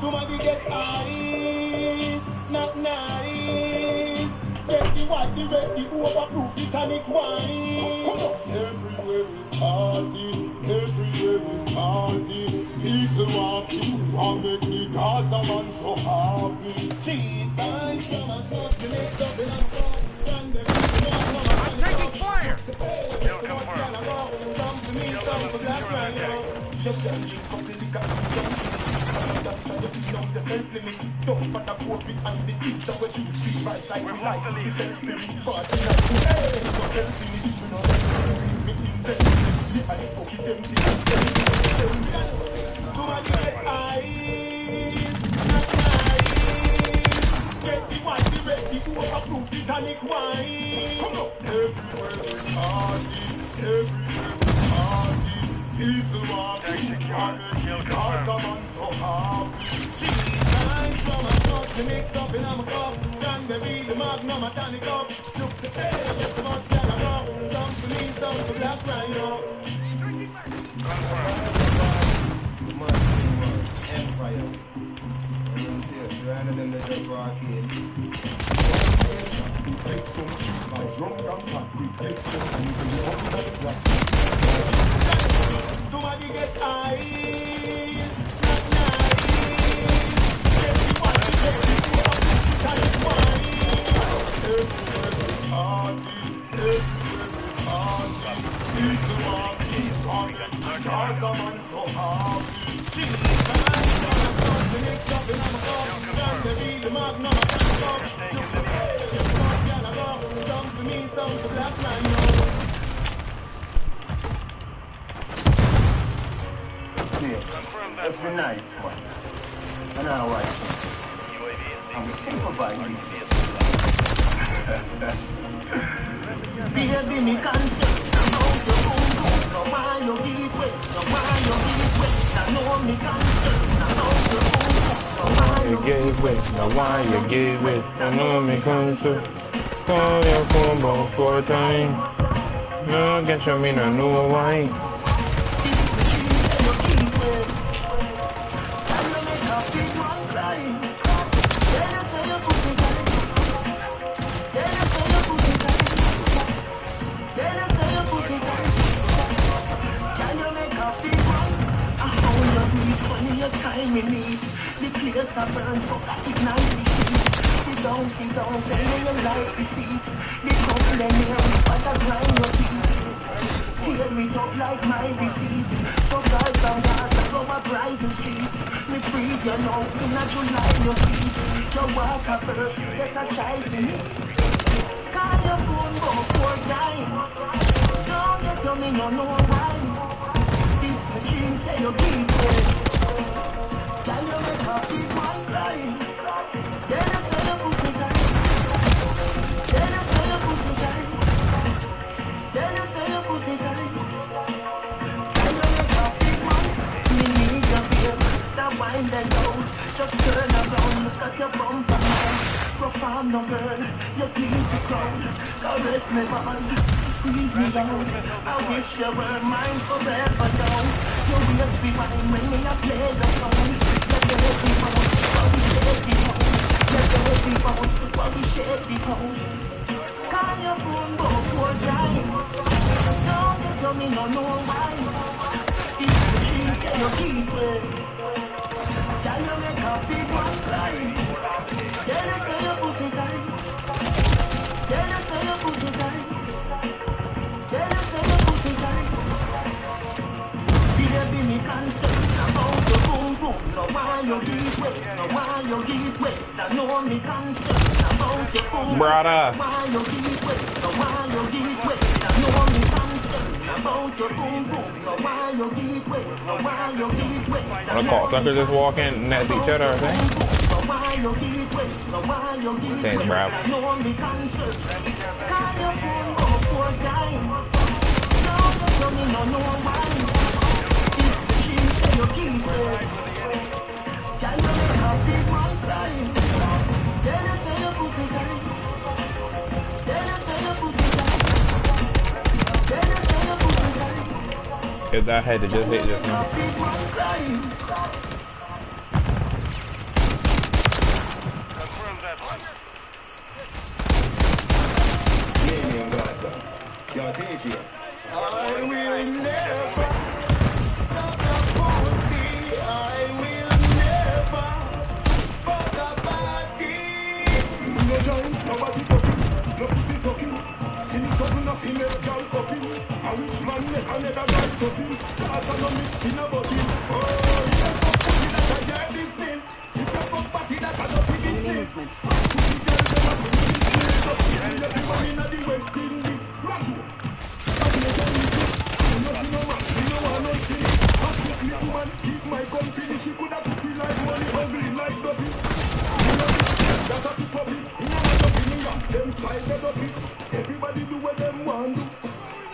Somebody get ice, not nice. Get the white, the red, the overproof, the tonic wine. Everywhere we party, everywhere we party. People walking, want make the Gaza man so happy. Street vibes, come and start to make up in a song. I'm taking fire! Still confirmed. Somebody get ice, Let's be nice, man. And I watch. I'm supervising. Baby, me conscious about your boom. No man, you give way. No man, you give way. I know me conscious about your boom. No man, You gave way. Now why you gave way? I know me concert. Call your phone about 4 times. No, get your me no know why. The place I burn, so I ignite the heat. Sit down, tell me you like the seat. The problem here is what I grind your teeth. Tear me up like my disease. So guys, I'm glad I go a brighter street. Me breathe, you know, me not to lie your feet. So walk a first, get a child to me. Call your phone, go 4 times. Don't you tell me you know why. This machine say you keep it. Can you make happy one cry? Then I say you pussy tight. Then I say you pussy tight. Then I say you pussy tight. Can you make happy one? Me need your beer. That wine that goes. Just turn around, look at your bump and mine. Perform no girl, you please the crowd. Caress me band, squeeze me down. I wish you were mine forever now. You will be mine when me a play the song. Call your phone, go 4 times. Don't you tell me no why. If you say you keep it, can you make a big one cry? Then I say your pussy tight. Then I say your pussy tight. Then I say your pussy tight. Baby, me concerned about your boom boom. No why you give way, no why you give way. I know me concerned about your boom boom. Brother. No why you give way, no why you give way. I know me concerned about your boom boom. No why you give way, no why you give way. The cocksuckers just walking next to each other, I think. why you keep it, no why you keep Thanks, it. bro. I know me conscious. Call your phone up 4 times. Now you tell me no why. If she say you keep it, can you make a big man cry? Tell you say you pussy tight. Tell you say you pussy tight. Tell you say you pussy tight. Cause I had to just hit this now. Confirm that one. Yo, DJ, I will never stop the party. I will never fuck the party. No time, nobody talking, no pussy talking. In the trouble, nothing, never girl talking. A rich man make another guy talking. As I know me, in a body. Oh, if I fuck pussy, that's a girl business. If I fuck party, that's a dirty business. Pussy girl, them a pussy business. Everyone in the West Indies. Keep my company, she could have put me like money, ugly like dirty. That's a public, in a opinion, them fight the dirty. Everybody do what them want to.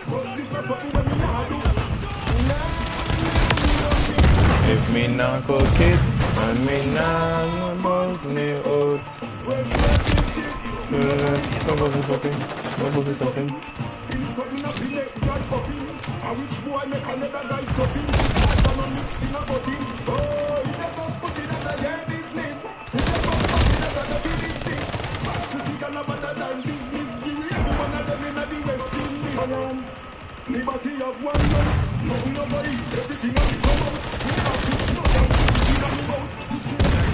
But this not what we not do. If me not go kid, I mean nah, both me old. No pussy talking, no pussy talking. I wish boy make another guy stopping. I don't mix in a body. Oh, it's a fuck pussy that's a girl business. It's a fuck pussy that's a dirty business. Fuck pussy can have better than business. Give me every one of them in the West Indies. Liberty of one man. Nothing nobody. Everything on the come out. We have to shut down. We have to vote.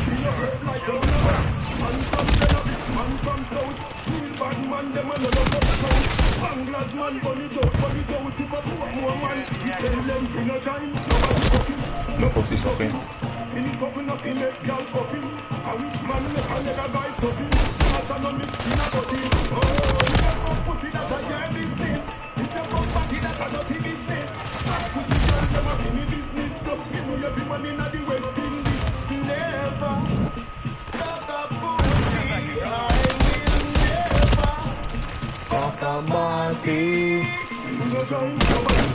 We are hurt like a number. Man from Tel Aviv, man from South. Real bad man, them and another sound. Bangladesh man, bunny out. Super more man. Tell them in no time. Nobody talking. No pussy talking. In the couple of in a girl coffee. A rich man make another guy talking. As I know mix in a body. Oh, it's a fuck pussy that's a girl business. It's a fuck party that's a dirty business. Pussy girl them a in the business. Just give me everyone in the West Indies. Never talk a pussy. I will never Talk about it. no time, nobody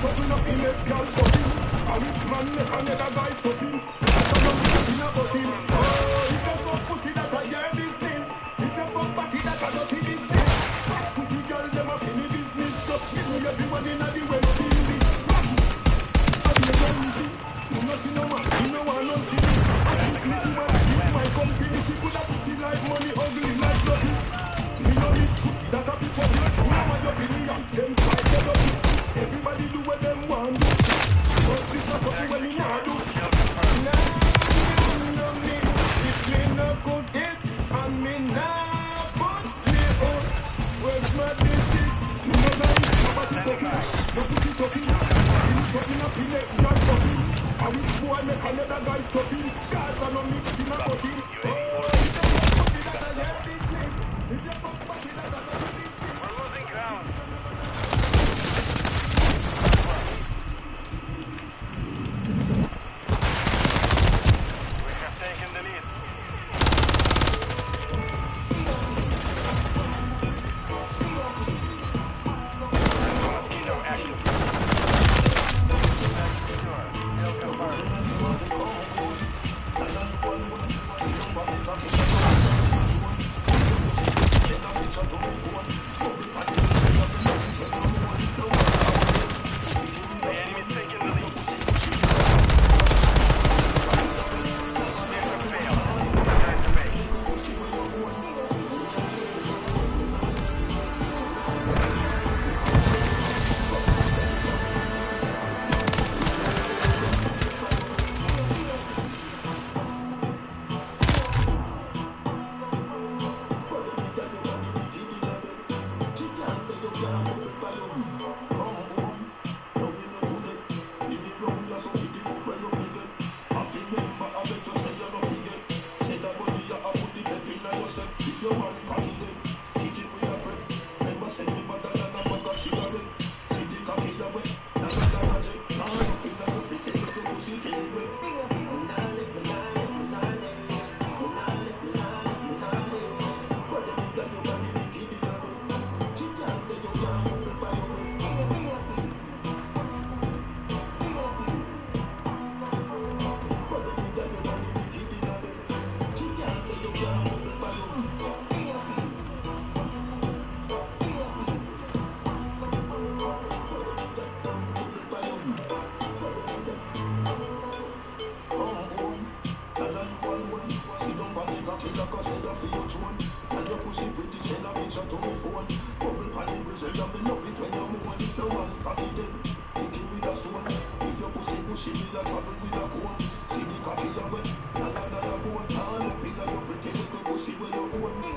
talking up in a girl talking. A rich man make another guy talking. That's a man in a body. Oh, it's a fuck pussy that's a girl business. It's a fuck party that's a dirty business. Pussy girl them up in the business. Just give me everyone in the West Indies. Nothing no man, no one nothing. I think little man keep my company. She could have pussy like money, ugly like dirty. Me know it, that's a people. Now I opinion, them fight the dirty. Everybody do what them want to. But this not something when me not do. Nah, me, if me no good it, and me nah put me out. Where's my district? No time, nobody talking. No pussy talking. You talking up in it, just talking. I wish boy make another guy talking. Guys are not mixing a body. Oh, it's a pussy that I hear this name. It's a pussy that I hear this name. We're losing ground. We have taken the lead. Mosquito active. Secure. Kill confirmed. cocky dead. Hit you with a stone. If your pussy pushy, me a travel with a comb. See the cocky a wet, another bone. Turn up in your pretty little pussy where you own.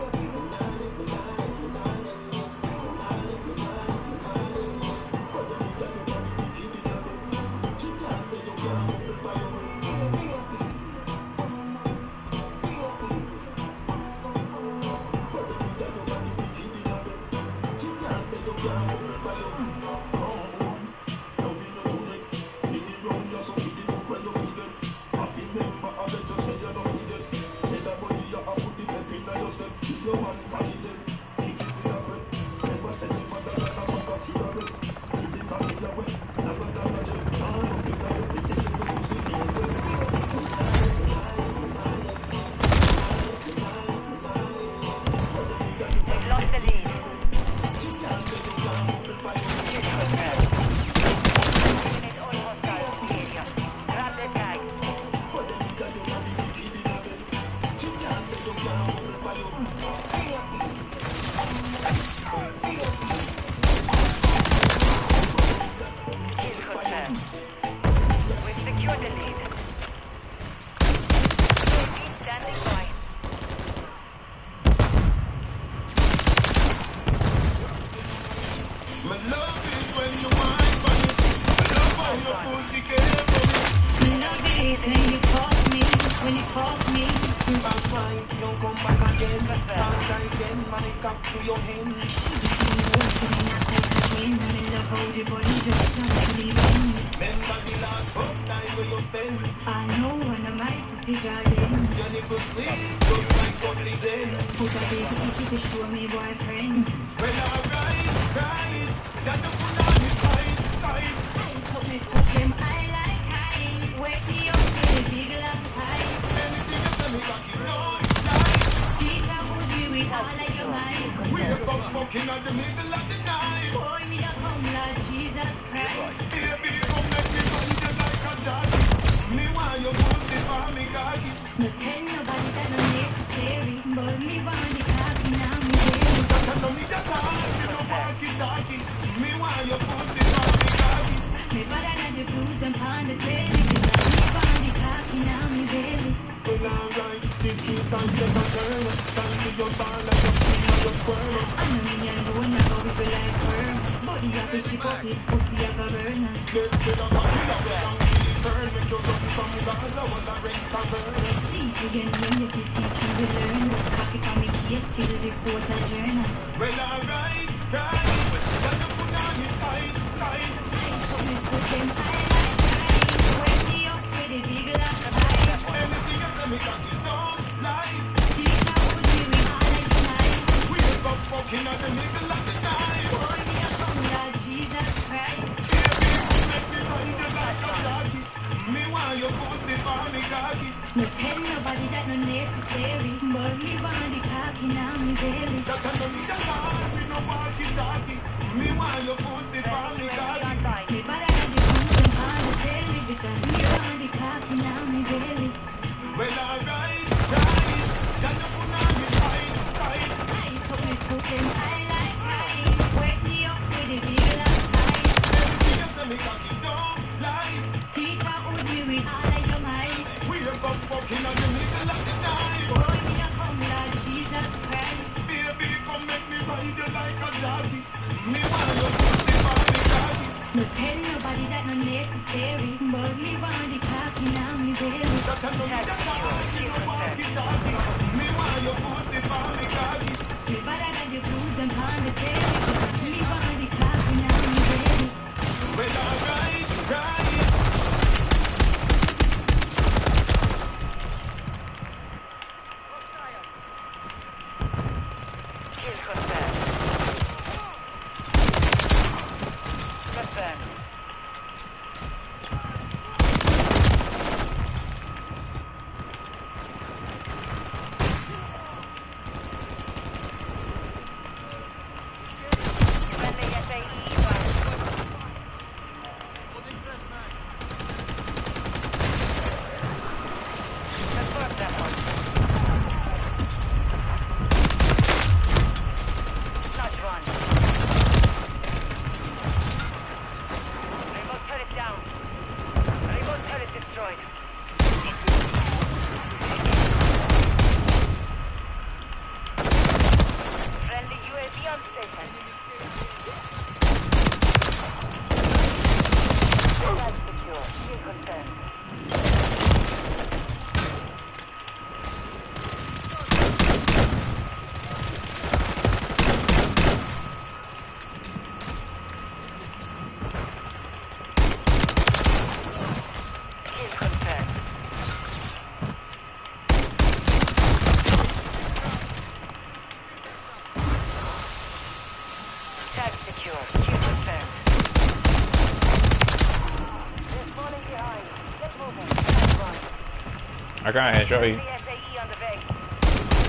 I can't headshot you. SAE on the way.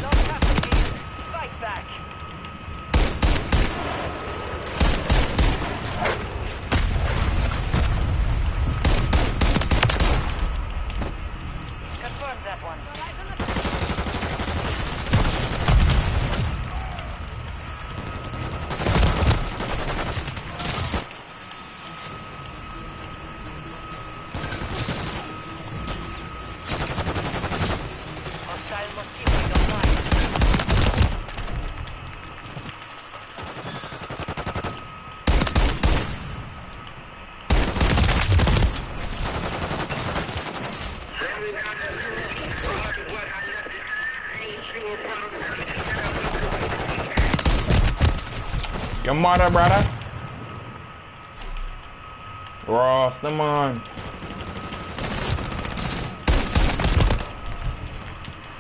Lost casualties. Fight back. Confirm that one. Hostile mosquito online. Your mother, brother. Ross, come on.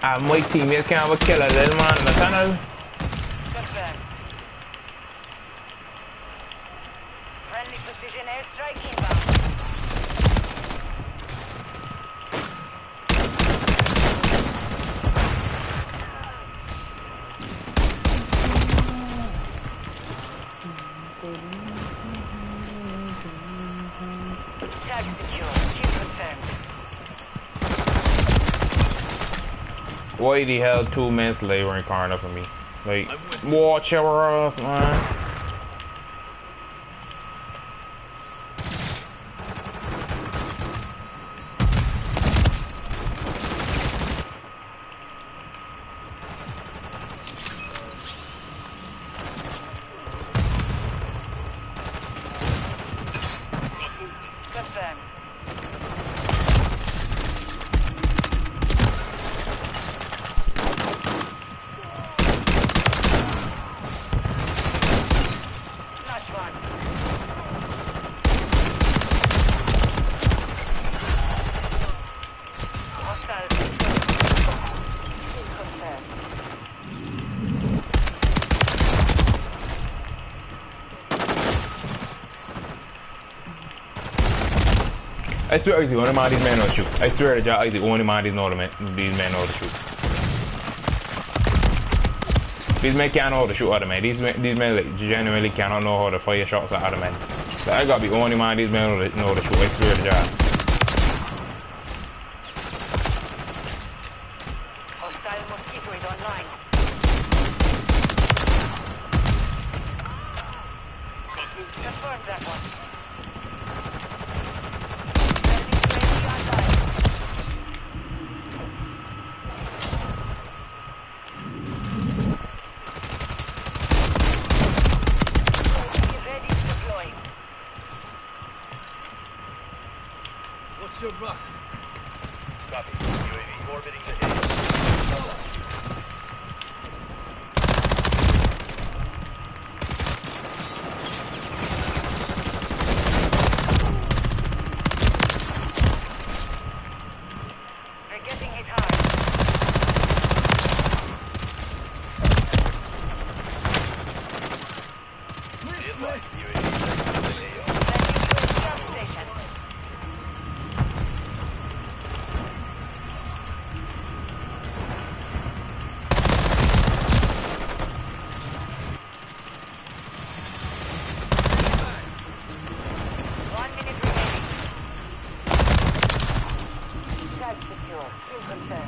My teammates can't have a killer, little man in the tunnel. Confirm. Friendly precision airstrike inbound. Tag secure. Kill confirmed. Why the hell 2 minutes later in corner for me? Like, watch your ass, man. Confirmed. Nice one. Hostile confirmed. I swear he's the only man these men know to shoot. I swear to God, he's the only man these men know to shoot. These men can't know how to shoot other men. These men like, genuinely cannot know how to fire shots at other men. So I gotta be the only man these men know to shoot. I swear to God. Hostile mosquito is online. Confirm that one. Friendly UAV online. UAV ready to deploy. What's your buck? Copy. UAV orbiting the hill. They're getting hit hard. UAV Landing to a gas station. Tag secure. Kill confirmed.